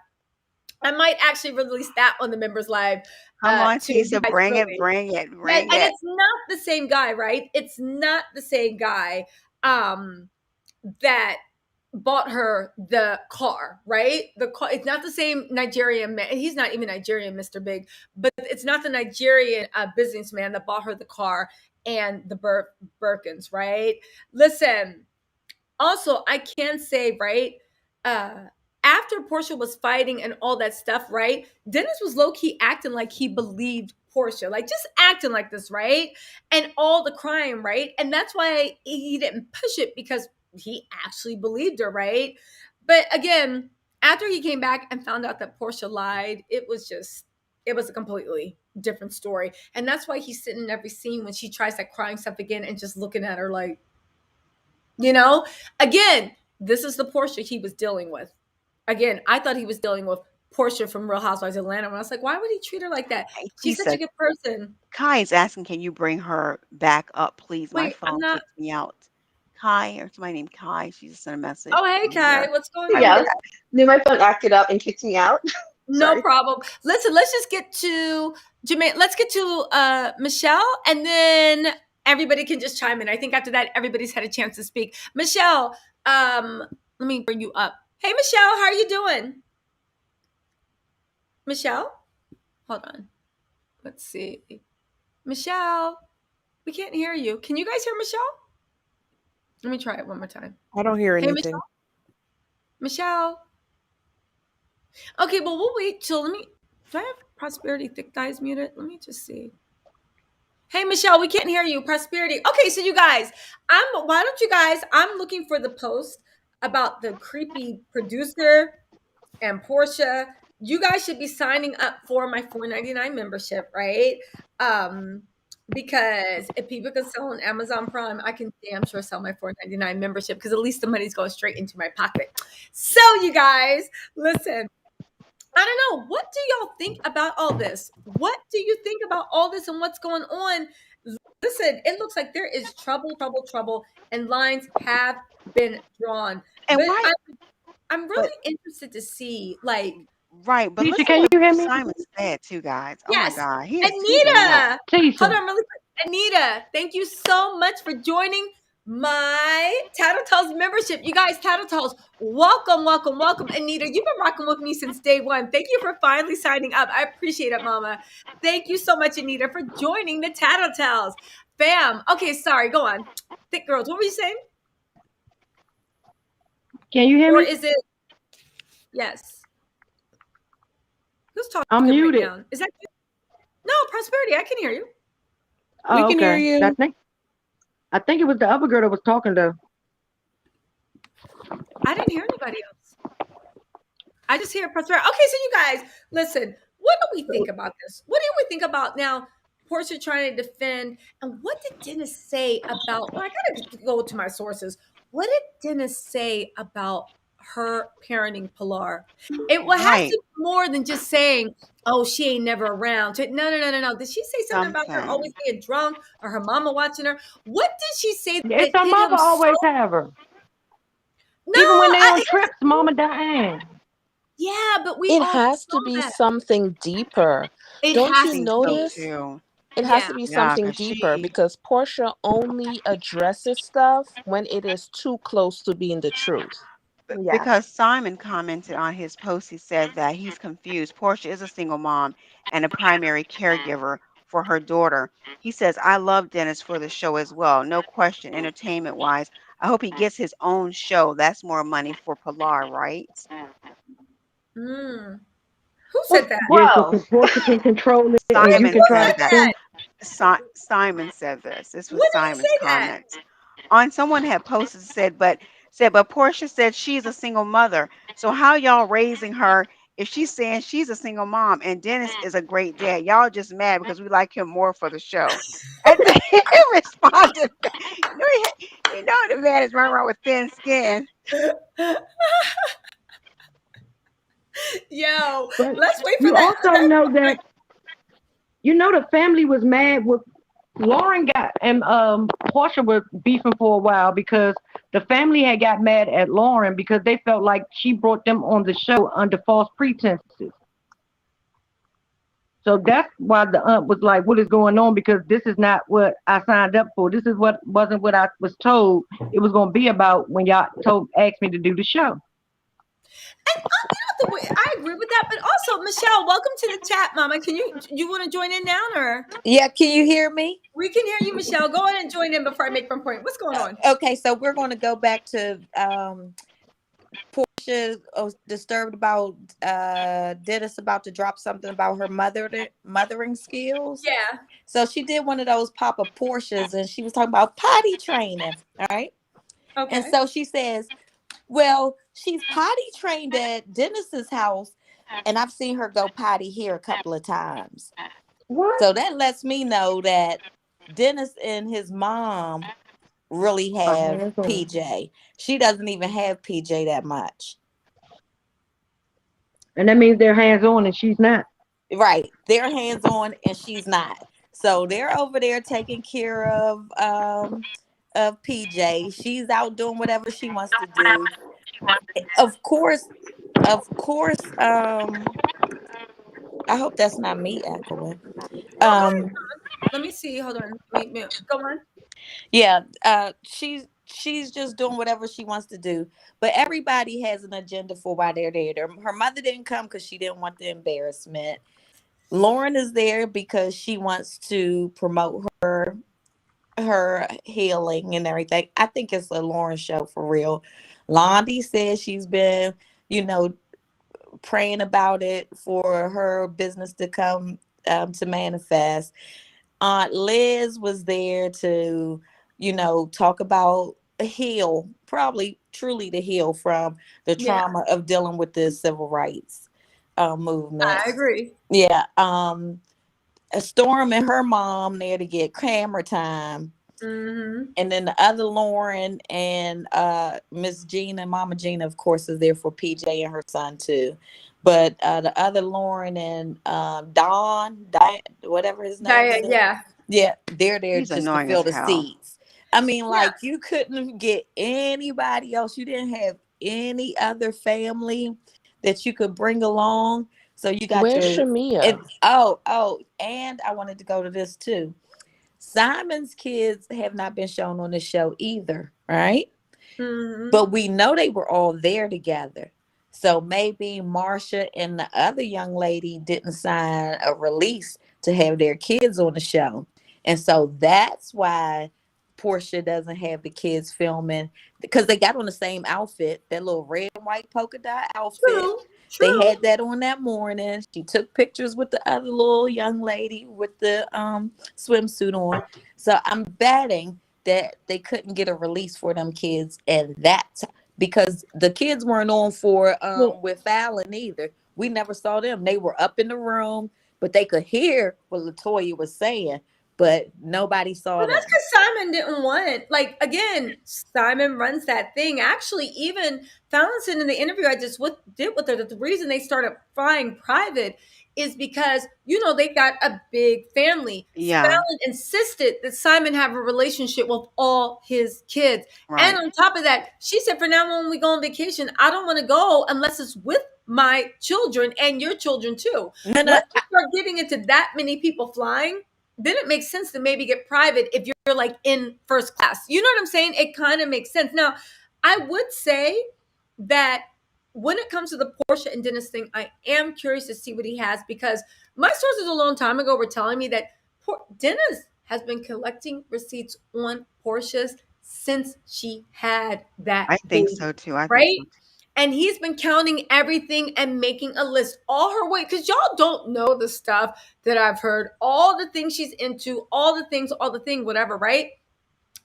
I might actually release that on the members live. Come on, To you Tisa, guys bring it, early. bring it, And bring it. it's not the same guy, right? It's not the same guy that bought her the car, right? The car, it's not the same Nigerian man. He's not even Nigerian, Mr. Big, but it's not the Nigerian businessman that bought her the car and the Birkins, right? Listen, also, I can say, right, after Porsha was fighting and all that stuff, right, Dennis was low-key acting like he believed Porsha, like just acting like this, right? And all the crime, right? And that's why he didn't push it, because he actually believed her, right? But again, after he came back and found out that Porsha lied, it was a completely different story. And that's why he's sitting in every scene when she tries that crying stuff again and just looking at her like, again, this is the Porsha he was dealing with. Again, I thought he was dealing with Porsha from Real Housewives of Atlanta. When I was like, why would he treat her like that? Hey, She's such a Tisa, good person. Kai is asking, can you bring her back up, please? My Wait, I'm phone not. kicked me out. Kai, or somebody named Kai, she just sent a message. Oh, hey, Kai, Yeah. what's going on? Yeah, then my phone acted up and kicked me out. No Sorry. problem. Listen, let's just get to Jermaine. Let's get to Michelle, and then everybody can just chime in. I think after that, everybody's had a chance to speak. Michelle, let me bring you up. Hey, Michelle, how are you doing? Michelle, hold on. Let's see. Michelle, we can't hear you. Can you guys hear Michelle? Let me try it one more time. I don't hear Hey, anything. Michelle. Okay, well, we'll wait till, do I have Prosperity Thick Thighs muted? Let me just see. Hey, Michelle, we can't hear you. Prosperity. Okay, so you guys, I'm looking for the post about the creepy producer and Porsha. You guys should be signing up for my $4.99 membership, right? Because if people can sell on Amazon Prime, I can damn sure sell my $4.99 membership, because at least the money's going straight into my pocket. So you guys, listen, I don't know. What do y'all think about all this? What do you think about all this and what's going on? Listen, it looks like there is trouble, and lines have been drawn. And But why? I'm really interested to see, like, Right, but Tisha, listen can what you hear me? Simon said too, guys. Oh yes, my God, he's a mess. Anita. Hold Tisha, on, really quick. Anita, thank you so much for joining my Tattle Tells membership. You guys, Tattle Tells, welcome. Anita, you've been rocking with me since day one. Thank you for finally signing up. I appreciate it, Mama. Thank you so much, Anita, for joining the Tattle Tells. Bam. Okay, sorry, go on. Thick girls, what were you saying? can you hear Or me? is it, yes. Who's talking I'm muted. right now? Is that you? No, Prosperity, I can hear you. Oh, We can hear okay. you. I think it was the other girl that was talking to. I didn't hear anybody else. I just hear Prosperity. Okay, so you guys, listen, what do we think about this? What do we think about now Porsha trying to defend? And what did Dennis say about, well, I gotta go to my sources. What did Dennis say about her parenting Pilar? It will have Right, to be more than just saying, oh, she ain't never around. No. Did she say something about her something. always being drunk or her mama watching her? What did she say that It's hit her mother him so? always have her. No, Even when they on trips, Mama Diane. yeah, but we It all has saw to be that. something deeper. It Don't has you to Think so be. notice? too. It has Yeah. to be Yeah, something 'cause deeper, she, because Portia only addresses stuff when it is too close to being the truth. Yeah. because Simon commented on his post, he said that he's confused. Portia is a single mom and a primary caregiver for her daughter. He says, I love Dennis for the show as well. No question, entertainment wise. I hope he gets his own show. That's more money for Pilar, right? Mm. Who Well, said that? Yeah, so bro, Portia can control it and you Simon can Who try said said to that. spin. that? Simon said this. This was When did he Simon's say that? comment. On someone had posted, but Portia said she's a single mother. So how y'all raising her if she's saying she's a single mom and Dennis is a great dad, y'all just mad because we like him more for the show. And then he responded, you know the man is running around with thin skin. Yo, But let's wait for you that. also know that the family was mad with Lauren and Porsha was beefing for a while because the family had got mad at Lauren because they felt like she brought them on the show under false pretenses. So that's why the aunt was like, "What is going on? Because this is not what I signed up for. This is wasn't what I was told it was going to be about when y'all asked me to do the show." I agree with that, but also Michelle, welcome to the chat, Mama. Can you want to join in now, or Yeah, can you hear me? we can hear you, Michelle? Go ahead and join in before I make my point. What's going on? Okay, so we're going to go back to Porsha disturbed about Dennis about to drop something about her mothering skills. Yeah. So she did one of those Papa Portias, and she was talking about potty training. All right. Okay. And so she says, well, she's potty trained at Dennis's house, and I've seen her go potty here a couple of times. What? So that lets me know that Dennis and his mom really have PJ. She doesn't even have PJ that much. And that means they're hands on and she's not. Right. They're hands on and she's not. So they're over there taking care of PJ. She's out doing whatever she wants to do. Of course, I hope that's not me echoing. Let me see. Hold on. Go on. Yeah, she's just doing whatever she wants to do. But everybody has an agenda for why they're there. Her mother didn't come because she didn't want the embarrassment. Lauren is there because she wants to promote her healing and everything. I think it's a Lauren show for real. Londi says she's been, praying about it for her business to come to manifest. Aunt Liz was there to, talk about heal, probably truly to heal from the trauma of dealing with the civil rights movement. I agree. Yeah. Storm and her mom there to get camera time. Mm-hmm. And then the other Lauren and Miss Gina, Mama Gina, of course, is there for PJ and her son too. But the other Lauren and Don, whatever his name is, yeah, they're there He's just to annoying fill as the hell. seats. I mean, like you couldn't get anybody else. You didn't have any other family that you could bring along. So you got Where's Shamia? And I wanted to go to this too. Simon's kids have not been shown on the show either, right? Mm-hmm. But we know they were all there together. So maybe Marsha and the other young lady didn't sign a release to have their kids on the show. And so that's why Porsha doesn't have the kids filming, because they got on the same outfit, that little red and white polka dot outfit. True. They had that on that morning. She took pictures with the other little young lady with the swimsuit on. So I'm betting that they couldn't get a release for them kids, and that's because the kids weren't on for with Fallon either. We never saw them. They were up in the room, but they could hear what LaToya was saying, but nobody saw them. That's because Simon didn't want, again, Simon runs that thing. Actually, even Fallon said in the interview I just did with her that the reason they started flying private is because, they got a big family. Yeah. Fallon insisted that Simon have a relationship with all his kids. Right. And on top of that, she said, for now, when we go on vacation, I don't want to go unless it's with my children and your children too. Once you start getting into that many people flying, then it makes sense to maybe get private if you're like in first class. You know what I'm saying? It kind of makes sense. Now, I would say that when it comes to the Porsha and Dennis thing, I am curious to see what he has, because my sources a long time ago were telling me that Dennis has been collecting receipts on Porsha's since she had that I think baby, so too. right? And he's been counting everything and making a list all her way. Because y'all don't know the stuff that I've heard. All the things she's into, all the things, whatever, right?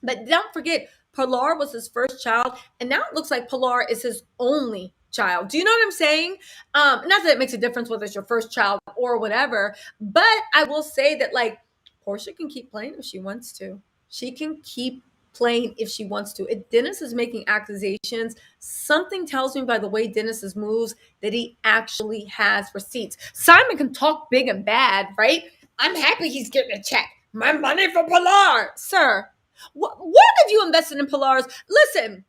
But don't forget, Pilar was his first child. And now it looks like Pilar is his only child. Do you know what I'm saying? Not that it makes a difference whether it's your first child or whatever, but I will say that like Porsha can keep playing if she wants to. She can keep playing if she wants to. If Dennis is making accusations, something tells me by the way Dennis's moves that he actually has receipts. Simon can talk big and bad, right? I'm happy he's getting a check. My money for Pilar. Sir, what have you invested in Pilar's? Listen,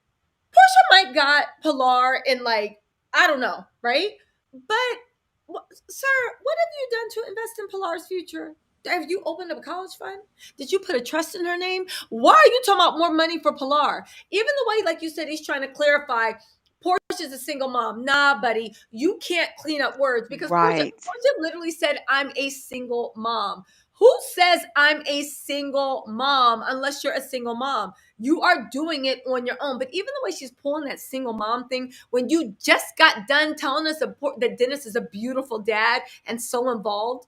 Porsha might got Pilar in like, I don't know, right? But sir, what have you done to invest in Pilar's future? Have you opened up a college fund? Did you put a trust in her name? Why are you talking about more money for Pilar? Even the way, like you said, he's trying to clarify Portia's a single mom. Nah, buddy, you can't clean up words because Right. Porsha literally said, I'm a single mom. Who says I'm a single mom unless you're a single mom? You are doing it on your own. But even the way she's pulling that single mom thing, when you just got done telling us that Dennis is a beautiful dad and so involved,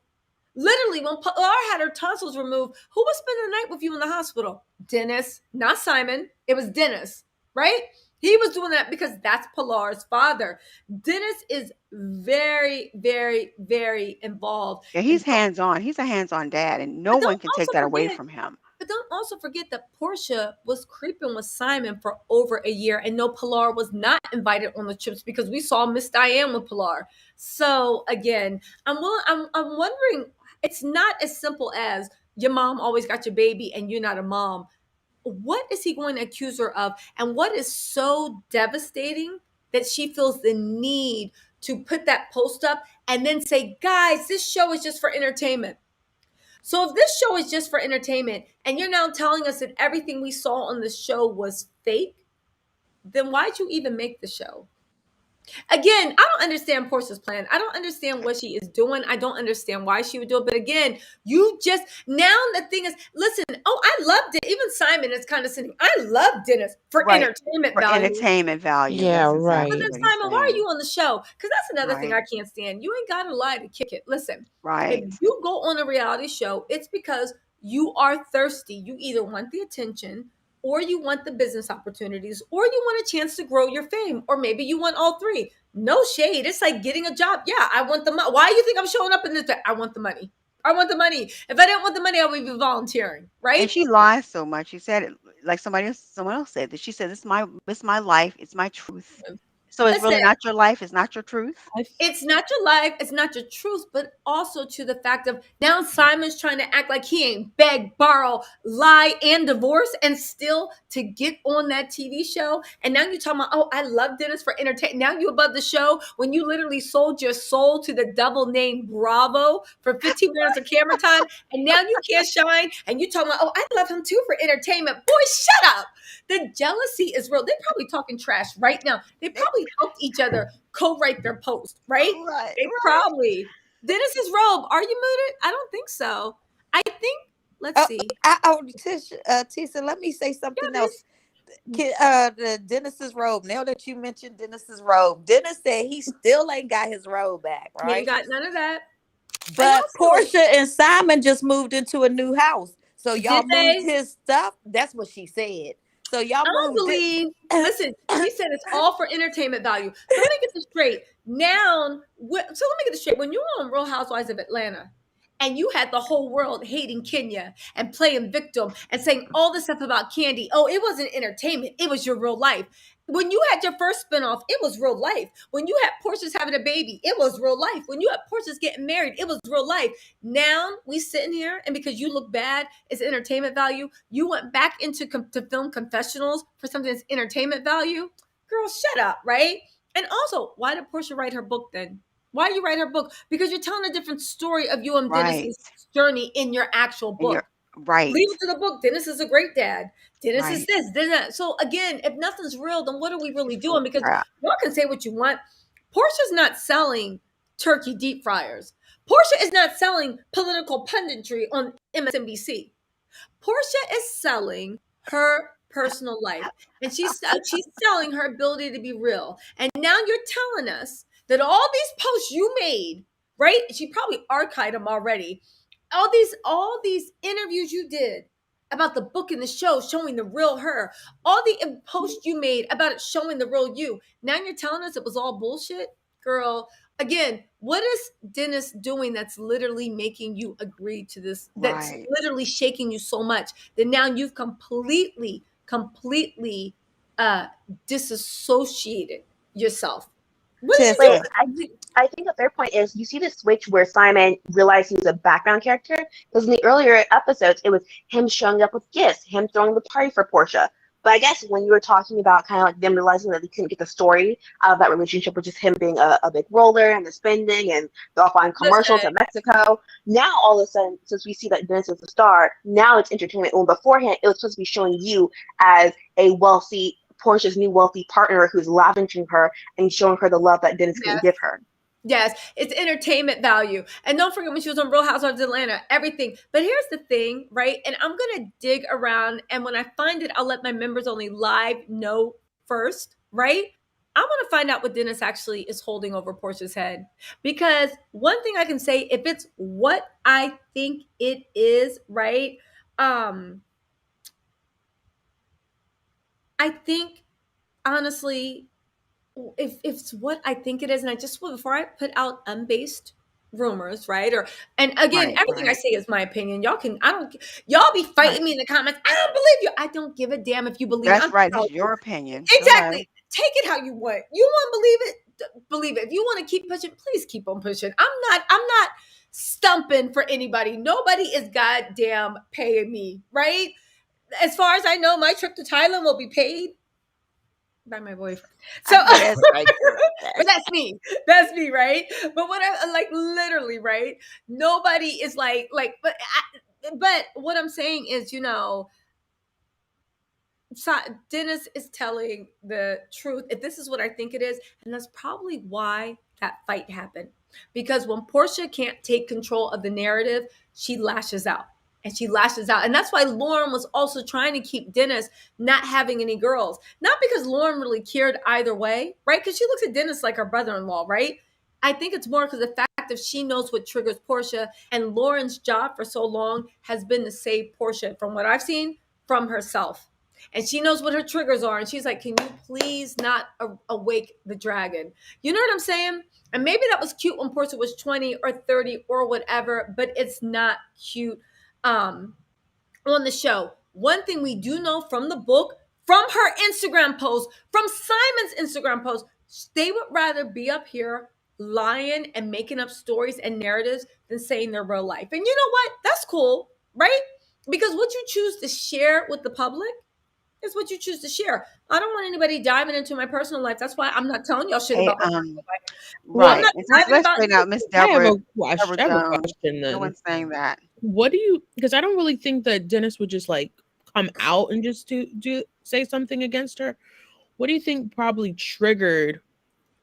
literally, when Pilar had her tonsils removed, who was spending the night with you in the hospital? Dennis, not Simon. It was Dennis, right? He was doing that because that's Pilar's father. Dennis is very, very, very involved. Yeah, he's hands-on. He's a hands-on dad, and no But one don't can take also that away forget, from him. but don't also forget that Porsha was creeping with Simon for over a year, and no, Pilar was not invited on the trips because we saw Miss Diane with Pilar. So again, I'm wondering. It's not as simple as your mom always got your baby and you're not a mom. What is he going to accuse her of? And what is so devastating that she feels the need to put that post up and then say, guys, this show is just for entertainment. So if this show is just for entertainment and you're now telling us that everything we saw on the show was fake, then why'd you even make the show? Again, I don't understand Portia's plan. I don't understand what she is doing. I don't understand why she would do it. But again, you just now the thing is, listen, I loved it. Even Simon is kind of saying, I love Dennis for Right. entertainment For value. entertainment value. Yeah, That's But exactly then right. what he's Simon, why are saying. you on the show? Because that's another thing I Right. can't stand. You ain't got to lie to kick it. Listen, Right. if you go on a reality show, it's because you are thirsty. You either want the attention or you want the business opportunities or you want a chance to grow your fame or maybe you want all three. No shade. It's like getting a job. Yeah, I want the money. Why do you think I'm showing up in this? I want the money. I want the money. If I didn't want the money, I would be volunteering, right? And she lies so much. She said it like someone else said that. She said, It's my life, it's my truth. So it's Listen, really not your life, it's not your truth. it's not your life, it's not your truth, but also to the fact of now Simon's trying to act like he ain't beg, borrow, lie, and divorce, and still to get on that TV show. And now you're talking about, oh, I love Dennis for entertainment. Now you above the show when you literally sold your soul to the devil named Bravo for 15 minutes of camera time, and now you can't shine. And you talking about, oh, I love him too for entertainment. Boy, shut up. The jealousy is real. They're probably talking trash right now. They probably helped each other co-write their post, right? Right, They probably. Dennis's robe. Are you muted? I don't think so. I think. Let's see. Tisa, let me say something Yeah, else. The Dennis's robe. Now that you mentioned Dennis's robe, Dennis said he still ain't got his robe back, he ain't right? got none of that. But also, like, Porsha and Simon just moved into a new house. So y'all did moved they? his stuff. That's what she said. So y'all I don't moved it. believe. Listen, she said it's all for entertainment value. So let me get this straight. Now, so let me get this straight. When you were on Real Housewives of Atlanta, and you had the whole world hating Kenya and playing victim and saying all this stuff about Candy. Oh, it wasn't entertainment. It was your real life. When you had your first spinoff, it was real life. When you had Portia's having a baby, it was real life. When you had Portia's getting married, it was real life. Now we sitting here, and because you look bad, it's entertainment value. You went back into to film confessionals for something that's entertainment value. Girl, shut up, right? And also, why did Porsha write her book then? Why do you write her book? Because you're telling a different story of you and right. Dennis's journey in your actual And book. you're right. Leave it to the book. Dennis is a great dad. Dennis is Right. this, Dennis that. So again, if nothing's real, then what are we really It's full doing? of Because crap. y'all can say what you want. Portia's not selling turkey deep fryers. Porsha is not selling political punditry on MSNBC. Porsha is selling her personal life, and she's selling her ability to be real. And now you're telling us that all these posts you made, right? She probably archived them already. All these interviews you did about the book and the show showing the real her, all the posts you made about it showing the real you. Now you're telling us it was all bullshit? Girl, again, what is Dennis doing that's literally making you agree to this, that's Right. literally shaking you so much that now you've completely disassociated yourself? What is Wait, you doing? I think a third point is you see the switch where Simon realized he was a background character, because in the earlier episodes it was him showing up with gifts, him throwing the party for Porsha. But I guess when you were talking about kind of like them realizing that they couldn't get the story out of that relationship, which is him being a big roller and the spending and the offline commercials in Mexico, now all of a sudden, since we see that Dennis is a star, now it's entertainment. When beforehand it was supposed to be showing you as a wealthy Portia's new wealthy partner who's lavishing her and showing her the love that Dennis couldn't give her. Yes, it's entertainment value. And don't forget when she was on Real Housewives of Atlanta, everything. But here's the thing, right? And I'm going to dig around. And when I find it, I'll let my members only live know first, right? I want to find out what Dennis actually is holding over Portia's head. Because one thing I can say, if it's what I think it is, right? I think, honestly, if it's what I think it is, and I just before I put out unbased rumors, right? And again, everything I say is my opinion. Y'all be fighting me in the comments. I don't believe you. I don't give a damn if you believe That's it. right. That's your opinion. Go Exactly. ahead. Take it how you want. You want to believe it? Believe it. If you want to keep pushing, please keep on pushing. I'm not stumping for anybody. Nobody is goddamn paying me, right? As far as I know, my trip to Thailand will be paid by my boyfriend. So I know that's right, girl. but that's me. That's me, right? But what I like literally, right? Nobody is but what I'm saying is, Dennis is telling the truth. If this is what I think it is, and that's probably why that fight happened. Because when Porsha can't take control of the narrative, she lashes out. And she lashes out. And that's why Lauren was also trying to keep Dennis not having any girls. Not because Lauren really cared either way, right? Because she looks at Dennis like her brother-in-law, right? I think it's more because the fact that she knows what triggers Porsha, and Lauren's job for so long has been to save Porsha, from what I've seen, from herself. And she knows what her triggers are. And she's like, can you please not awake the dragon? You know what I'm saying? And maybe that was cute when Porsha was 20 or 30 or whatever, but it's not cute on the show. One thing we do know from the book, from her Instagram post, from Simon's Instagram post, they would rather be up here lying and making up stories and narratives than saying their real life. And you know what? That's cool, right? Because what you choose to share with the public is what you choose to share. I don't want anybody diving into my personal life. That's why I'm not telling y'all shit Hey, about my personal life. right. I'm not And since diving let's about bring out Miss I have Deborah, a question. Deborah I have a Jones. question No then. one's saying that. What do you? Because I don't really think that Dennis would just like come out and just do say something against her. What do you think probably triggered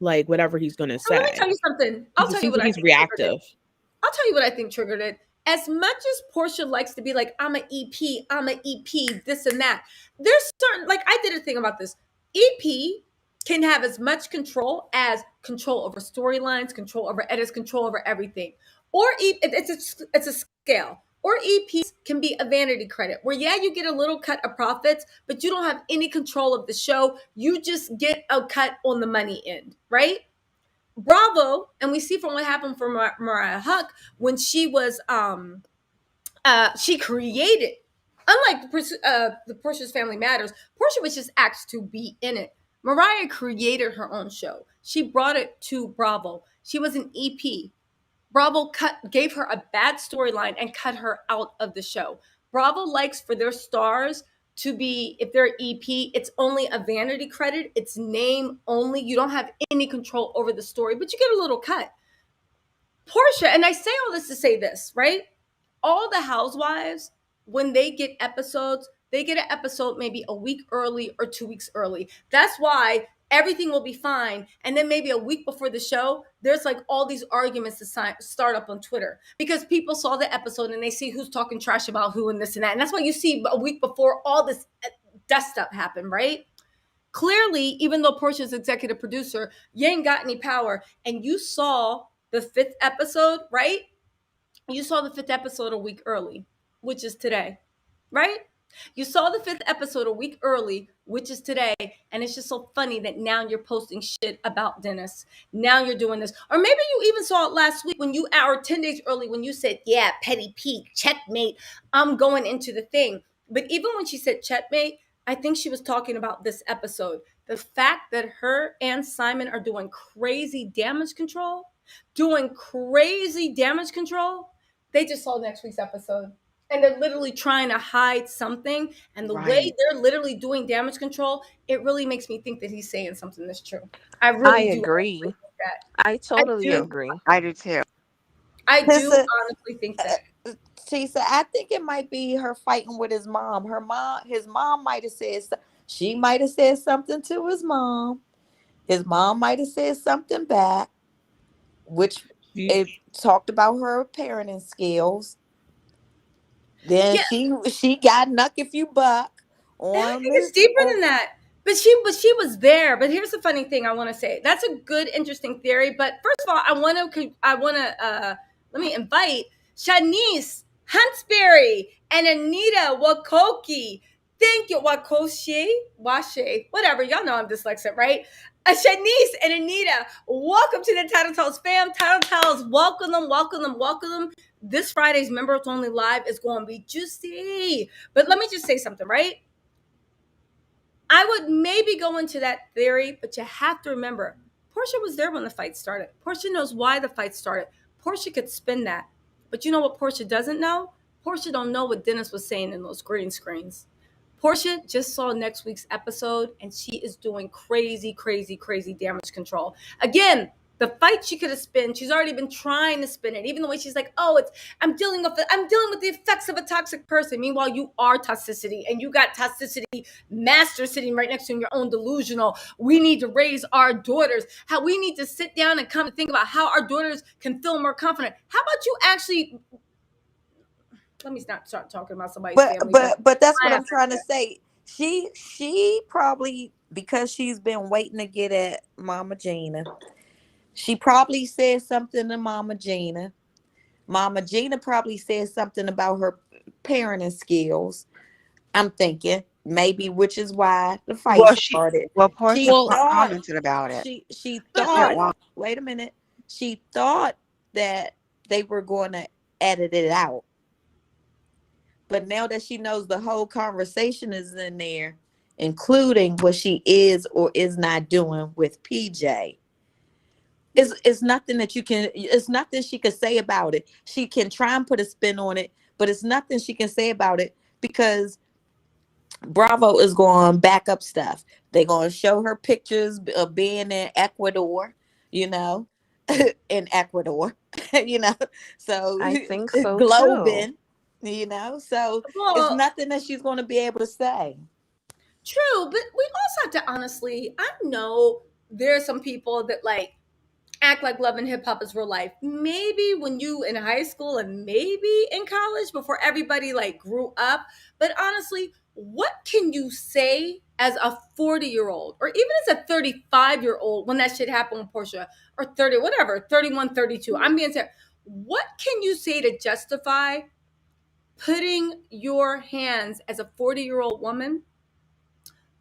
like whatever he's gonna So let me say? tell you something. I'll It tell you seems what like I he's think triggered it. reactive. I'll tell you what I think triggered it. As much as Porsha likes to be like, I'm an EP, this and that, there's certain, like I did a thing about this. EP can have as much control as control over storylines, control over edits, control over everything. Or it's a scale. Or EPs can be a vanity credit where, yeah, you get a little cut of profits, but you don't have any control of the show. You just get a cut on the money end, right? Bravo, and we see from what happened for Mariah Huck when she was she created, unlike the Porsha's Family Matters, Porsha was just asked to be in it. Mariah created her own show. She brought it to Bravo. She was an EP. Bravo gave her a bad storyline and cut her out of the show. Bravo likes for their stars to be, if they're EP, it's only a vanity credit. It's name only. You don't have any control over the story, but you get a little cut. Porsha, and I say all this to say this, right? All the housewives, when they get episodes, they get an episode maybe a week early or 2 weeks early. That's why everything will be fine. And then maybe a week before the show, there's like all these arguments to start up on Twitter because people saw the episode and they see who's talking trash about who and this and that. And that's why you see a week before all this dust up happened, right? Clearly, even though Porsha's executive producer, you ain't got any power. And you saw the 5th episode, right? You saw the 5th episode a week early, which is today, right? You saw the 5th episode a week early, which is today, and it's just so funny that now you're posting shit about Dennis. Now you're doing this. Or maybe you even saw it last week when you, or 10 days early, when you said, yeah, petty peak, checkmate, I'm going into the thing. But even when she said checkmate, I think she was talking about this episode. The fact that her and Simon are doing crazy damage control, they just saw next week's episode. And they're literally trying to hide something. And the way Right. they're literally doing damage control, it really makes me think that he's saying something that's true. I I really do agree. honestly think that. I I totally do. agree. I do too. I do Tissa, honestly think that. Tisa, I think it might be her fighting with his mom. His mom might have said, she might have said something to his mom. His mom might have said something back, which it talked about her parenting skills. Then Yeah, she got Nuck If You Buck I on think it's this. deeper than that. But she was there. But here's the funny thing I want to say. That's a good, interesting theory. But first of all, I want to let me invite Shanice Huntsberry and Anita Wakoki. Thank you, Wakoshi, Washe, whatever. Y'all know I'm dyslexic, right? Shanice and Anita, welcome to the Tattle Tells fam. Tattle Tells, welcome them, welcome them, welcome them. This Friday's Members Only Live is going to be juicy. But let me just say something, right? I would maybe go into that theory, but you have to remember, Porsha was there when the fight started. Porsha knows why the fight started. Porsha could spin that. But you know what Porsha doesn't know? Porsha don't know what Dennis was saying in those green screens. Porsha just saw next week's episode, and she is doing crazy, crazy, crazy damage control. Again, the fight she could have spun, she's already been trying to spin it. Even the way she's like, "Oh, I'm dealing with the effects of a toxic person." Meanwhile, you are toxicity, and you got toxicity master sitting right next to you in your own delusional. We need to raise our daughters. How we need to sit down and come to think about how our daughters can feel more confident. How about you actually? Let me not start talking about somebody's family. But that's what I'm trying to say. She probably, because she's been waiting to get at Mama Gina, she probably said something to Mama Gina. Mama Gina probably said something about her parenting skills. I'm thinking maybe, which is why the fight started. Porsha Thought commented about it. she Yeah, thought. well, Wait a minute. She thought that they were going to edit it out. But now that she knows the whole conversation is in there, including what she is or is not doing with PJ, it's nothing that it's nothing she can say about it. She can try and put a spin on it, but it's nothing she can say about it because Bravo is going to back up stuff. They're going to show her pictures of being in Ecuador, in Ecuador, so I think so globing, too. so it's nothing that she's going to be able to say. True, but we also have to honestly, I know there are some people that act like love and hip hop is real life. Maybe when you in high school and maybe in college before everybody grew up. But honestly, what can you say as a 40-year-old or even as a 35-year-old when that shit happened with Porsha or 30, whatever, 31, 32? I'm being serious. What can you say to justify putting your hands as a 40-year-old woman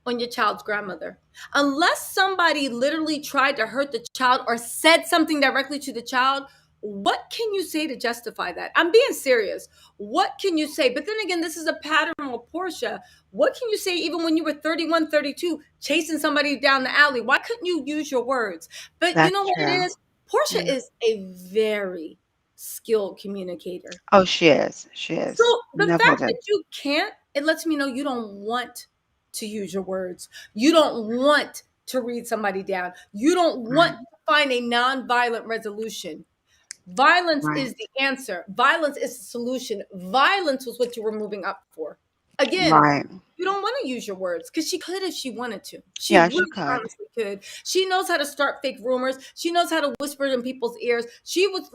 on your child's grandmother? Unless somebody literally tried to hurt the child or said something directly to the child, what can you say to justify that? I'm being serious. What can you say? But then again, this is a pattern with Porsha. What can you say even when you were 31, 32, chasing somebody down the alley? Why couldn't you use your words? But you know what it is? Porsha is a very skilled communicator. Oh, she is. She is. So the fact that you can't, it lets me know you don't want to use your words. You don't want to read somebody down. You don't want to find a nonviolent resolution. Violence is the answer. Violence is the solution. Violence was what you were moving up for. Again, you don't want to use your words because she could if she wanted to. She really honestly could. She knows how to start fake rumors. She knows how to whisper in people's ears. She was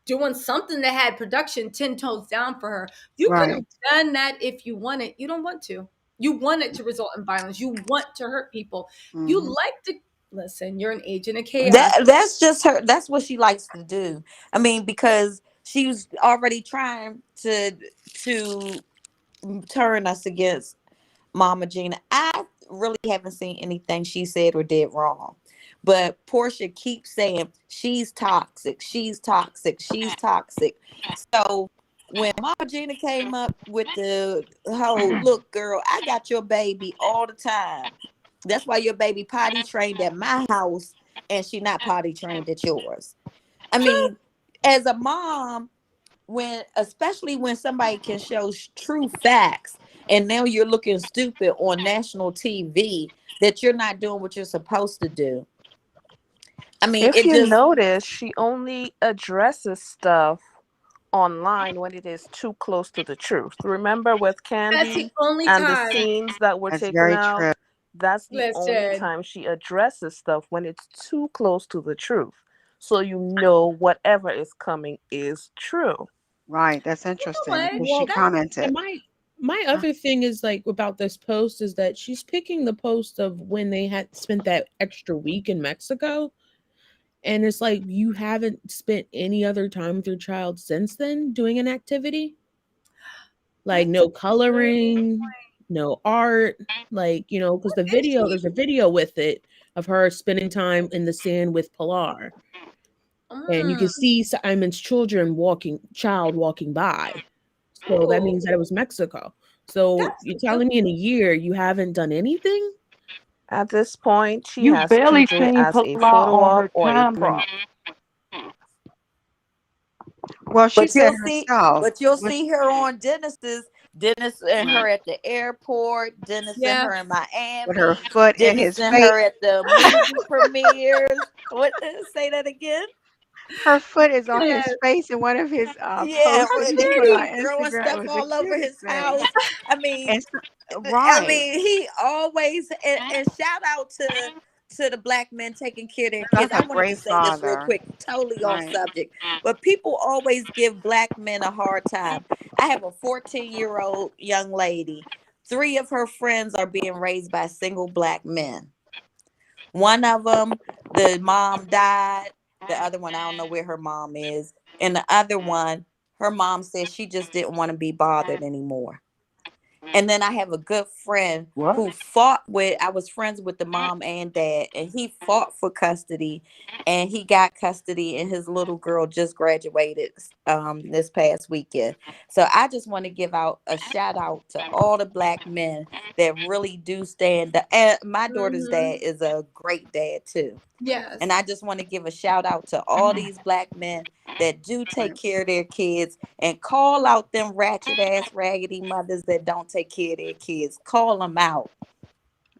doing something that had production 10 toes down for her. You could have done that if you wanted. You don't want to. You want it to result in violence. You want to hurt people. You like to listen. You're an agent of chaos. That's just her. That's what she likes to do. I mean, because she was already trying to turn us against Mama Gina. I really haven't seen anything she said or did wrong. But Porsha keeps saying she's toxic, she's toxic, she's toxic. So when Mama Gina came up with the whole, look, girl, I got your baby all the time. That's why your baby potty trained at my house and she not potty trained at yours. I mean, as a mom, especially when somebody can show true facts and now you're looking stupid on national TV that you're not doing what you're supposed to do. I mean, If you notice, she only addresses stuff online when it is too close to the truth. Remember with That's the Candy only and the time. scenes that were That's taken very out? true. That's the only Listen. time she addresses stuff, when it's too close to the truth. So you know whatever is coming is true. Right. That's interesting what? because she Well, commented. and my other thing is like about this post is that she's picking the post of when they had spent that extra week in Mexico. And it's like, you haven't spent any other time with your child since then doing an activity? Like no coloring, no art, like, because there's a video with it of her spending time in the sand with Pilar. And you can see Simon's child walking by. So that means that it was Mexico. So you're telling me in a year you haven't done anything? At this point, she You has barely PJ seen as a Pilar photo on op her or a time prop. Well, she But said you'll herself. see her on Dennis and her at the airport, Dennis and her in With her Miami, foot in Dennis his and face. her at the movie premieres. What? Say that again? Her foot is on his face in one of his Yeah, posts that and he then put on he throwing Instagram. It stuff was the all over his cutest thing. house. I mean, And right. he always and shout out to the black men taking care of their kids. That's I a wanted to great say this real father. quick, totally off Right. subject, but people always give black men a hard time. I have a 14-year-old young lady. 3 of her friends are being raised by single black men. One of them, the mom died. The other one, I don't know where her mom is. And the other one, her mom said she just didn't want to be bothered anymore. And then I have a good friend who I was friends with the mom and dad, and he fought for custody and he got custody, and his little girl just graduated this past weekend. So I just want to give out a shout out to all the black men that really do stand up. And my daughter's dad is a great dad too. Yes. And I just want to give a shout out to all these black men that do take care of their kids and call out them ratchet ass raggedy mothers that don't take care of their kids. Call them out.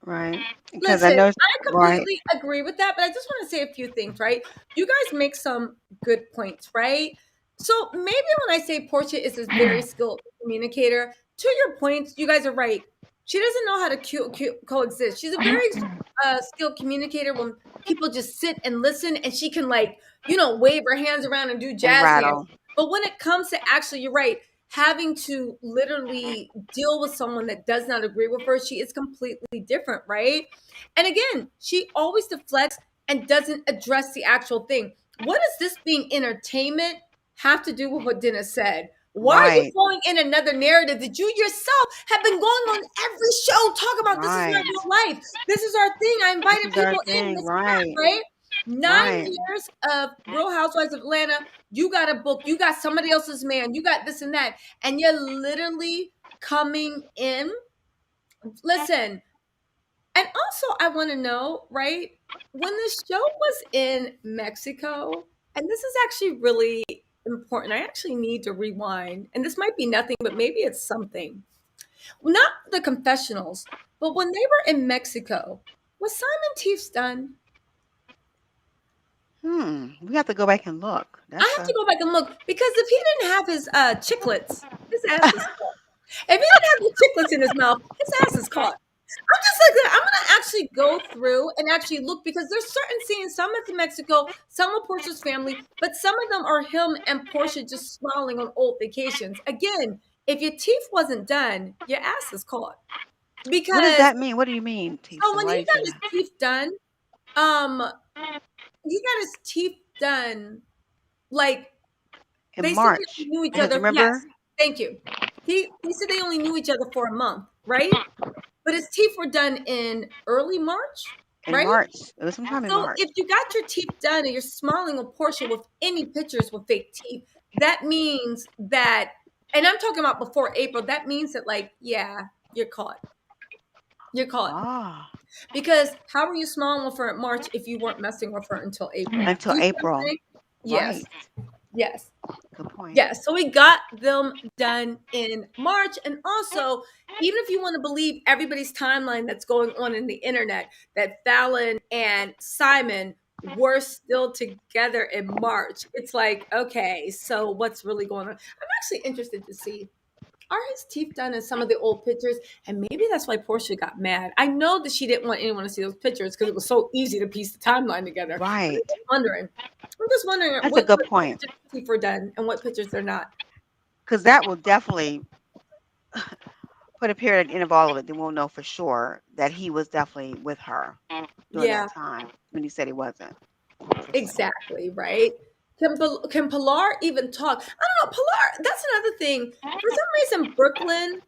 Right. Because Listen, I know. I Right. completely agree with that, but I just want to say a few things, right? You guys make some good points, right? So maybe when I say Porsha is this very skilled communicator, to your point, you guys are right. She doesn't know how to coexist. She's a very skilled communicator when people just sit and listen, and she can wave her hands around and do And jazz hands. rattle. But when it comes to actually, you're right, having to literally deal with someone that does not agree with her, she is completely different, right? And again, she always deflects and doesn't address the actual thing. What does this being entertainment have to do with what Dennis said? Why are you Right. going in another narrative that you yourself have been going on every show? Talk about this is my Right. real life. This is our thing. I This invited is our people in. thing. This is Right. that, right? 9 Right. years of Real Housewives of Atlanta. You got a book. You got somebody else's man. You got this and that. And you're literally coming in. Listen, and also, I want to know, right? When the show was in Mexico, and this is actually really important, I actually need to rewind. And this might be nothing, but maybe it's something. Not the confessionals, but when they were in Mexico, was Simon Teef's done? We have to go back and look. I have to go back and look because if he didn't have his chiclets, his ass is caught. If he didn't have the chiclets in his mouth, his ass is caught. I'm just like that. I'm gonna actually go through and actually look because there's certain scenes, some is in Mexico, some with Portia's family, but some of them are him and Porsha just smiling on old vacations. Again, if your teeth wasn't done, your ass is caught. What does Because that mean? What do you mean, so Tisa? when Why he you got say his that? teeth done, um, he got his teeth done like In they said March. they knew each Because other. Yes, remember, thank you. He said they only knew each other for a month, right? But his teeth were done in early March, In right? March. It was sometime in So March. if you got your teeth done and you're smiling with Porsha with any pictures with fake teeth, that means that, and I'm talking about before April, that means that, like, yeah, you're caught. You're caught. Ah, Because how were you smiling with her in March if you weren't messing with her until April? until Do you see what I'm April. saying? Right. Yes. Yes. Good point. Yes. So we got them done in March. And also, even if you want to believe everybody's timeline that's going on in the internet, that Fallon and Simon were still together in March, it's like, okay, so what's really going on? I'm actually interested to see, are his teeth done in some of the old pictures? And maybe that's why Porsha got mad. I know that she didn't want anyone to see those pictures because it was so easy to piece the timeline together. Right. I'm just wondering That's a good point. pictures teeth were done and what pictures they're not. Because that will definitely put a period in of all of it. Then we'll know for sure that he was definitely with her during Yeah, that time when he said he wasn't. exactly, right? Can Pilar even talk? I don't know. Pilar, that's another thing. For some reason, Brooklyn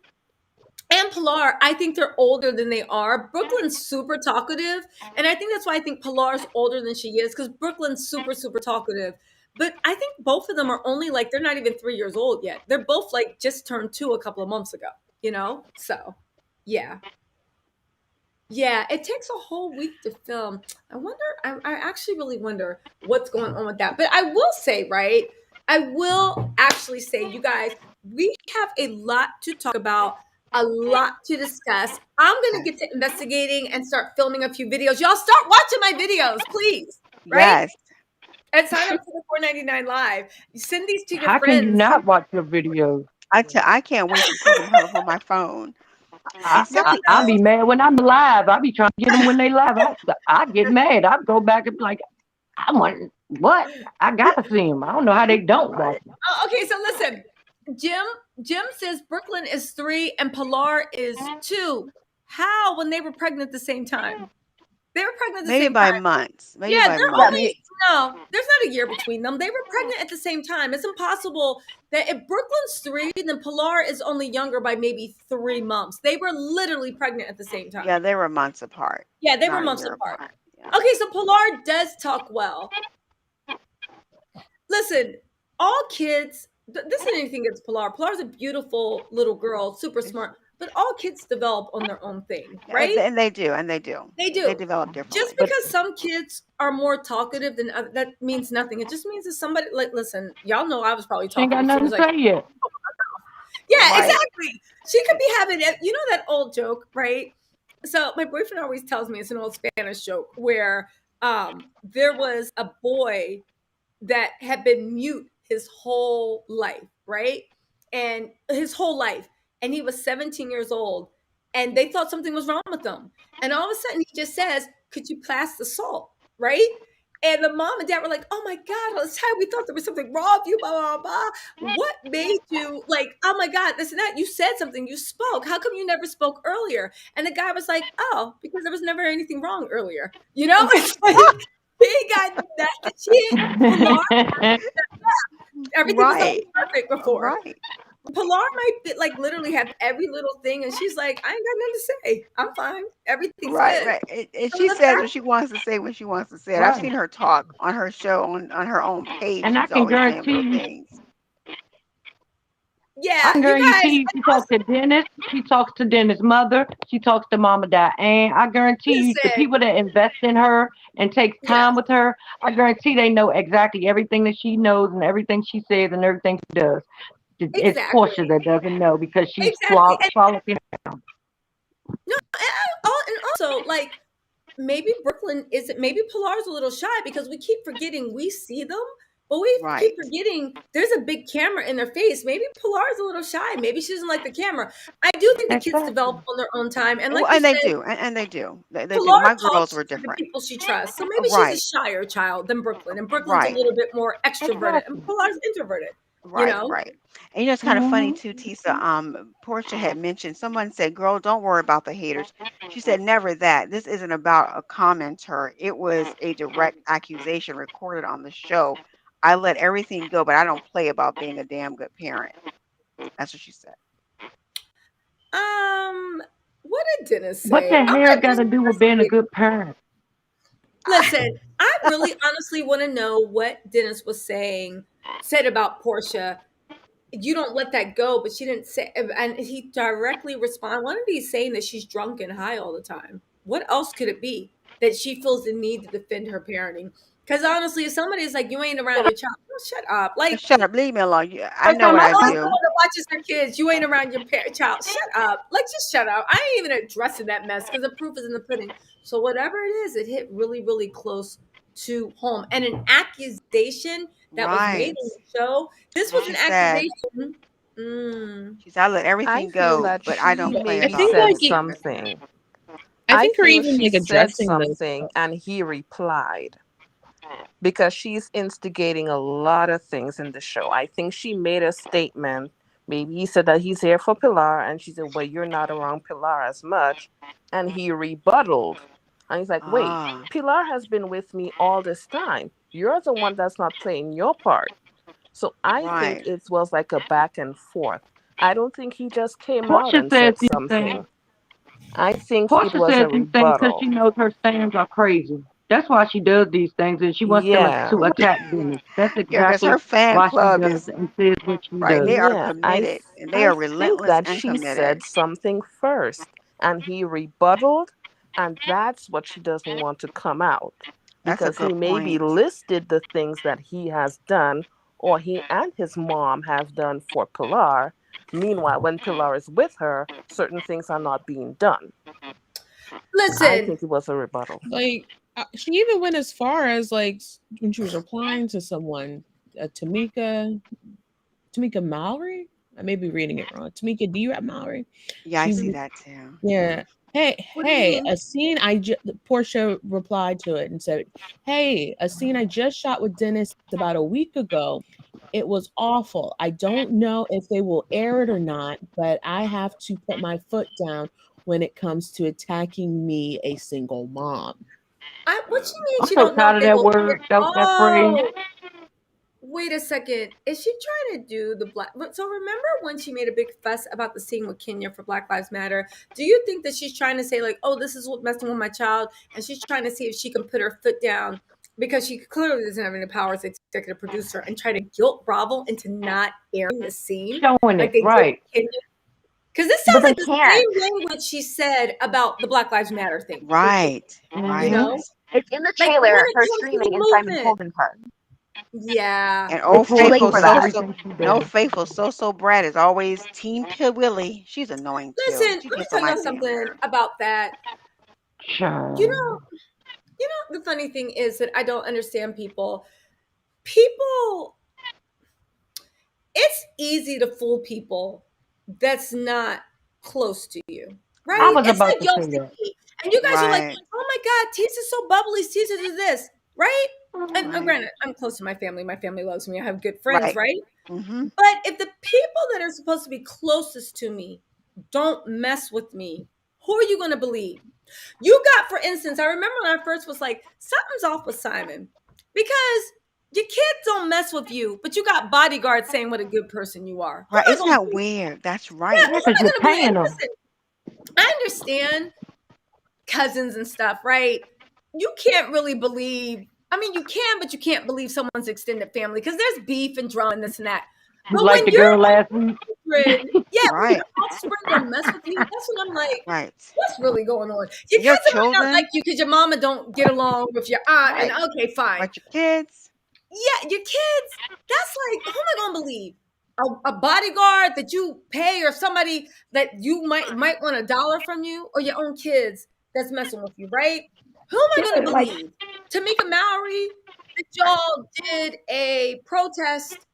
and Pilar, I think they're older than they are. Brooklyn's super talkative, and I think that's why I think Pilar's older than she is, because Brooklyn's super, super talkative. But I think both of them are only like, they're not even 3 years old yet. They're both like just turned 2 a couple of months ago, you know? So, yeah. Yeah, it takes a whole week to film. I wonder, I actually really wonder what's going on with that. But I will say, right? I will actually say, you guys, we have a lot to talk about, a lot to discuss. I'm going to get to investigating and start filming a few videos. Y'all start watching my videos, please. Right? Yes. And sign up for the $4.99 live. You send these to your How can you friends. not watch your videos? I can't wait to see them have on my phone. And something I'll else. be mad when I'm live. I'll be trying to get them when they live. I get mad. I go back and be like, I want what? I gotta see them. I don't know how they don't watch them. Oh, okay, so listen. Jim says Brooklyn is 3 and Pilar is 2. How when they were pregnant at the same time? They were pregnant at the Maybe same by time. months. Maybe Yeah, by they're months. only no, there's not a year between them. They were pregnant at the same time. It's impossible that if Brooklyn's 3, then Pilar is only younger by maybe 3 months. They were literally pregnant at the same time. Yeah, they were months apart. Yeah, they were Not a months year apart. Yeah. Okay, so Pilar does talk well. Listen, all kids, this isn't anything against Pilar. Pilar's a beautiful little girl, super smart, but all kids develop on their own thing, right? And they do. And they do. They do. They develop differently. Just because some kids are more talkative than other, that means nothing. It just means that somebody, like, listen, y'all know I was probably She ain't talking got as soon nothing as to say yet. yeah, Right. exactly. She could be having it. You know that old joke, right? So my boyfriend always tells me it's an old Spanish joke where there was a boy that had been mute his whole life, right? And his whole life. And he was 17 years old. And they thought something was wrong with him. And all of a sudden he just says, could you pass the salt? Right? And the mom and dad were like, oh my God, all this time we thought there was something wrong with you, blah, blah, blah. What made you like, oh my God, this and that? You said something, you spoke. How come you never spoke earlier? And the guy was like, oh, because there was never anything wrong earlier. You know, it's like, he got that shit. Everything was so perfect before. Right. Pilar might be, like literally have every little thing, and she's like, I ain't got nothing to say. I'm fine. Everything's good. Right. And So she the says fact- what she wants to say when she wants to say it. Right. I've seen her talk on her show on her own page. And I She's can always saying guarantee little you, things. yeah, I can you guys. guarantee you, she talks to Dennis. She talks to Dennis' mother. She talks to Mama Diane. I guarantee you, the Listen, people that invest in her and takes time with her, I guarantee they know exactly everything that she knows and everything she says and everything she does. It's exactly, Porsha that doesn't know because she's exactly. frolicking. And also, like, maybe Brooklyn isn't. Maybe Pilar's a little shy because we keep forgetting we see them. But we keep Right. forgetting there's a big camera in their face. Maybe Pilar's a little shy. Maybe she doesn't like the camera. I do think the kids Exactly. develop on their own time. And like Well, you and they said, do. And they do. They do. Pilar My girls talks were to the different. people she trusts. So maybe she's Right. a shyer child than Brooklyn. And Brooklyn's a Right. little bit more extroverted. Exactly. And Pilar's introverted. You Right. know? Right. And you know, it's kind of funny Mhm. too, Tisa. Porsha had mentioned, someone said, "Girl, don't worry about the haters." She said, "Never that. This isn't about a commenter. It was a direct accusation recorded on the show. I let everything go, but I don't play about being a damn good parent." That's what she said. What did Dennis say? What the hair got to do with being a good parent? Listen, I really honestly want to know what Dennis said about Porsha. You don't let that go, but she didn't say, and he directly responded. What did he saying that she's drunk and high all the time? What else could it be that she feels the need to defend her parenting? Because honestly, if somebody's like, you ain't around your child, oh, shut up. Like, Shut up, leave me alone. I First know time what I I oh, do. someone that watches their kids, you ain't around your child. Shut up. Like, just shut up. I ain't even addressing that mess because the proof is in the pudding. So whatever it is, it hit really, really close to home. And an accusation that was made Right. on the show. This was She an said, accusation. Mm. she said, I let I everything feel go, that but I she don't play I maybe think about said like Porsha it, and her something. parents. I I think her feel even she like said addressing this. something and he replied because she's instigating a lot of things in the show. I think she made a statement. Maybe he said that he's here for Pilar, and she said, well, you're not around Pilar as much. And he rebutted. And he's like, wait, Ah, Pilar has been with me all this time. You're the one that's not playing your part. So I think right. it was like a back and forth. I don't think he just came out Portia and says said these things. something. I think it Portia was a says these things because she rebuttal. knows her fans are crazy. That's why she does these things, and she wants them Yeah. to attack Dennis. That's Yeah, because exactly her fan why she club does is and says what she right. And does. they are Yeah, committed, and they I are think relentless that and she committed. said something first and he rebutted, and that's what she doesn't want to come out That's a because he good maybe point. listed the things that he has done or he and his mom have done for Pilar. Meanwhile, when Pilar is with her, certain things are not being done. I Listen, think it was a rebuttal. Like she even went as far as like when she was replying to someone, Tamika Mallory. I may be reading it wrong. Tamika, do you have Mallory? Yeah, I She see that too. Yeah. what do you mean? A scene Porsha replied to it and said, "Hey, a scene I just shot with Dennis about a week ago. It was awful. I don't know if they will air it or not, but I have to put my foot down when it comes to attacking me, a single mom." What you mean I'm she so don't know if tired of they that will word, that phrase. Oh, wait a second. Is she trying to do the black? So remember when she made a big fuss about the scene with Kenya for Black Lives Matter? Do you think that she's trying to say like, oh, this is what messing with my child, and she's trying to see if she can put her foot down because she clearly doesn't have any power as executive producer and try to guilt Bravo into not airing the scene Showing like it, they did right. with Kenya? Because this But sounds they like the can't. same language she said about the Black Lives Matter thing. Right, You right. Mm-hmm. know, It's in the like when trailer, it her comes to screaming and the Simon movement. holding her. Yeah. And It's old too late faithful for Before that. everything she no does. faithful so Brad is always Team Pill Willie. She's annoying too. Listen, She let me gets tell on my y'all damn something nerve. about that. You Child. know, the funny thing is that I don't understand people. People, it's easy to fool people that's not close to you, I right? was It's about like to y'all say see that. me, and you guys are like, Right, oh my God, Tisa's so bubbly, Tisa does this, right? And right, granted, I'm close to my family. My family loves me. I have good friends, right. right? Mm-hmm. But if the people that are supposed to be closest to me don't mess with me, who are you going to believe? You got, for instance, I remember when I first was like, something's off with Simon because your kids don't mess with you, but you got bodyguards saying what a good person you are. Who Right. am I Isn't going to that believe? weird? That's Yeah, right. Yeah, who am because I you're going to believe? paying And them. listen, I understand cousins and stuff, right? You can't really believe. I mean, you can, but you can't believe someone's extended family because there's beef and drama and this and that. But Like when the your girl last week. when Right, your offspring don't mess with you, that's when I'm like, right. what's really going on? Your Your cousin might not like children, you because your mama don't get along with your aunt, and right. okay, fine. But your kids, Yeah, your kids, that's like, who am I gonna believe? A bodyguard that you pay or somebody that you might want $1 from you, or your own kids that's messing with you, right? Who am I gonna Yeah, like, believe? Tamika Mallory, that y'all did a protest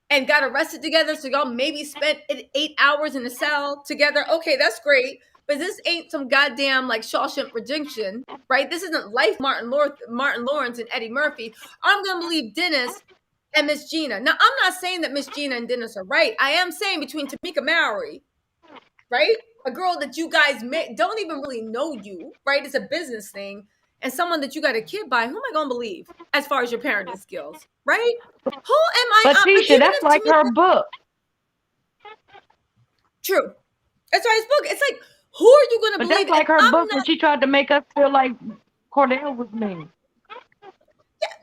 and got arrested together, so y'all maybe spent 8 hours in a cell together. Okay, that's great. But this ain't some goddamn like Shawshank Redemption, right? This isn't Life Martin Lawrence and Eddie Murphy. I'm gonna believe Dennis and Miss Gina. Now, I'm not saying that Miss Gina and Dennis are right. I am saying between Tamika Mallory, right, a girl that you guys don't even really know you, right? It's a business thing, and someone that you got a kid by. Who am I gonna believe as far as your parenting skills, right? Who am I? but But Tisha, even that's if like her Tamika, book. true. That's why it's book. It's like, who are you going to But believe? that's like And her I'm book not. when she tried to make us feel like Cordell was mean.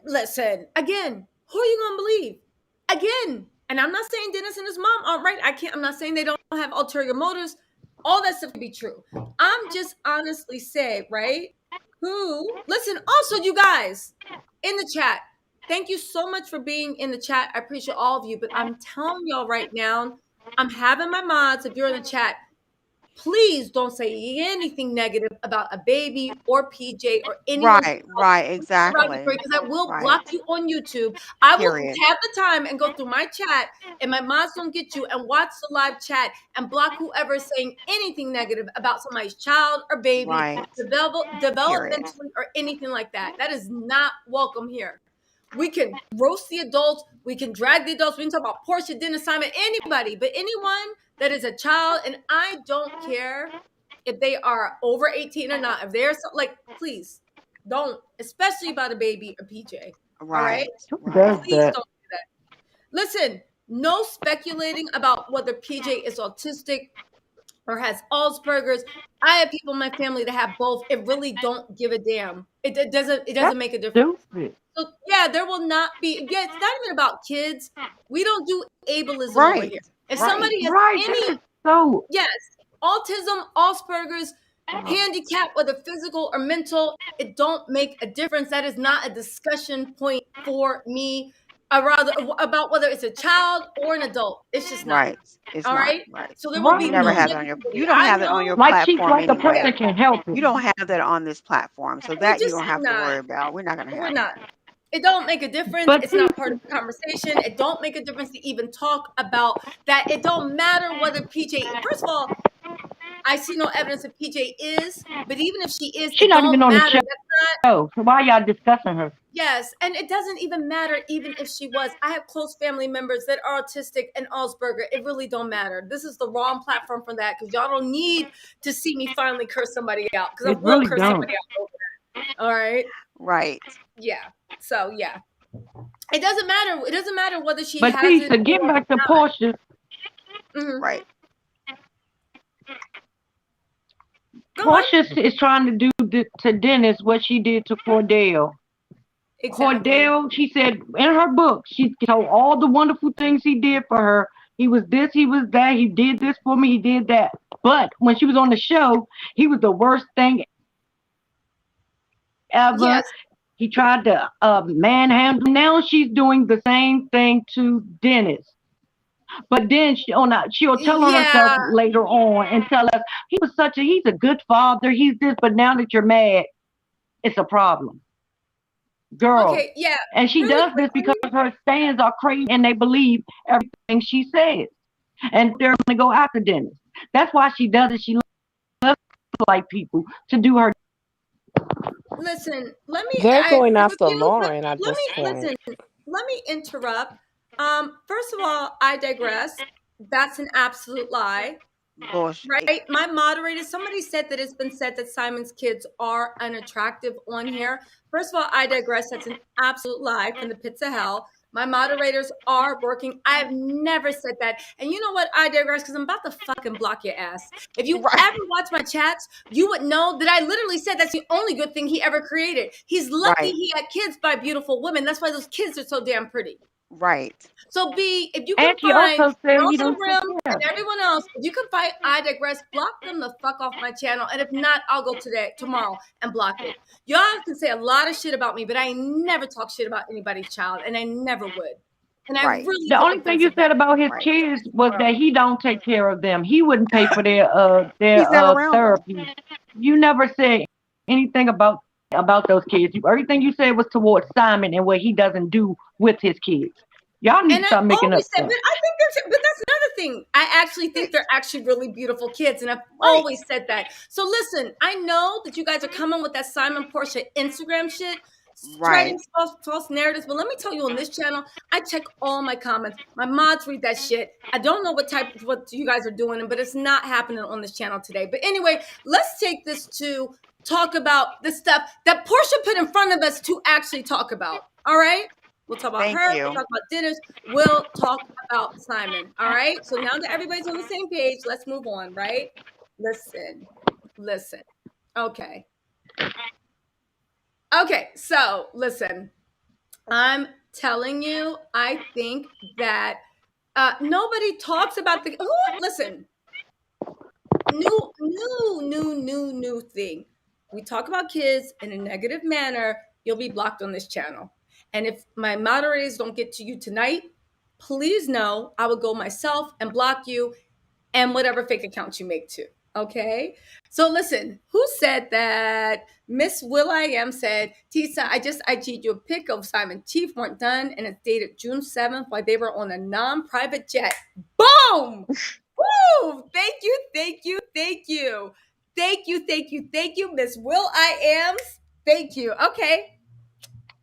Listen, again, who are you going to believe? Again, and I'm not saying Dennis and his mom aren't right. I'm not saying they don't have ulterior motives. All that stuff can be true. I'm just honestly saying, right? Listen, also, you guys in the chat, thank you so much for being in the chat. I appreciate all of you, but I'm telling y'all right now, I'm having my mods, if you're in the chat, please don't say anything negative about a baby or PJ or anyone Right, exactly. because I will Right. block you on YouTube. I will Period. have the time and go through my chat, and my mods don't get you, and watch the live chat and block whoever is saying anything negative about somebody's child or baby, Right. Period. developmentally or anything like that. That is not welcome here. We can roast the adults. We can drag the adults. We can talk about Porsha, Dennis, Simon, anybody, but anyone that is a child, and I don't care if they are over 18 or not. If they're like, please don't, especially about a baby or PJ. All right, Who Right. does please that? don't do that. Listen, no speculating about whether PJ is autistic or has Alzheimer's. I have people in my family that have both. It really don't give a damn. It doesn't That's make a difference. stupid. So yeah, there will not be. Yeah, it's not even about kids. We don't do ableism over Right. here. If Right. somebody has Right. any, That is so. yes, autism, Asperger's, handicap, whether physical or mental, it don't make a difference. That is not a discussion point for me. Rather about whether it's a child or an adult. It's just not. Right. It's All not. right. Right. So there will be You no never Right. have it on your. negativity. You don't I have it on know your Like she, platform like the anyway. person can help You it. don't have that on this platform, so we that you just don't have to not. worry about. We're not going to We're have not. that. It don't make a difference. But It's see, not part of the conversation. It don't make a difference to even talk about that. It don't matter whether PJ. First of all, I see no evidence that PJ is, but even if she is, she's it not even don't on the matter. That's show. So why y'all discussing her? yes, and it doesn't even matter even if she was. I have close family members that are autistic and Asperger. It really don't matter. This is the wrong platform for that because y'all don't need to see me finally curse somebody out because I It will really curse don't. somebody out over that. All right. Right. Yeah. So yeah. It doesn't matter. It doesn't matter whether she But has see, it to get or back to not. Porsha, Mhm. Right. Go on. Porsha is trying to do to Dennis what she did to Cordell. Exactly. Cordell, she said in her book, she told all the wonderful things he did for her. He was this, he was that, he did this for me, he did that. But when she was on the show, he was the worst thing ever. Yes. He tried to manhandle. Now she's doing the same thing to Dennis. But then she'll tell on herself Yeah. later on and tell us he's a good father, he's this, but now that you're mad, it's a problem. Girl. Okay. Yeah. And she Really does this quickly. because her stands are crazy and they believe everything she says. And they're going to go after Dennis. That's why she does it. She loves like people to do her. Listen. Let me. They're I going with after you. Lauren at Let this me point. listen. Let me interrupt. First of all, I digress. That's an absolute lie. Bullshit. Right? My moderator, somebody said that it's been said that Simon's kids are unattractive on here. First of all, I digress. That's an absolute lie from the pits of hell. My moderators are working. I have never said that. And you know what? I digress because I'm about to fucking block your ass. If you Right. ever watch my chats, you would know that I literally said that's the only good thing he ever created. He's lucky Right. he had kids by beautiful women. That's why those kids are so damn pretty. Right. So B, if you can And she find also said he House of don't the Rim take and care. everyone else, if you can find I digress, block them the fuck off my channel. And if not, I'll go tomorrow and block it. Y'all can say a lot of shit about me, but I never talk shit about anybody's child, and I never would. And I Right. really The feel only thing you offensive said about his Right. kids was that he don't take care of them. He wouldn't pay for their He's never around them. therapy. You never said anything about those kids. Everything you said was towards Simon and what he doesn't do with his kids. Y'all need And to I start making up always said, stuff. but that's another thing. I actually think they're actually really beautiful kids, and I've Right. always said that. So listen, I know that you guys are coming with that Simon Porsha Instagram shit, spreading Right. false narratives. But let me tell you, on this channel, I check all my comments. My mods read that shit. I don't know what you guys are doing, but it's not happening on this channel today. But anyway, let's take this to talk about the stuff that Porsha put in front of us to actually talk about. All right. We'll talk about Thank her. you. We'll talk about Dennis. We'll talk about Simon. All right. So now that everybody's on the same page, let's move on, right? Listen. Okay. So listen, I'm telling you, I think that nobody talks about listen, new thing. We talk about kids in a negative manner, you'll be blocked on this channel. And if my moderators don't get to you tonight, please know I will go myself and block you and whatever fake accounts you make too. Okay. So listen, who said that? Miss Will I Am said, Tisa, I just IG'd you a pic of Simon Chief weren't done and it's dated June 7th while they were on a non-private jet. Boom! Woo! Thank you, Miss Will I Am's. Thank you. Okay.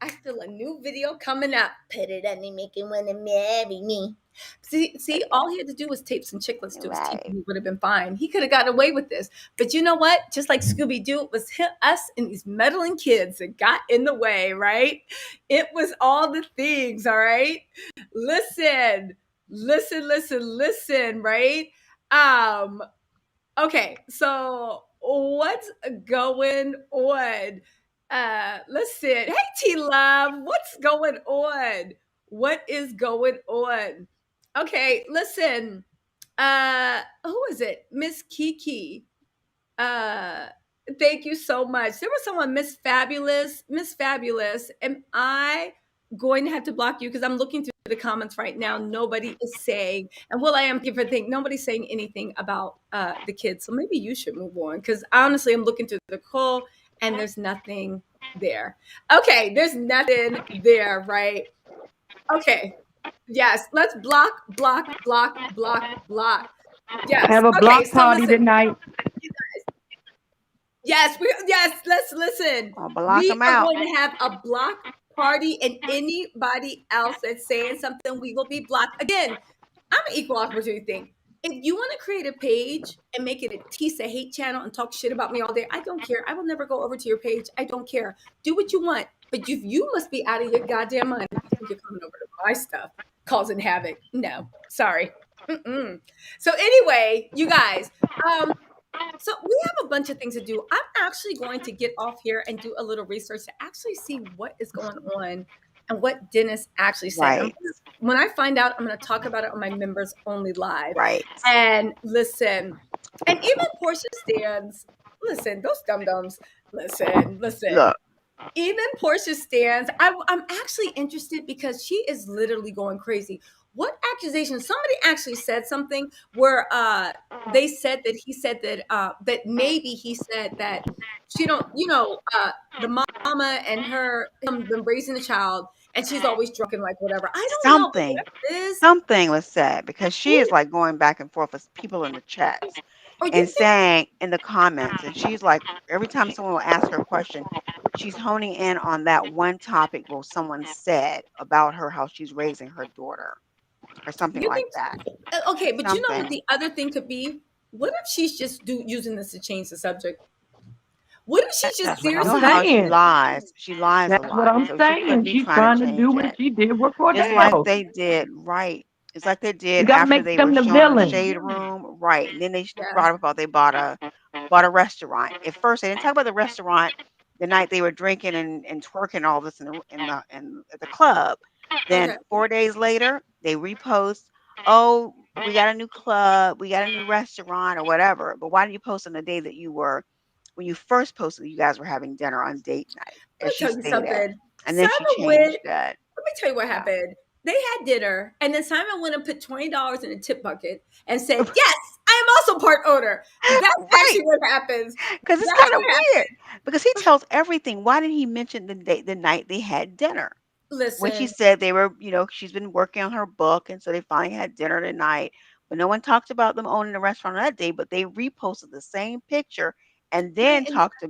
I feel a new video coming up. Put it on me, make it want to marry me. See, all he had to do was tape some chiclets to his teeth and he would have been fine. He could have gotten away with this. But you know what? Just like Scooby-Doo, it was us and these meddling kids that got in the way, right? It was all the things, all right? Listen, right? Okay, so what's going on? Listen, hey T Love, what's going on? What is going on? Okay, listen. Who is it? Miss Kiki. Uh Thank you so much. There was someone, Miss Fabulous. Am I going to have to block you? Because I'm looking through the comments right now. Nobody is saying, and Will I Am different thing. Nobody's saying anything about the kids. So maybe you should move on. Because honestly, I'm looking through the call and there's nothing there. Okay, there's nothing there, right? Okay. Yes, let's block. Yes. Have a Okay, block so party listen. tonight. Yes, let's listen. I'll block We them are out. going to have a block party, and anybody else that's saying something, we will be blocked. Again, I'm an equal opportunity thing. If you want to create a page and make it a Tisa hate channel and talk shit about me all day, I don't care. I will never go over to your page. I don't care. Do what you want. But you must be out of your goddamn mind if you think you're coming over to my stuff, causing havoc. No, sorry. Mm-mm. So anyway, you guys, so we have a bunch of things to do. I'm actually going to get off here and do a little research to actually see what is going on and what Dennis actually said. Right. When I find out, I'm going to talk about it on my members only live. Right. And listen, and even Porsha stands. Listen, those dum-dums. Listen. Look. Even Porsha stands. I'm actually interested because she is literally going crazy. What accusation? Somebody actually said something where they said that he said that maybe he said that she don't, the mama and her been raising a child and she's always drunk and like whatever. I don't know, but Something. whatever it is, Something was said because she is like going back and forth with people in the chats or you and think saying in the comments, and she's like, every time someone will ask her a question, she's honing in on that one topic where someone said about her how she's raising her daughter or something you like think that. okay, but you know what Something. the other thing could be? What if she's just using this to change the subject? What if she's just That's what You I'm know seriously? how she saying. lies. She lies a That's what lot. I'm So she could saying. be She's trying trying to to do change what it. she did with Just like Cordell. they did, right. It's like they You did got to after make they them were the showing the villain. shade room, right? And then they Yeah. brought up about they bought a restaurant. At first, they didn't talk about the restaurant the night they were drinking and twerking all this at the club. Then Okay. 4 days later, they repost, "Oh, we got a new club, we got a new restaurant, or whatever." But why did you post on the day that when you first posted, you guys were having dinner on date night, Let as me she tell you stated, something. and then she Simon went. changed that. Let me tell you what Yeah. happened. They had dinner, and then Simon went and put $20 in a tip bucket and said, "Yes, I am also part owner." That's Right. actually what happens. Because it's That's kind of what weird. happens. Because he tells everything. Why did he mention the night they had dinner? When she Listen, said they were, she's been working on her book, and so they finally had dinner tonight. But no one talked about them owning the restaurant that day. But they reposted the same picture and right? then And yeah, talked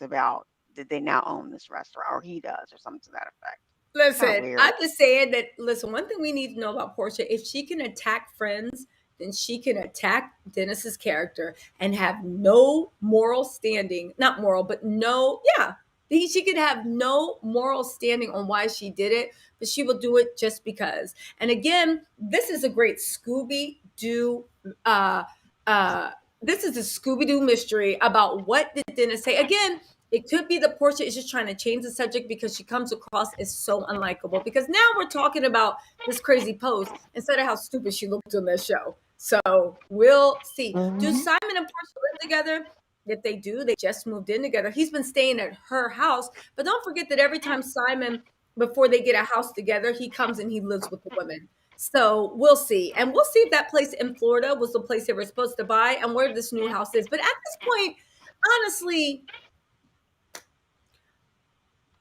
about that they now own this restaurant, or he does, or something to that effect. Kind of listen. weird. I'm just saying that. Listen, one thing we need to know about Porsha: if she can attack friends, then she can attack Dennis's character and have no moral standing. Not moral, but no, yeah. She could have no moral standing on why she did it, but she will do it just because. And again, this is a great Scooby-Doo. This is a Scooby-Doo mystery about what did Dennis say. Again, it could be that Porsha is just trying to change the subject because she comes across as so unlikable. Because now we're talking about this crazy post instead of how stupid she looked on this show. So we'll see. Do Simon and Porsha live together? If they do, they just moved in together. He's been staying at her house. But don't forget that every time Simon, before they get a house together, he comes and he lives with the women. So we'll see. And we'll see if that place in Florida was the place they were supposed to buy and where this new house is. But at this point, honestly,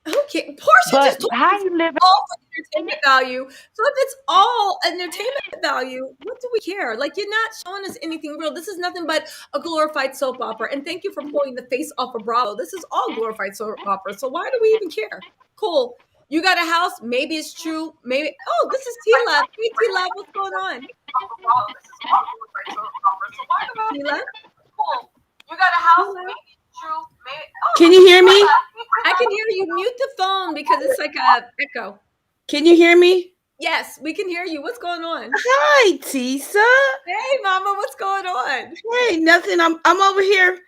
okay, Porsha But just told how us you live? all for entertainment value. So if it's all entertainment value, what do we care? Like, you're not showing us anything real. This is nothing but a glorified soap opera. And thank you for pulling the face off of Bravo. This is all glorified soap opera. So why do we even care? Cool. You got a house. Maybe it's true. Maybe. Oh, this is T-Love. Hey, T-Love, what's going on? T-Love? Cool. You got a house. Maybe it's true. Maybe. Oh, can you hear me? I can hear you. Mute the phone because it's like a echo. Can you hear me? Yes, we can hear you. What's going on? Hi, Tisa. Hey, Mama, what's going on? Hey, nothing. I'm over here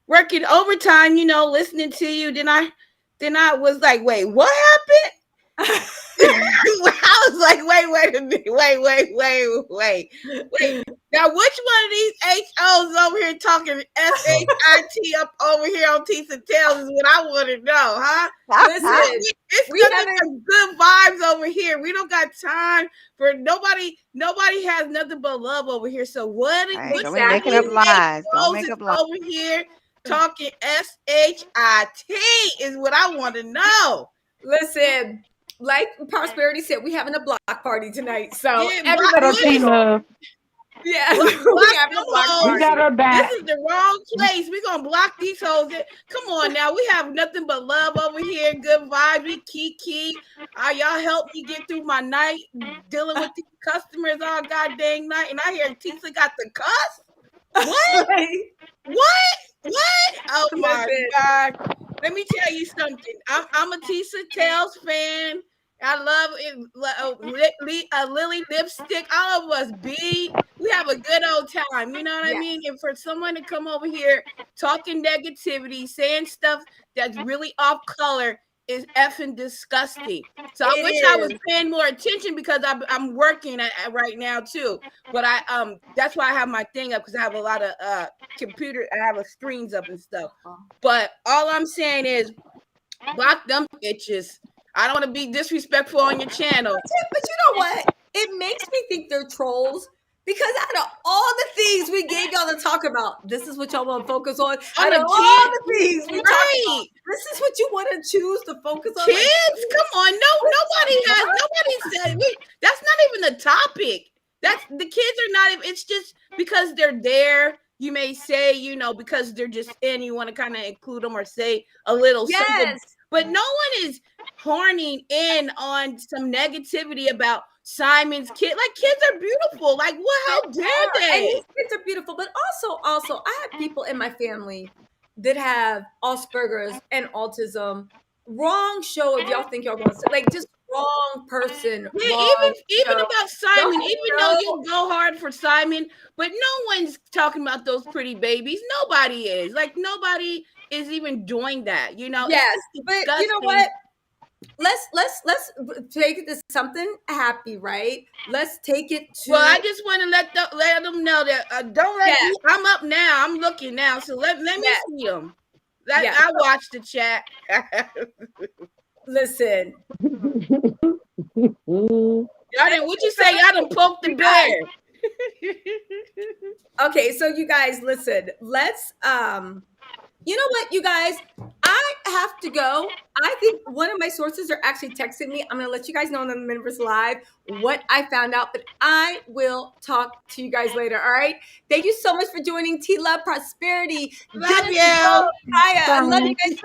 working overtime, listening to you. Then I was like, wait, what happened? I was like, wait a minute, wait. Now, which one of these HOs over here talking SHIT up over here on TisaTellss is what I want to know, huh? Listen, It's nothing but good vibes over here. We don't got time for nobody. Nobody has nothing but love over here. So what? Right, What's don't be making up lies. Don't make up lies. over here talking SHIT is what I want to know. listen, like Prosperity said, we having a block party tonight. So Yeah, everybody, yeah, we having a block party. We got her back. This is the wrong place. We're gonna block these hoes. Come on now. We have nothing but love over here. Good vibes. We kiki. Y'all help me get through my night dealing with these customers all goddamn night. And I hear Tisa got the cuss. What? What? Oh my God. Let me tell you something. I'm a TisaTellss fan. I love it. Lily Lipstick. All of us be. We have a good old time. You know what I mean? And for someone to come over here talking negativity, saying stuff that's really off color is effing disgusting. So I wish I was paying more attention because I'm working right now too. But that's why I have my thing up because I have a lot of computer. I have screens up and stuff. But all I'm saying is block them bitches. I don't want to be disrespectful on your channel. But you know what? It makes me think they're trolls. Because out of all the things we gave y'all to talk about, this is what y'all want to focus on. Out of all the things we talk about, this is what you want to choose to focus on. Kids, come on. Nobody said that's not even the topic. That's the kids are not even, it's just because they're there. You may say, because they're just in, you want to kind of include them or say a little something. But no one is horning in on some negativity about Simon's kid. Like, kids are beautiful. Like, what? How dare they? And these kids are beautiful. But also, I have people in my family that have Asperger's and autism. Wrong show if y'all think y'all going to say, like, just wrong person. Yeah, even about Simon, even though you go hard for Simon, but no one's talking about those pretty babies. Nobody is. Like, nobody is even doing that, Yes, but you know what? Let's take it to something happy, right? Let's take it to. Well, I just want to let them know that don't let me. I'm up now. I'm looking now, so let me see them. I watched the chat. Listen, y'all didn't. What you say? Y'all done poked the bear. Okay, so you guys, listen. Let's you know what, you guys? I have to go. I think one of my sources are actually texting me. I'm going to let you guys know on the Members Live what I found out, but I will talk to you guys later, all right? Thank you so much for joining T-Love Prosperity. Love you. I love you guys.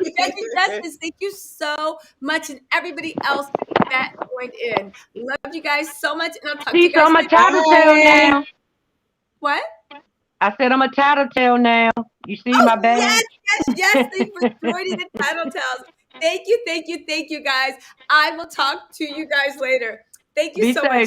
Justice, thank you so much, and everybody else that joined in. Love you guys so much, and I'll talk to you guys I'm later. a tattletale now. What? I said I'm a tattletale now. You see my badge? Yes, thanks for joining the Tattle Tells. Thank you, guys. I will talk to you guys later. Thank you Be so safe. much.